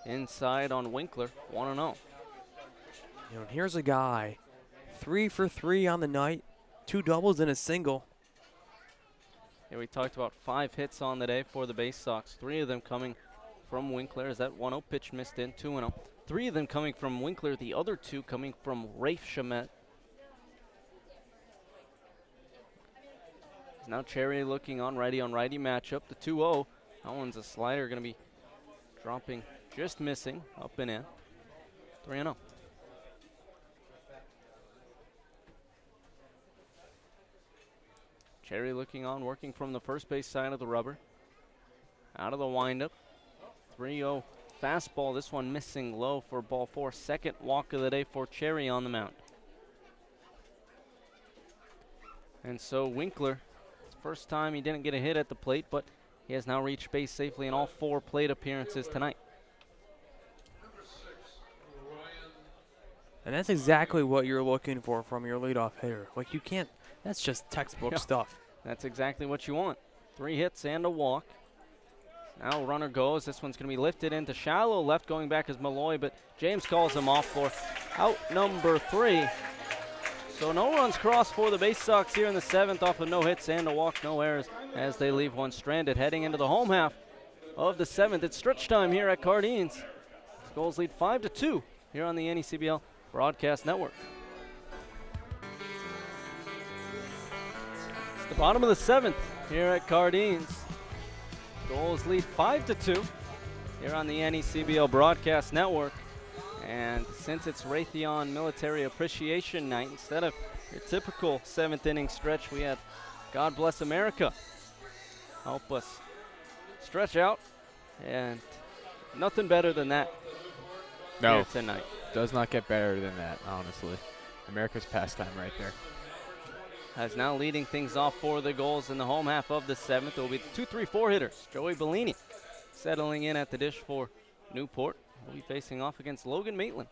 inside on Winkler, 1-0. Here's a guy, 3 for 3 on the night, 2 doubles and a single. Yeah, we talked about 5 hits on the day for the Bay Sox. 3 of them coming from Winkler. As that 1-0 pitch missed in, 2-0. 3 of them coming from Winkler, the other 2 coming from Rafe Shamet. Now Cherry looking on righty matchup. The 2-0. That one's a slider, going to be dropping, just missing, up and in. 3-0. Cherry looking on, working from the first base side of the rubber. Out of the windup. 3-0 fastball. This one missing low for ball 4. Second walk of the day for Cherry on the mound. And so Winkler, first time he didn't get a hit at the plate, but he has now reached base safely in all 4 plate appearances tonight. And that's exactly what you're looking for from your leadoff hitter. Like, you can't, that's just textbook stuff. That's exactly what you want. 3 hits and a walk. Now runner goes. This one's going to be lifted into shallow left. Going back is Malloy, but James calls him off for out number 3. So no runs crossed for the Bay Sox here in the 7th off of no hits and a walk, no errors as they leave one stranded. Heading into the home half of the 7th. It's stretch time here at Cardines. The Gulls lead 5-2 here on the NECBL Broadcast Network. It's the bottom of the 7th here at Cardines. Gulls lead 5-2 here on the NECBL Broadcast Network. And since it's Raytheon Military Appreciation Night, instead of your typical 7th inning stretch, we had God Bless America help us stretch out. And nothing better than that here tonight. Does not get better than that, honestly. America's pastime right there. As now leading things off for the Gulls in the home half of the 7th. It will be the 2-3-4 hitters. Joey Bellini settling in at the dish for Newport. Will be facing off against Logan Maitland.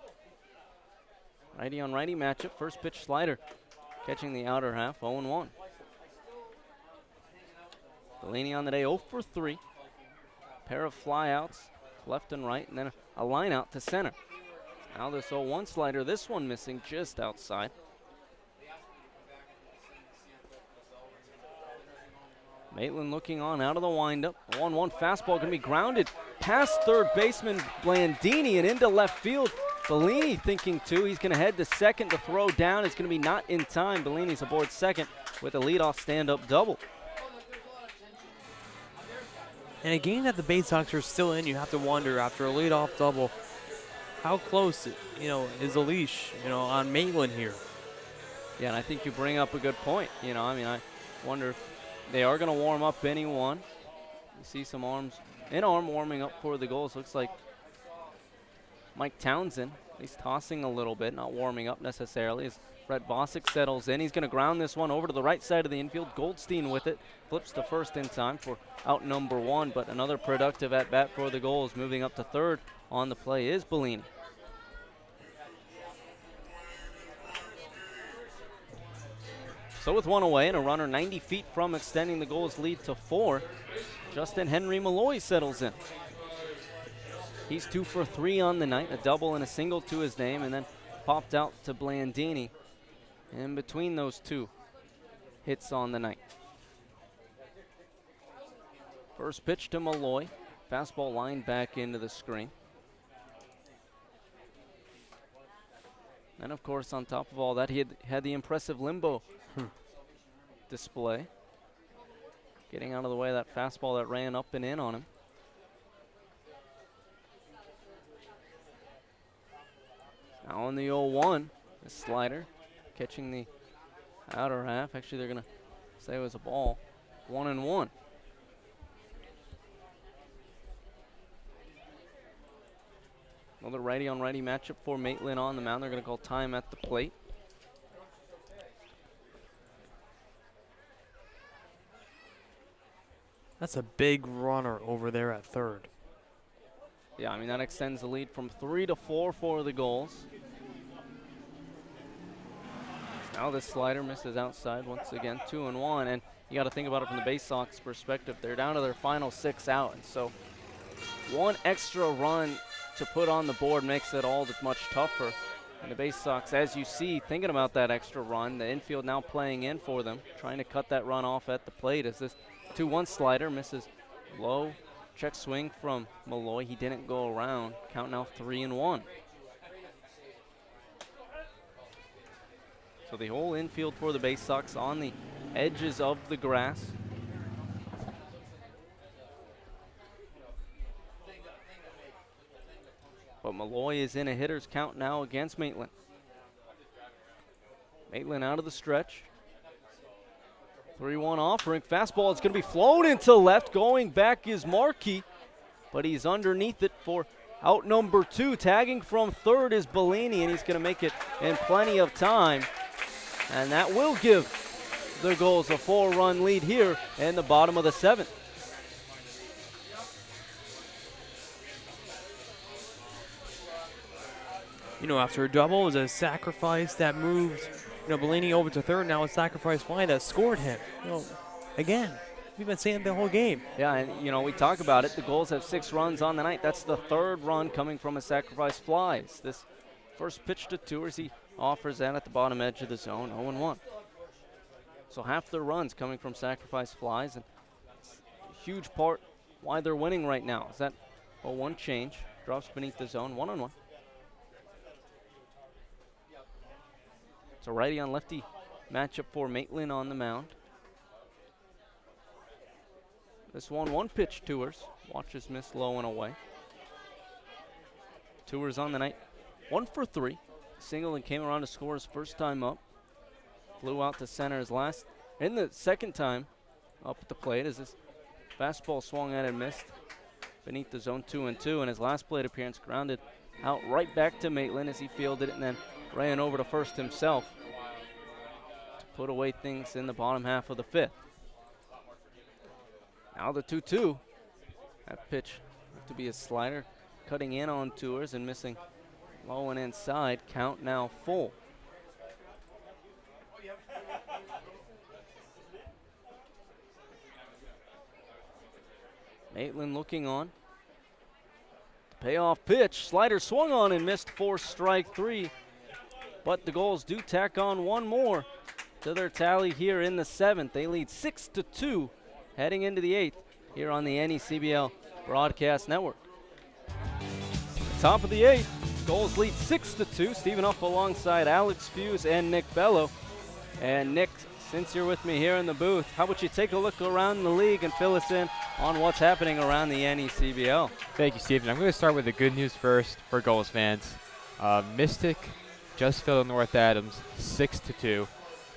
Righty on righty matchup. First pitch slider catching the outer half, 0-1. Bellini on the day 0 for 3. Pair of flyouts left and right, and then a line out to center. Now this 0-1 slider, this one missing just outside. Maitland looking on out of the windup. 1-1 fastball going to be grounded past third baseman Blandini and into left field. Bellini thinking too. He's going to head to second to throw down. It's going to be not in time. Bellini's aboard second with a leadoff stand-up double. In a game that the Bay Sox are still in, you have to wonder after a leadoff double, how close, is the leash, on Maitland here. Yeah, and I think you bring up a good point. I wonder if they are going to warm up anyone. You see some arm warming up for the Gulls. Looks like Mike Townsend, he's tossing a little bit, not warming up necessarily, as Brett Vosick settles in. He's going to ground this one over to the right side of the infield. Goldstein with it, flips to first in time for out number 1, but another productive at-bat for the Gulls. Moving up to third on the play is Bellini. So with one away and a runner 90 feet from extending the Gulls' lead to 4, Justin Henry Malloy settles in. He's 2 for 3 on the night, a double and a single to his name, and then popped out to Blandini. In between those two hits on the night. First pitch to Malloy. Fastball lined back into the screen. And of course, on top of all that, he had the impressive limbo display. Getting out of the way of that fastball that ran up and in on him. Now on the 0-1, the slider catching the outer half. Actually, they're going to say it was a ball. 1-1. Another righty on righty matchup for Maitland on the mound. They're going to call time at the plate. That's a big runner over there at third. Yeah, that extends the lead from 3 to 4 for the Gulls. Now this slider misses outside once again, 2-1, and you got to think about it from the Bay Sox perspective. They're down to their final 6 out, and so one extra run to put on the board makes it all that much tougher. And the Bay Sox, as you see, thinking about that extra run, the infield now playing in for them, trying to cut that run off at the plate as this 2-1 slider misses low. Check swing from Malloy. He didn't go around. Count now 3-1. So the whole infield for the Bay Sox on the edges of the grass. But Malloy is in a hitter's count now against Maitland. Maitland out of the stretch. 3-1 offering. Fastball is going to be flown into left. Going back is Markey, but he's underneath it for out number 2. Tagging from third is Bellini, and he's going to make it in plenty of time. And that will give the Gulls a 4-run lead here in the bottom of the 7th. After a double, it was a sacrifice that moved Bellini over to third. Now a sacrifice fly that scored him. Again, we've been saying it the whole game. Yeah, and we talk about it. The Gulls have 6 runs on the night. That's the 3rd run coming from a sacrifice fly. It's this first pitch to Tours. He offers that at the bottom edge of the zone, 0-1. So half their runs coming from sacrifice flies, and it's a huge part why they're winning right now. Is that 0-1 change, drops beneath the zone, 1-1. So righty on lefty matchup for Maitland on the mound. This 1-1 pitch, Tours. Watches miss low and away. Tours on the night, 1 for 3. Single and came around to score his first time up. Flew out to center his last, in the second time up at the plate as this fastball swung at and missed beneath the zone, 2-2. And his last plate appearance grounded out right back to Maitland as he fielded it and then ran over to first himself to put away things in the bottom half of the 5th. Now the 2-2. That pitch to be a slider, cutting in on Tours and missing Low and inside, count now full. Maitland looking on. Payoff pitch, slider swung on and missed for strike 3. But the Gulls do tack on one more to their tally here in the 7th. They lead 6-2 heading into the 8th here on the NECBL Broadcast Network. Top of the 8th, Gulls lead 6-2. Stephen Huff alongside Alex Fuse and Nick Bello. And Nick, since you're with me here in the booth, how about you take a look around the league and fill us in on what's happening around the NECBL? Thank you, Stephen. I'm going to start with the good news first for Gulls fans. Mystic just fell to North Adams 6-2,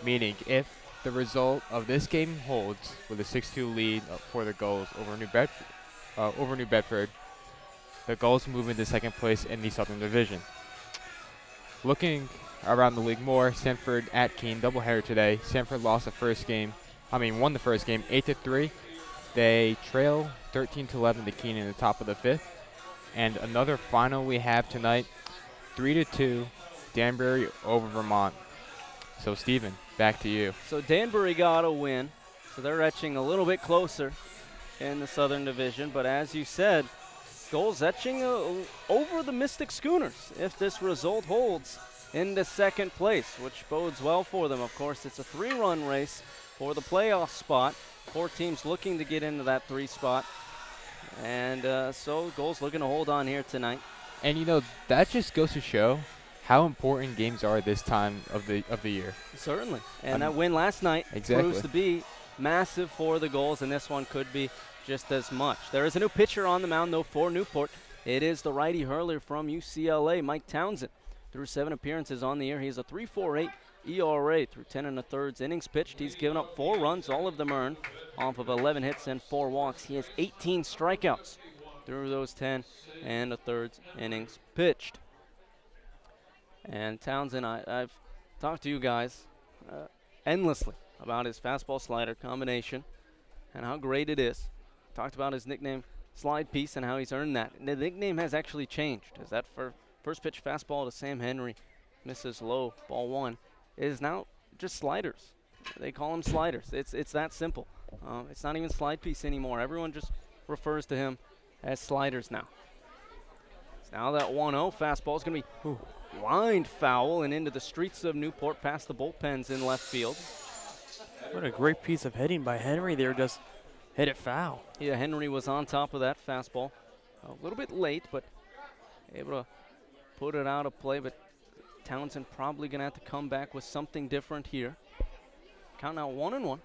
meaning if the result of this game holds with a 6-2 lead for the Gulls over New Bedford, the Gulls move into second place in the Southern Division. Looking around the league more, Sanford at Keene, doubleheader today. Sanford won the first game 8-3. They trail 13-11 to Keene in the top of the 5th. And another final we have tonight, 3-2, Danbury over Vermont. So Stephen, back to you. So Danbury got a win, so they're etching a little bit closer in the Southern Division. But as you said, Gulls etching over the Mystic Schooners if this result holds into second place, which bodes well for them. Of course, it's a 3-run race for the playoff spot. 4 teams looking to get into that 3 spot. And so Gulls looking to hold on here tonight. And you know, that just goes to show how important games are this time of the year. Certainly. And that win last night proves to be massive for the Gulls, and this one could be just as much. There is a new pitcher on the mound, though, for Newport. It is the righty hurler from UCLA, Mike Townsend. Through 7 appearances on the year, he has a 3.48 ERA through 10 1/3 innings pitched. He's given up 4 runs, all of them earned, off of 11 hits and 4 walks. He has 18 strikeouts through those 10 1/3 innings pitched. And Townsend, I've talked to you guys endlessly about his fastball slider combination and how great it is. Talked about his nickname Slide Piece and how he's earned that. And the nickname has actually changed. Is that for first pitch fastball to Sam Henry, misses low, ball 1. It is now just sliders. They call them sliders. It's that simple. It's not even Slide Piece anymore. Everyone just refers to him as sliders now. So now that 1-0 fastball is going to be lined foul and into the streets of Newport past the bullpens in left field. What a great piece of hitting by Henry there, just hit it foul. Yeah, Henry was on top of that fastball. A little bit late, but able to put it out of play. But Townsend probably going to have to come back with something different here. Count now 1-1.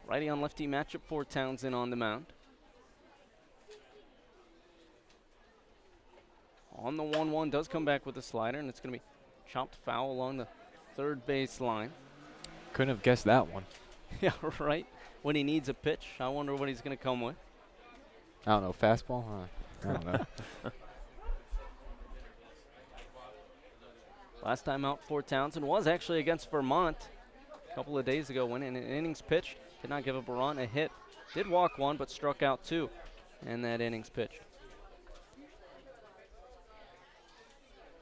Righty on lefty matchup for Townsend on the mound. On the 1-1, does come back with a slider, and it's going to be chopped foul along the third base line. Couldn't have guessed that one. Yeah, right. When he needs a pitch, I wonder what he's going to come with. I don't know, fastball? I don't know. Last time out for Townsend was actually against Vermont a couple of days ago when in an innings pitched. Did not give up a run, a hit. Did walk 1, but struck out 2 in that innings pitched.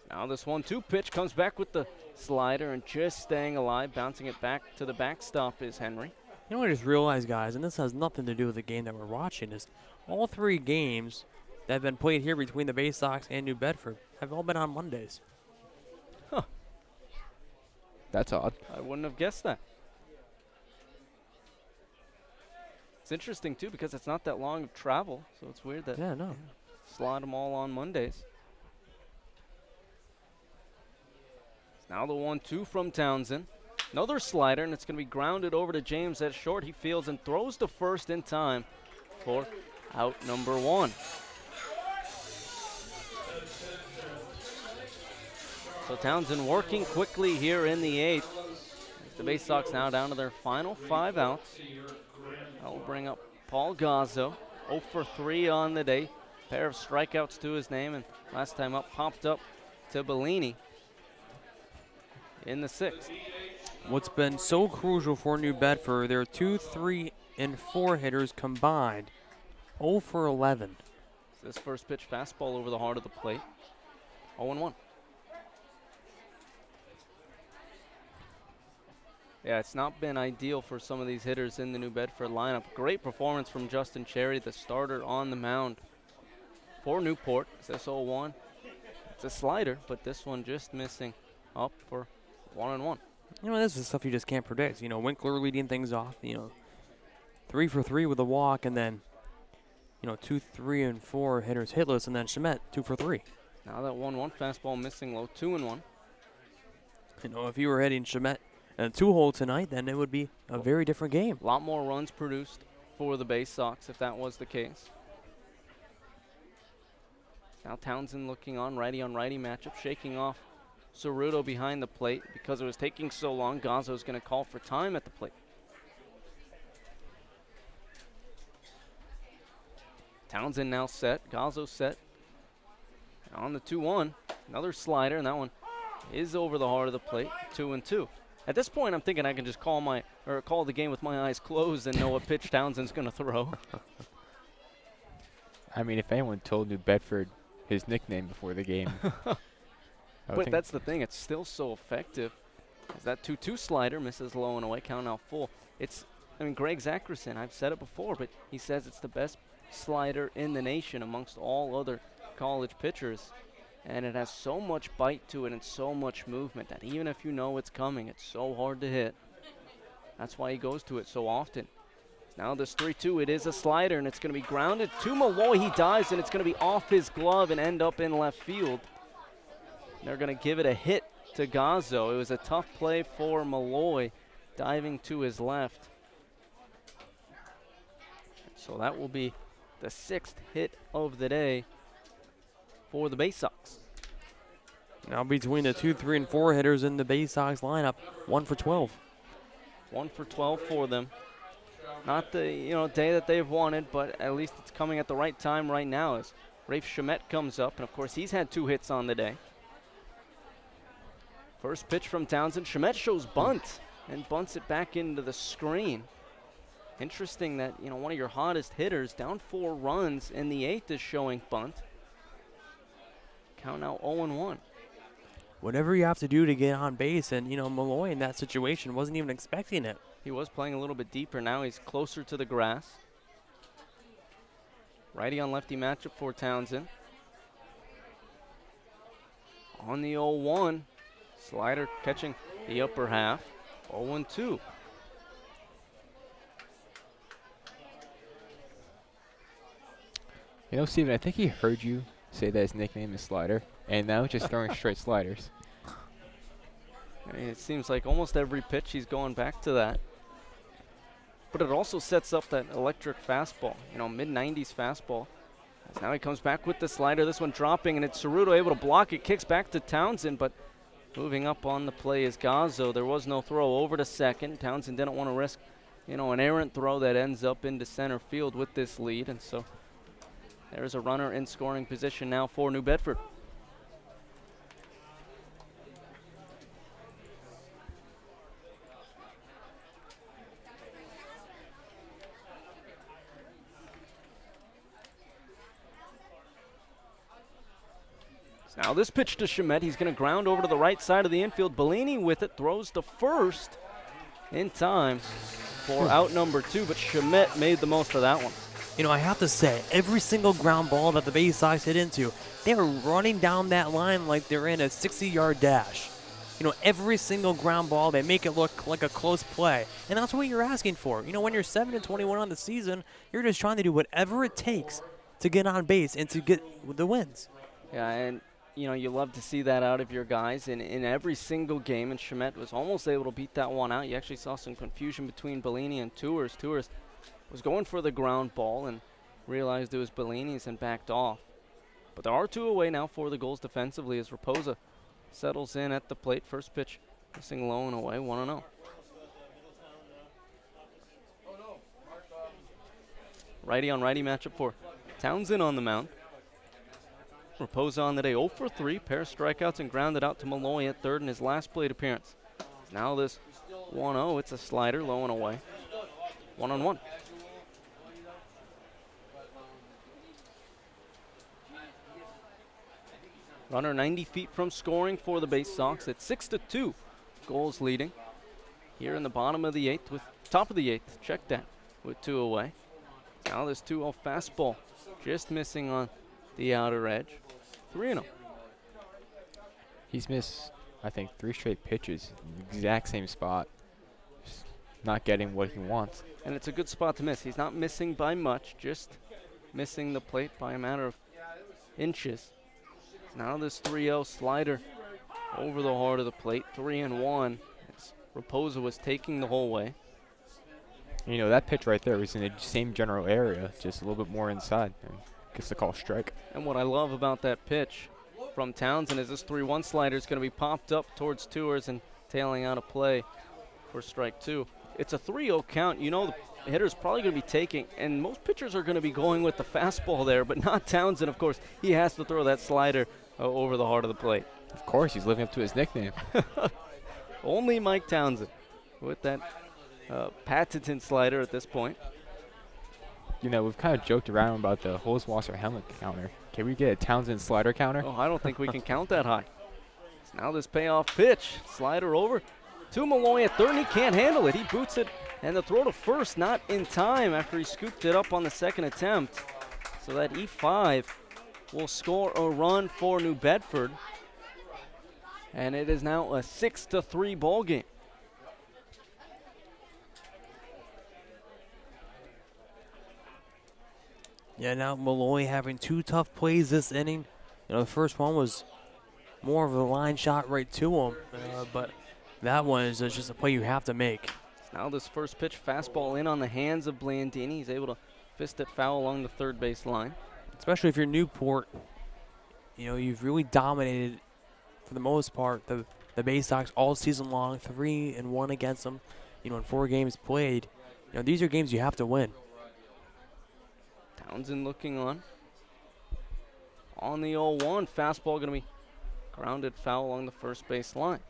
Now this 1-2 pitch comes back with the slider and just staying alive, bouncing it back to the backstop is Henry. You know what I just realized, guys, and this has nothing to do with the game that we're watching, is all 3 games that have been played here between the Bay Sox and New Bedford have all been on Mondays. Huh. That's odd. I wouldn't have guessed that. It's interesting, too, because it's not that long of travel, so it's weird that slot them all on Mondays. Now the 1-2 from Townsend. Another slider, and it's going to be grounded over to James at short. He fields and throws to first in time for out number 1. So Townsend working quickly here in the 8th. The Bay Sox now down to their final 5 outs. That will bring up Paul Gazzo, 0 for 3 on the day. Pair of strikeouts to his name, and last time up popped up to Bellini in the 6th. What's been so crucial for New Bedford, their 2, 3, and 4 hitters combined, 0 for 11. This first pitch fastball over the heart of the plate. 0-1. Yeah, it's not been ideal for some of these hitters in the New Bedford lineup. Great performance from Justin Cherry, the starter on the mound for Newport. This 0-1. It's a slider, but this one just missing up for 1-1. You know, this is stuff you just can't predict. You know, Winkler leading things off, 3 for 3 with a walk, and then, 2, 3, and 4 hitters hitless, and then Shemet 2 for 3. Now that 1-1 fastball missing low, 2-1. If you were hitting Shemet and a 2-hole tonight, then it would be a very different game. A lot more runs produced for the Bay Sox if that was the case. Now Townsend looking on righty matchup, shaking off Ceruto behind the plate. Because it was taking so long, Gazzo's going to call for time at the plate. Townsend now set, Gazzo set. On the 2-1, another slider, and that one is over the heart of the plate, 2-2. At this point, I'm thinking I can just call the game with my eyes closed and know what pitch Townsend's going to throw. I mean, if anyone told New Bedford his nickname before the game. But that's the thing, it's still so effective. As that 2-2 slider misses low and away, count now full. Greg Zackerson, I've said it before, but he says it's the best slider in the nation amongst all other college pitchers. And it has so much bite to it and so much movement that even if you know it's coming, it's so hard to hit. That's why he goes to it so often. Now this 3-2, it is a slider, and it's going to be grounded to Malloy. He dives, and it's going to be off his glove and end up in left field. They're going to give it a hit to Gazzo. It was a tough play for Malloy, diving to his left. So that will be the 6th hit of the day for the Bay Sox. Now between the 2, 3, and 4 hitters in the Bay Sox lineup, 1 for 12. 1 for 12 for them. Not the day that they've wanted, but at least it's coming at the right time right now as Rafe Shemet comes up, and of course he's had 2 hits on the day. First pitch from Townsend. Shemet shows bunt and bunts it back into the screen. Interesting that one of your hottest hitters down 4 runs in the 8th is showing bunt. Count now 0-1. Whatever you have to do to get on base, and Malloy in that situation wasn't even expecting it. He was playing a little bit deeper. Now he's closer to the grass. Righty on lefty matchup for Townsend. On the 0-1, slider catching the upper half. 0-2. Steven, I think he heard you say that his nickname is Slider, and now just throwing straight sliders. It seems like almost every pitch he's going back to that. But it also sets up that electric fastball, mid-90s fastball. As now he comes back with the slider, this one dropping, and it's Ceruto able to block it, kicks back to Townsend, but moving up on the play is Gazzo. There was no throw over to second. Townsend didn't want to risk, an errant throw that ends up into center field with this lead, and so there's a runner in scoring position now for New Bedford. Now this pitch to Shemet, he's going to ground over to the right side of the infield. Bellini with it, throws to first in time for out number 2, but Shemet made the most of that one. I have to say, every single ground ball that the Bay Sox hit into, they were running down that line like they're in a 60-yard dash. Every single ground ball, they make it look like a close play. And that's what you're asking for. When you're 7-21 on the season, you're just trying to do whatever it takes to get on base and to get the wins. Yeah, and you love to see that out of your guys in every single game, and Shemet was almost able to beat that one out. You actually saw some confusion between Bellini and Tours. Tours was going for the ground ball and realized it was Bellini's and backed off. But there are 2 away now for the Gulls defensively as Raposa settles in at the plate. First pitch missing low and away, 1-0. Righty on righty matchup for Townsend on the mound. Raposa on the day 0 for 3, pair of strikeouts and grounded out to Malloy at third in his last plate appearance. Now this 1-0, it's a slider, low and away. 1-1. Runner 90 feet from scoring for the Bay Sox. It's 6-2. Gulls leading here in the bottom of the 8th with top of the 8th. Check that with 2 away. Now this 2-0 fastball just missing on the outer edge. 3-0. He's missed, I think, 3 straight pitches in the exact same spot. Just not getting what he wants. And it's a good spot to miss. He's not missing by much, just missing the plate by a matter of inches. Now this 3-0 slider over the heart of the plate, 3-1. Raposa was taking the whole way. You know, that pitch right there was in the same general area, just a little bit more inside. And gets the call strike. And what I love about that pitch from Townsend is this 3-1 slider is going to be popped up towards Tours and tailing out of play for strike 2. It's a 3-0 count. You know the hitter's probably going to be taking, and most pitchers are going to be going with the fastball there, but not Townsend, of course. He has to throw that slider over the heart of the plate. Of course, he's living up to his nickname. Only Mike Townsend with that patented slider at this point. You know, we've kind of joked around about the Holzwasser helmet counter. Can we get a Townsend slider counter? Oh, I don't think we can count that high. So now this payoff pitch, slider over to Malloy at third, and he can't handle it. He boots it, and the throw to first not in time after he scooped it up on the second attempt. So that E5 will score a run for New Bedford, and it is now a 6-3 ball game. Yeah, now Malloy having 2 tough plays this inning. You know, the first one was more of a line shot right to him, but that one is just a play you have to make. Now this first pitch, fastball in on the hands of Blandini. He's able to fist it foul along the third base line. Especially if you're Newport, you know, you've really dominated, for the most part, the Bay Sox all season long, 3-1 against them, you know, in 4 games played. You know, these are games you have to win. Townsend looking on the 0-1. Fastball going to be grounded foul along the first base line.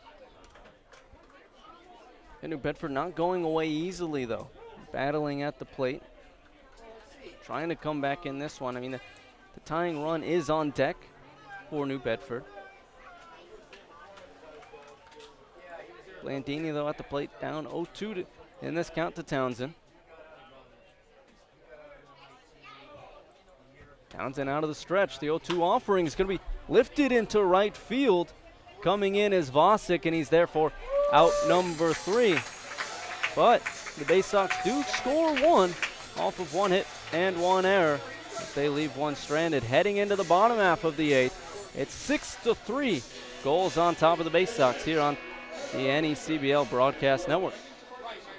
And New Bedford not going away easily, though. Battling at the plate. Trying to come back in this one. I mean, the tying run is on deck for New Bedford. Blandini, though, at the plate, down 0-2 in this count to Townsend. Townsend out of the stretch. The 0-2 offering is going to be lifted into right field. Coming in is Vosick, and he's there for out number 3. But the Bay Sox do score 1 off of 1 hit and 1 error. If they leave 1 stranded, heading into the bottom half of the 8th. It's 6-3. Gulls on top of the Bay Sox here on the NECBL Broadcast Network.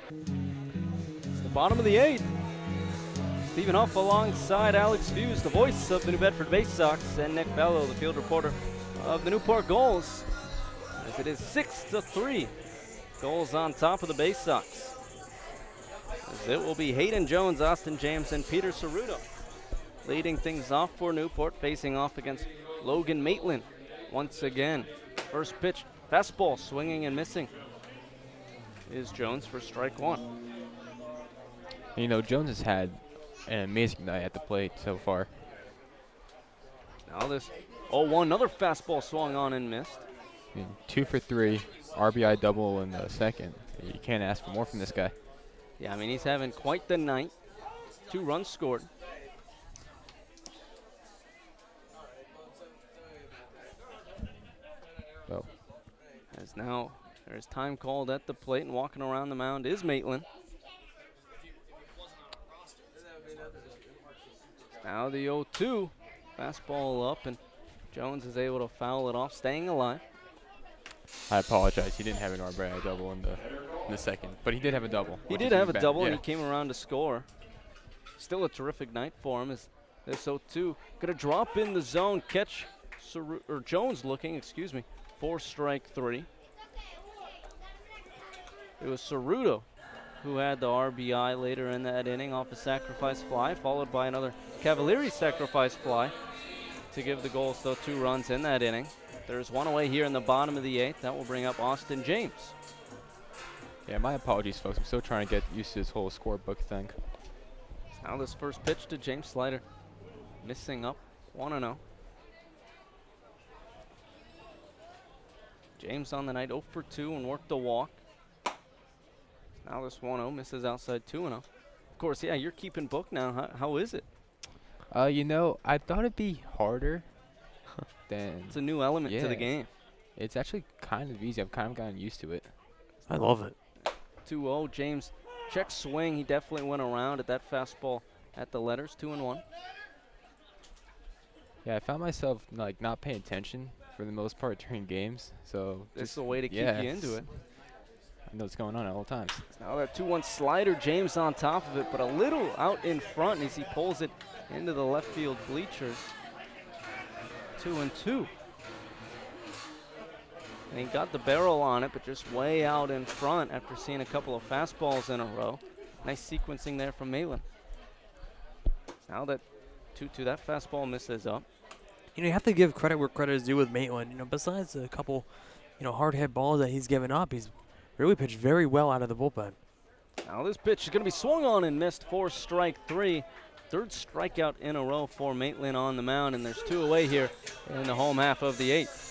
It's the bottom of the 8th. Stephen Huff alongside Alex Hughes, the voice of the New Bedford Bay Sox, and Nick Bello, the field reporter of the Newport Gulls. As it is 6-3. Gulls on top of the Bay Sox. As it will be Hayden Jones, Austin James, and Peter Cerruto leading things off for Newport, facing off against Logan Maitland once again. First pitch, fastball swinging and missing is Jones for strike 1. You know, Jones has had an amazing night at the plate so far. Now this 0-1, another fastball swung on and missed. I mean, 2 for 3, RBI double in the second. You can't ask for more from this guy. Yeah, I mean, he's having quite the night. 2 runs scored. Oh. As now there's time called at the plate, and walking around the mound is Maitland. Now the 0-2, fastball up, and Jones is able to foul it off, staying alive. I apologize. He didn't have an RBI double in the second, but he did have a double. He did have a double, and he came around to score. Still a terrific night for him. As this 0-2 gonna drop in the zone, catch Jones looking, for strike 3. It was Cerruto who had the RBI later in that inning off a sacrifice fly, followed by another Cavalieri sacrifice fly to give the Gulls, though, 2 runs in that inning. There's 1 away here in the bottom of the 8th. That will bring up Austin James. Yeah, my apologies, folks. I'm still trying to get used to this whole scorebook thing. Now this first pitch to James Slider, missing up 1-0. James on the night 0 for 2 and worked the walk. Now this 1-0 misses outside 2-0. Of course, yeah, you're keeping book now. How is it? You know, I thought it'd be harder than. It's a new element to the game. It's actually kind of easy. I've kind of gotten used to it. I love it. 2-0. James check swing. He definitely went around at that fastball at the letters. 2-1. Yeah, I found myself like not paying attention for the most part during games. So this is a way to keep you into it. I know what's going on at all times. Now that 2-1 slider, James on top of it, but a little out in front as he pulls it into the left field bleachers. 2-2. And he got the barrel on it, but just way out in front after seeing a couple of fastballs in a row. Nice sequencing there from Maitland. Now that 2-2, that fastball misses up. You know, you have to give credit where credit is due with Maitland. You know, besides a couple, hard hit balls that he's given up, he's really pitched very well out of the bullpen. Now this pitch is going to be swung on and missed for strike 3. Third strikeout in a row for Maitland on the mound, and there's 2 away here in the home half of the 8th.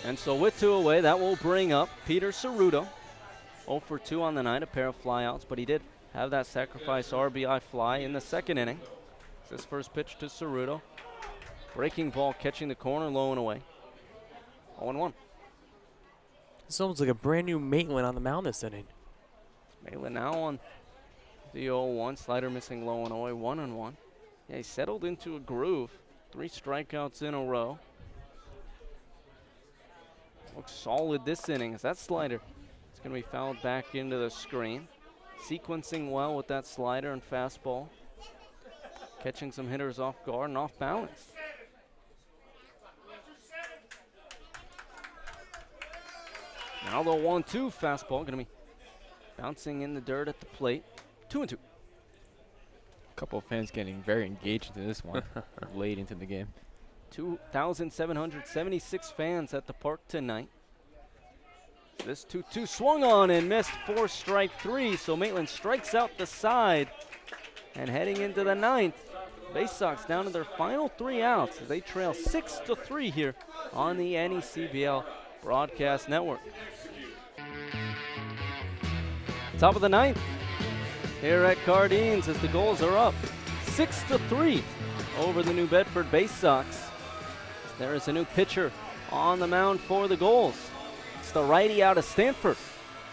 And so with 2 away, that will bring up Peter Cerruto. 0 for 2 on the night, a pair of flyouts, but he did have that sacrifice RBI fly in the second inning. It's his first pitch to Cerruto. Breaking ball catching the corner, low and away. 0-1. It's almost like a brand new Maitland on the mound this inning. Maitland now on the 0-1. Slider missing low and away, 1-1. Yeah, he settled into a groove. 3 strikeouts in a row. Looks solid this inning as that slider is going to be fouled back into the screen. Sequencing well with that slider and fastball. Catching some hitters off guard and off balance. Now the 1-2 fastball going to be bouncing in the dirt at the plate. 2-2. A couple of fans getting very engaged into this one late into the game. 2,776 fans at the park tonight. This 2-2 swung on and missed for strike 3, so Maitland strikes out the side. And heading into the 9th, Bay Sox down to their final 3 outs as they trail 6-3 here on the NECBL Broadcast Network. Top of the 9th here at Cardines as the Gulls are up 6-3 over the New Bedford Bay Sox. There is a new pitcher on the mound for the Gulls. It's the righty out of Stanford,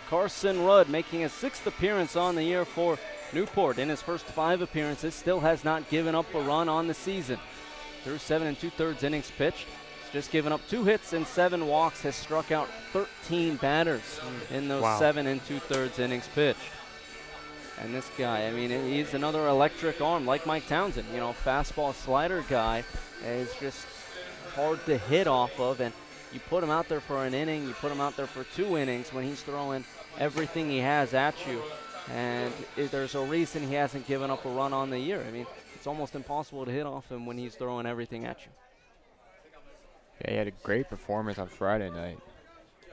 Carson Rudd, making his 6th appearance on the year for Newport. In his first 5 appearances, still has not given up a run on the season. Through 7 2/3 innings pitched, he's just given up 2 hits and 7 walks, has struck out 13 batters in those 7 2/3 innings pitched. And this guy, I mean, he's another electric arm like Mike Townsend. You know, fastball slider guy is just hard to hit off of, and you put him out there for an inning, you put him out there for 2 innings when he's throwing everything he has at you, and there's a reason he hasn't given up a run on the year. I mean, it's almost impossible to hit off him when he's throwing everything at you. Yeah, he had a great performance on Friday night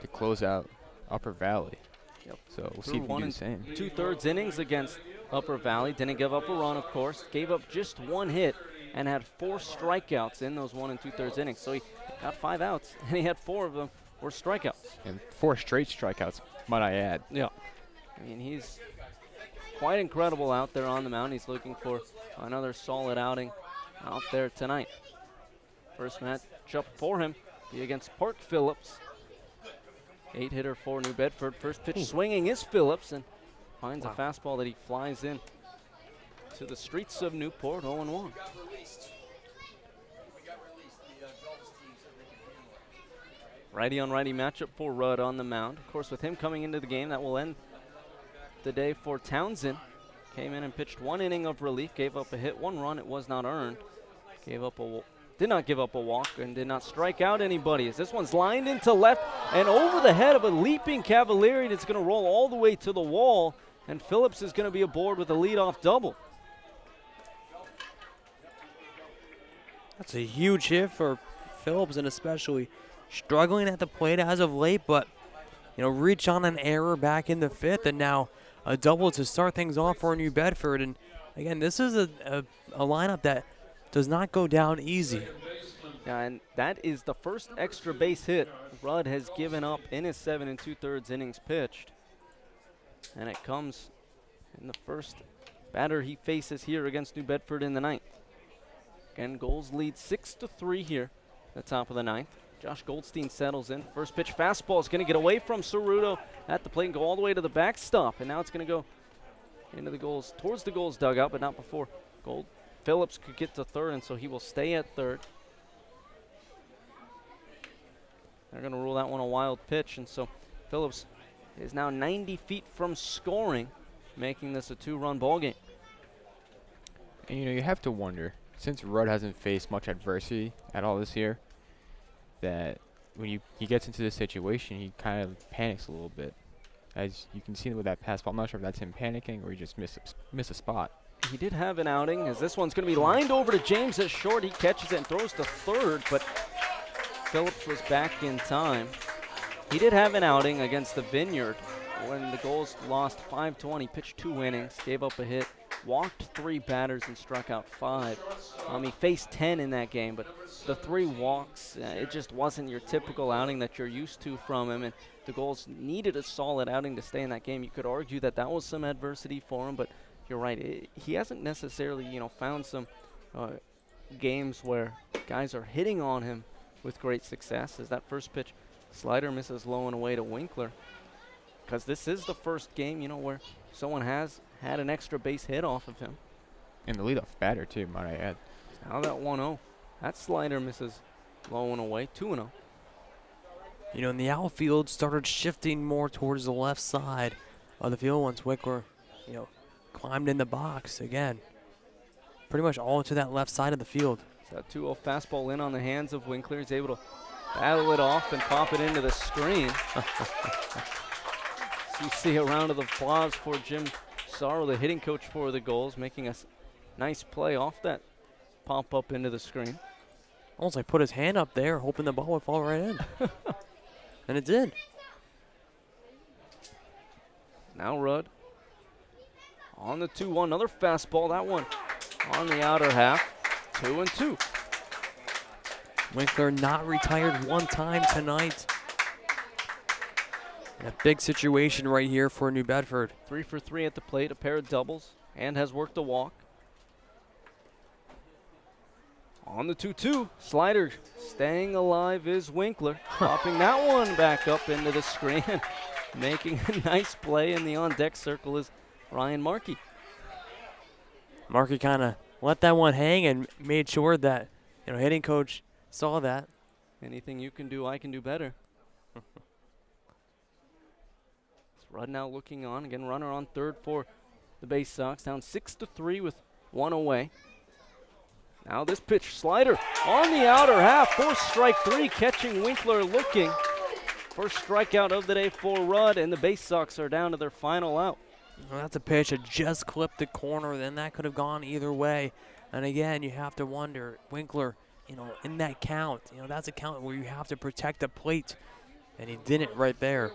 to close out Upper Valley. Yep. So we'll see if he can do the same. 2/3 innings against Upper Valley. Didn't give up a run, of course. Gave up just 1 hit and had 4 strikeouts in those 1 2/3 innings. So he got 5 outs, and he had 4 of them were strikeouts. And 4 straight strikeouts, might I add. Yeah. I mean, he's quite incredible out there on the mound. He's looking for another solid outing out there tonight. First matchup for him be against Park Phillips. 8-hitter for New Bedford. First pitch swinging is Phillips and finds a fastball that he flies in to the streets of Newport. 0-1. Righty on righty matchup for Rudd on the mound. Of course, with him coming into the game, that will end the day for Townsend. Came in and pitched 1 inning of relief, gave up a hit, 1 run. It was not earned. Did not give up a walk and did not strike out anybody. As this one's lined into left and over the head of a leaping Cavalieri that's going to roll all the way to the wall, and Phillips is going to be aboard with a leadoff double. That's a huge hit for Phillips, and especially struggling at the plate as of late, but reach on an error back in the 5th, and now a double to start things off for New Bedford. And again, this is a lineup that does not go down easy. Yeah, and that is the first extra base hit Rudd has given up in his 7 2/3 innings pitched. And it comes in the first batter he faces here against New Bedford in the 9th. Again, Gulls lead 6-3 here at the top of the 9th. Josh Goldstein settles in. First pitch fastball is going to get away from Ceruto at the plate and go all the way to the backstop. And now it's going to go into the Gulls, towards the Gulls dugout, but not before Phillips could get to third, and so he will stay at third. They're going to rule that one a wild pitch, and so Phillips is now 90 feet from scoring, making this a 2-run ball game. And you have to wonder, since Rudd hasn't faced much adversity at all this year, that when he gets into this situation, he kind of panics a little bit. As you can see with that pass ball, I'm not sure if that's him panicking or he just missed a spot. He did have an outing, as this one's going to be lined over to James at short. He catches it and throws to third, but Phillips was back in time. He did have an outing against the Vineyard when the Gulls lost 5-1. He pitched 2 innings, gave up a hit, walked 3 batters, and struck out 5. He faced 10 in that game, but the 3 walks, it just wasn't your typical outing that you're used to from him, and the Gulls needed a solid outing to stay in that game. You could argue that that was some adversity for him, but you're right. He hasn't necessarily, found some games where guys are hitting on him with great success. As that first pitch slider misses low and away to Winkler, because this is the first game, where someone has had an extra base hit off of him. And the leadoff batter, too, might I add. Now that 1-0. That slider misses low and away, 2-0. And the outfield started shifting more towards the left side of the field once Winkler, climbed in the box again. Pretty much all to that left side of the field. So that 2-0 fastball in on the hands of Winkler. He's able to battle it off and pop it into the screen. So you see a round of applause for Jim Sorrow, the hitting coach for the Gulls, making a nice play off that pop up into the screen. Almost like put his hand up there, hoping the ball would fall right in. And it did. Now Rudd on the 2-1, another fastball. That one on the outer half, 2-2. Winkler not retired one time tonight. And a big situation right here for New Bedford. 3 for 3 at the plate, a pair of doubles, and has worked a walk. On the 2-2, slider staying alive is Winkler, popping that one back up into the screen. Making a nice play in the on-deck circle is Ryan Markey. Markey kind of let that one hang and made sure that hitting coach saw that. Anything you can do, I can do better. Rudd now looking on. Again, runner on third for the Bay Sox. Down 6-3 with 1 away. Now this pitch, slider on the outer half. Forced strike 3, catching Winkler looking. First strikeout of the day for Rudd, and the Bay Sox are down to their final out. Well, that's a pitch that just clipped the corner. Then that could have gone either way. And again, you have to wonder, Winkler, in that count, that's a count where you have to protect the plate. And he didn't right there.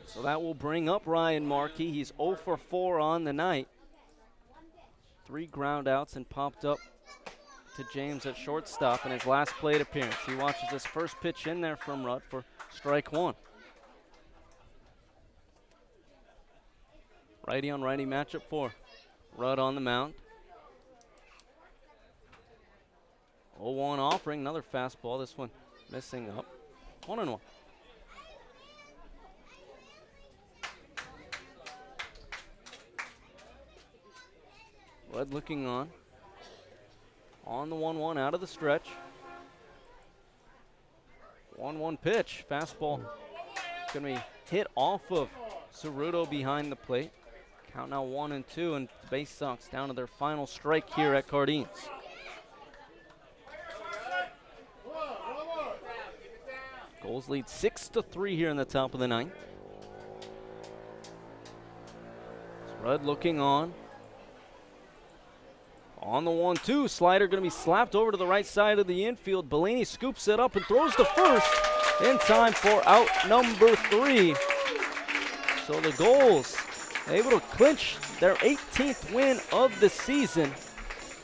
So that will bring up Ryan Markey. He's 0 for 4 on the night. 3 ground outs and popped up to James at shortstop in his last plate appearance. He watches his first pitch in there from Rudd for strike 1. Righty on righty matchup for Rudd on the mound. 0-1 offering, another fastball. This one missing up. 1-1. Rudd looking on. On the 1-1 out of the stretch. 1-1 pitch. Fastball going to be hit off of Ceruto behind the plate. Count now 1-2, and the Bay Sox down to their final strike here at Cardines. Gulls lead 6-3 here in the top of the 9th. Rudd looking on. On the 1-2, slider going to be slapped over to the right side of the infield. Bellini scoops it up and throws to first in time for out number 3. So the Gulls able to clinch their 18th win of the season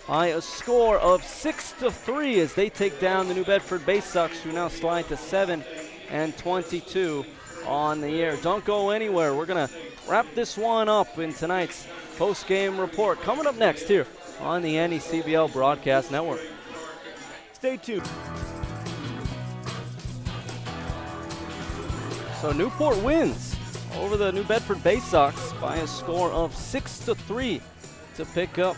by a score of 6-3 as they take down the New Bedford Bay Sox, who now slide to 7-22 on the year. Don't go anywhere. We're going to wrap this one up in tonight's post-game report. Coming up next here on the NECBL Broadcast Network. Stay tuned. So Newport wins over the New Bedford Bay Sox by a score of 6-3 to pick up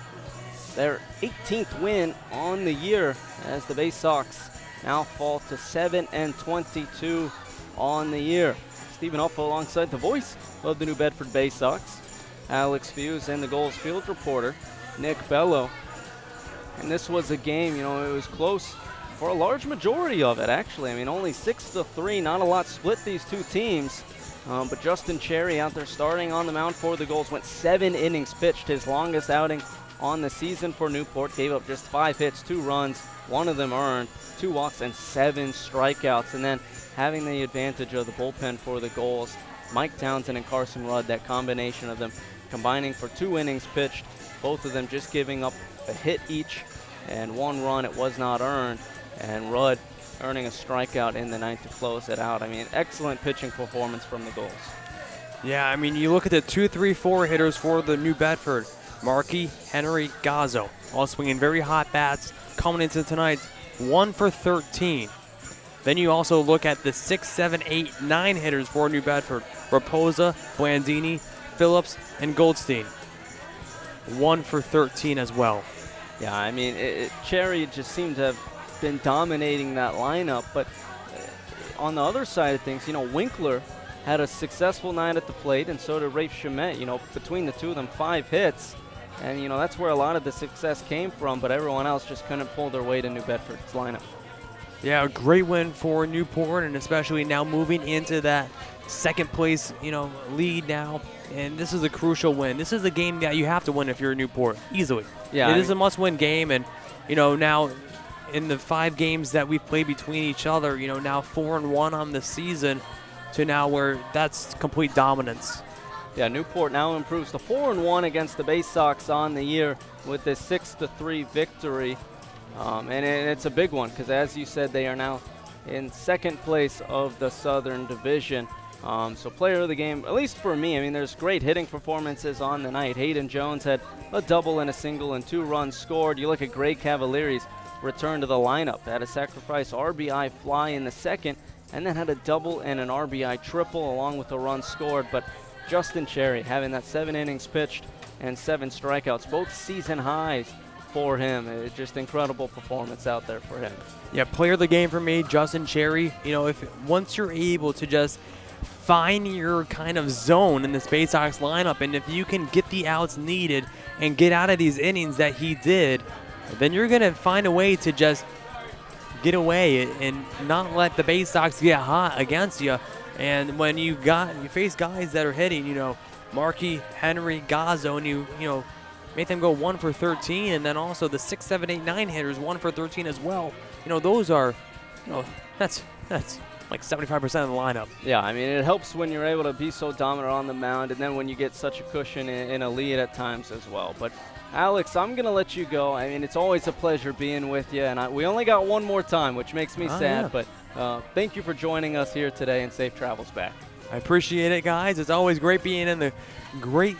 their 18th win on the year as the Bay Sox now fall to 7-22 on the year. Stephen Huff alongside the voice of the New Bedford Bay Sox, Alex Fuse, and the Gulls field reporter, Nick Bello. And this was a game, it was close for a large majority of it, actually. I mean, only 6-3, not a lot split these two teams. But Justin Cherry out there starting on the mound for the Gulls, went 7 innings pitched, his longest outing on the season for Newport. Gave up just 5 hits, 2 runs, 1 of them earned, 2 walks, and 7 strikeouts. And then having the advantage of the bullpen for the Gulls, Mike Townsend and Carson Rudd, that combination of them combining for 2 innings pitched, both of them just giving up a hit each and 1 run. It was not earned, and Rudd earning a strikeout in the ninth to close it out. I mean, excellent pitching performance from the Gulls. Yeah, I mean, you look at the 2, 3, 4 hitters for the New Bedford. Markey, Henry, Gazzo, all swinging very hot bats coming into tonight, 1 for 13. Then you also look at the 6, 7, 8, 9 hitters for New Bedford. Raposa, Blandini, Phillips, and Goldstein. 1 for 13 as well. Yeah, I mean, Cherry just seemed to have been dominating that lineup, but on the other side of things, Winkler had a successful night at the plate, and so did Rafe Chamet. Between the two of them, 5 hits, and that's where a lot of the success came from, but everyone else just couldn't pull their weight in New Bedford's lineup. Yeah, a great win for Newport, and especially now moving into that second place, lead now. And this is a crucial win. This is a game that you have to win if you're Newport, easily. Yeah, it is a must-win game, and now in the 5 games that we've played between each other, now 4-1 on the season to now where that's complete dominance. Yeah, Newport now improves to 4-1 against the Bay Sox on the year with this 6-3 victory. And it's a big one because, as you said, they are now in second place of the Southern Division. So player of the game, at least for me, I mean, there's great hitting performances on the night. Hayden Jones had a double and a single and 2 runs scored. You look at Greg Cavalieri's return to the lineup. Had a sacrifice RBI fly in the second, and then had a double and an RBI triple along with a run scored. But Justin Cherry having that 7 innings pitched and 7 strikeouts, both season highs for him. It's just incredible performance out there for him. Yeah, player of the game for me, Justin Cherry. Once you're able to just find your kind of zone in this Bay Sox lineup, and if you can get the outs needed and get out of these innings that he did, then you're going to find a way to just get away and not let the Bay Sox get hot against you. And when you face guys that are hitting, Markey, Henry, Gazzo, and you make them go 1 for 13, and then also the 6, 7, 8, 9 hitters 1 for 13 as well. Those are, that's like 75% of the lineup. Yeah, I mean, it helps when you're able to be so dominant on the mound, and then when you get such a cushion in a lead at times as well. But Alex, I'm going to let you go. I mean, it's always a pleasure being with you, and we only got one more time, which makes me sad, yeah. But thank you for joining us here today, and safe travels back. I appreciate it, guys. It's always great being in the great,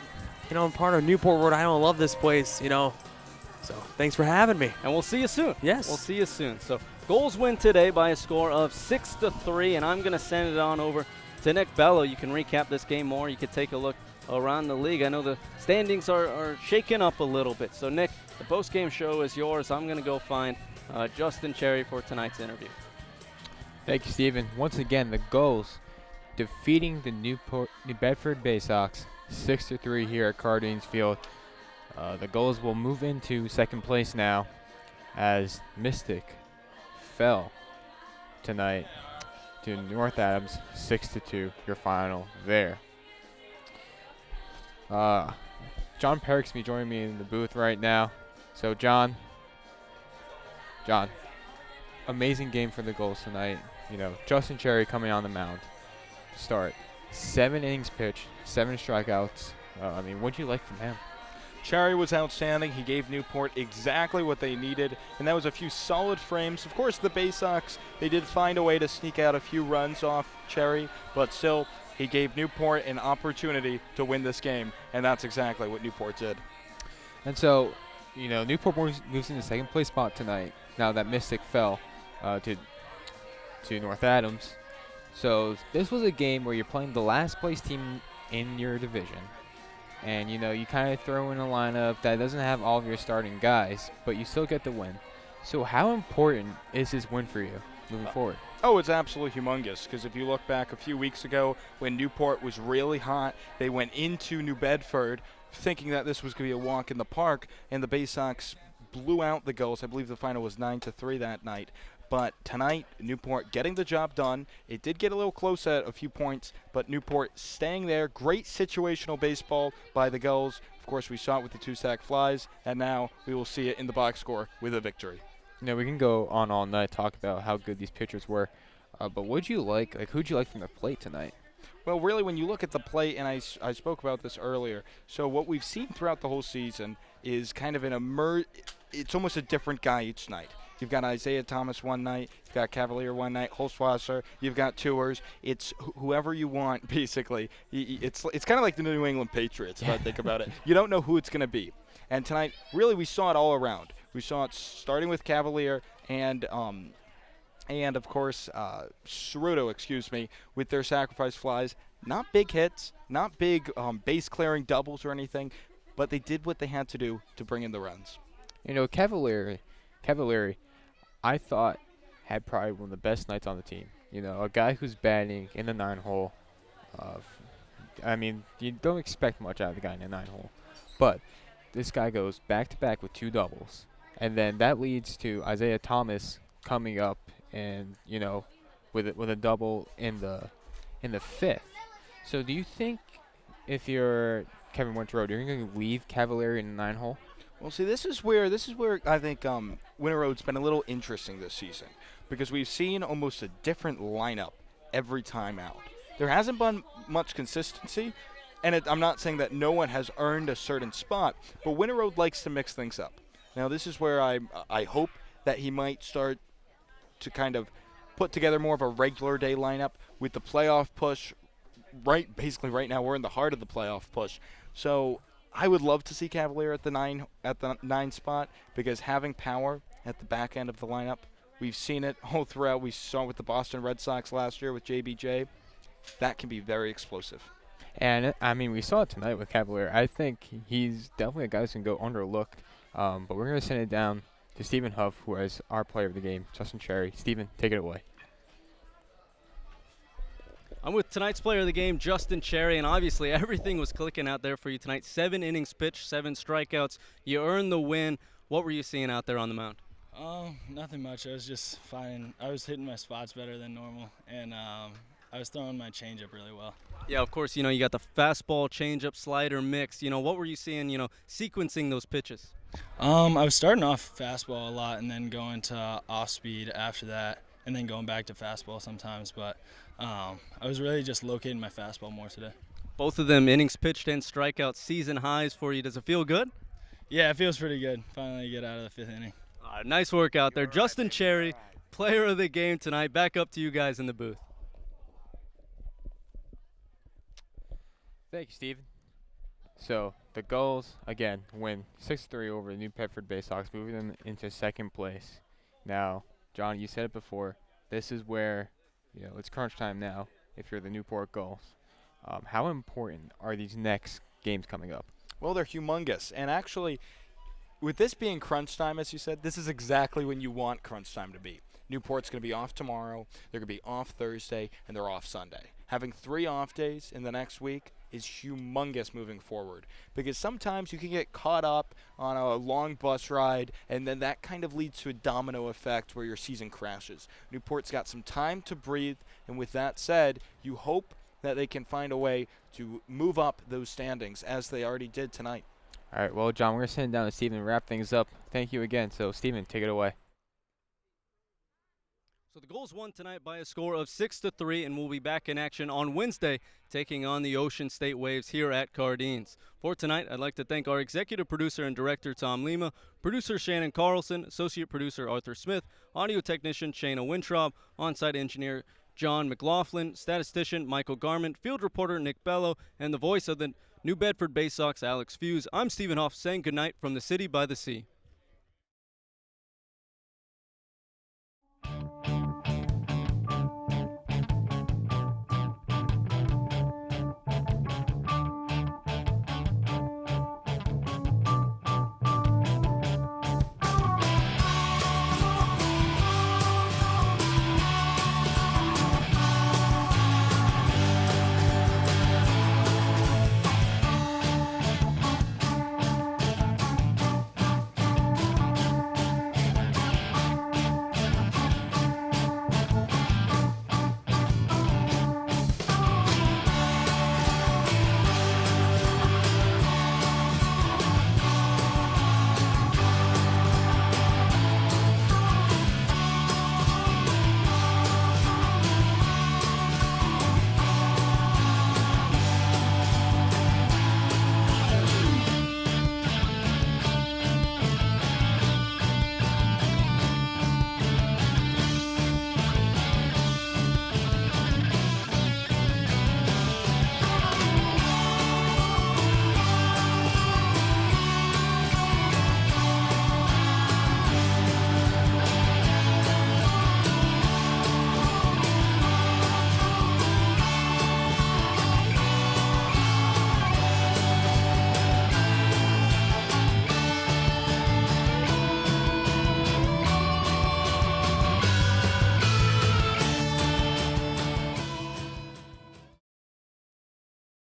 part of Newport, Rhode Island. I love this place, So thanks for having me. And we'll see you soon. Yes. We'll see you soon. So Gulls win today by a score of 6-3, and I'm going to send it on over to Nick Bello. You can recap this game more. You can take a look around the league. I know the standings are shaking up a little bit. So, Nick, the post-game show is yours. I'm going to go find Justin Cherry for tonight's interview. Thank you, Stephen. Once again, the Gulls defeating the New Bedford Bay Sox 6-3 here at Cardines Field. The Gulls will move into second place now as Mystic fell tonight to North Adams 6-2, your final there. John Perricksby joining me in the booth right now. So John, amazing game for the Gulls tonight. Justin Cherry coming on the mound to start. 7 innings pitched, 7 strikeouts. What'd you like from him? Cherry was outstanding. He gave Newport exactly what they needed, and that was a few solid frames. Of course, the Bay Sox, they did find a way to sneak out a few runs off Cherry, but still, he gave Newport an opportunity to win this game, and that's exactly what Newport did. And so, Newport moves in the second place spot tonight. Now that Mystic fell to North Adams. So this was a game where you're playing the last place team in your division. And, you kind of throw in a lineup that doesn't have all of your starting guys, but you still get the win. So how important is this win for you moving forward? Oh, it's absolutely humongous, because if you look back a few weeks ago when Newport was really hot, they went into New Bedford thinking that this was going to be a walk in the park, and the Bay Sox blew out the Gulls. I believe the final was 9-3 that night. But tonight, Newport getting the job done. It did get a little close at a few points, but Newport staying there. Great situational baseball by the Gulls. Of course, we saw it with the 2 sac flies, and now we will see it in the box score with a victory. We can go on all night, talk about how good these pitchers were. But who'd you like from the plate tonight? Well, really, when you look at the plate, and I spoke about this earlier, so what we've seen throughout the whole season is kind of it's almost a different guy each night. You've got Isaiah Thomas one night, you've got Cavalier one night, Holzwasser, you've got Tours. It's whoever you want, basically. It's kind of like the New England Patriots, if I think about it. You don't know who it's going to be. And tonight, really, we saw it all around. We saw it starting with Cavalier and of course, Ceruto, with their sacrifice flies. Not big hits, not big base-clearing doubles or anything, but they did what they had to do to bring in the runs. Cavalier, I thought, had probably one of the best nights on the team. A guy who's batting in the 9-hole. You don't expect much out of the guy in the 9-hole. But this guy goes back-to-back with 2 doubles. And then that leads to Isaiah Thomas coming up and, with a double in the 5th. So do you think if you're Kevin Winter, you're going to leave Cavalier in the 9-hole? Well, see, this is where I think Winter Road's been a little interesting this season, because we've seen almost a different lineup every time out. There hasn't been much consistency, and I'm not saying that no one has earned a certain spot, but Winter Road likes to mix things up. Now, this is where I hope that he might start to kind of put together more of a regular day lineup with the playoff push. Basically right now we're in the heart of the playoff push. So I would love to see Cavalier at the 9 spot, because having power at the back end of the lineup, we've seen it all throughout. We saw it with the Boston Red Sox last year with JBJ. That can be very explosive. And we saw it tonight with Cavalier. I think he's definitely a guy who can go underlooked. But we're going to send it down to Stephen Huff, who is our player of the game, Justin Cherry. Stephen, take it away. I'm with tonight's player of the game, Justin Cherry, and obviously everything was clicking out there for you tonight. 7 innings pitched, 7 strikeouts. You earned the win. What were you seeing out there on the mound? Nothing much. I was just finding – I was hitting my spots better than normal, and I was throwing my changeup really well. Yeah, of course, you got the fastball, changeup, slider mix. What were you seeing, sequencing those pitches? I was starting off fastball a lot and then going to off-speed after that, and then going back to fastball sometimes, but I was really just locating my fastball more today. Both of them innings pitched and strikeouts, season highs for you. Does it feel good? Yeah, it feels pretty good. Finally get out of the 5th inning. Nice work out there. Justin Cherry, player of the game tonight. Back up to you guys in the booth. Thank you, Steven. So the Gulls, again, win 6-3 over the New Bedford Bay Sox, moving them into second place. Now, John, you said it before. This is where, it's crunch time now if you're the Newport Gulls. How important are these next games coming up? Well, they're humongous. And actually, with this being crunch time, as you said, this is exactly when you want crunch time to be. Newport's going to be off tomorrow, they're going to be off Thursday, and they're off Sunday. Having 3 off days in the next week is humongous moving forward, because sometimes you can get caught up on a long bus ride, and then that kind of leads to a domino effect where your season crashes. Newport's got some time to breathe, and with that said, you hope that they can find a way to move up those standings as they already did tonight. All right, well, John, we're going to send it down to Stephen and wrap things up. Thank you again. So, Stephen, take it away. So the Gulls won tonight by a score of 6-3, and we'll be back in action on Wednesday, taking on the Ocean State Waves here at Cardines. For tonight, I'd like to thank our executive producer and director, Tom Lima, producer Shannon Carlson, associate producer Arthur Smith, audio technician Shayna Wintraub, on-site engineer John McLaughlin, statistician Michael Garment, field reporter Nick Bello, and the voice of the New Bedford Bay Sox, Alex Fuse. I'm Stephen Hoff saying goodnight from the city by the sea.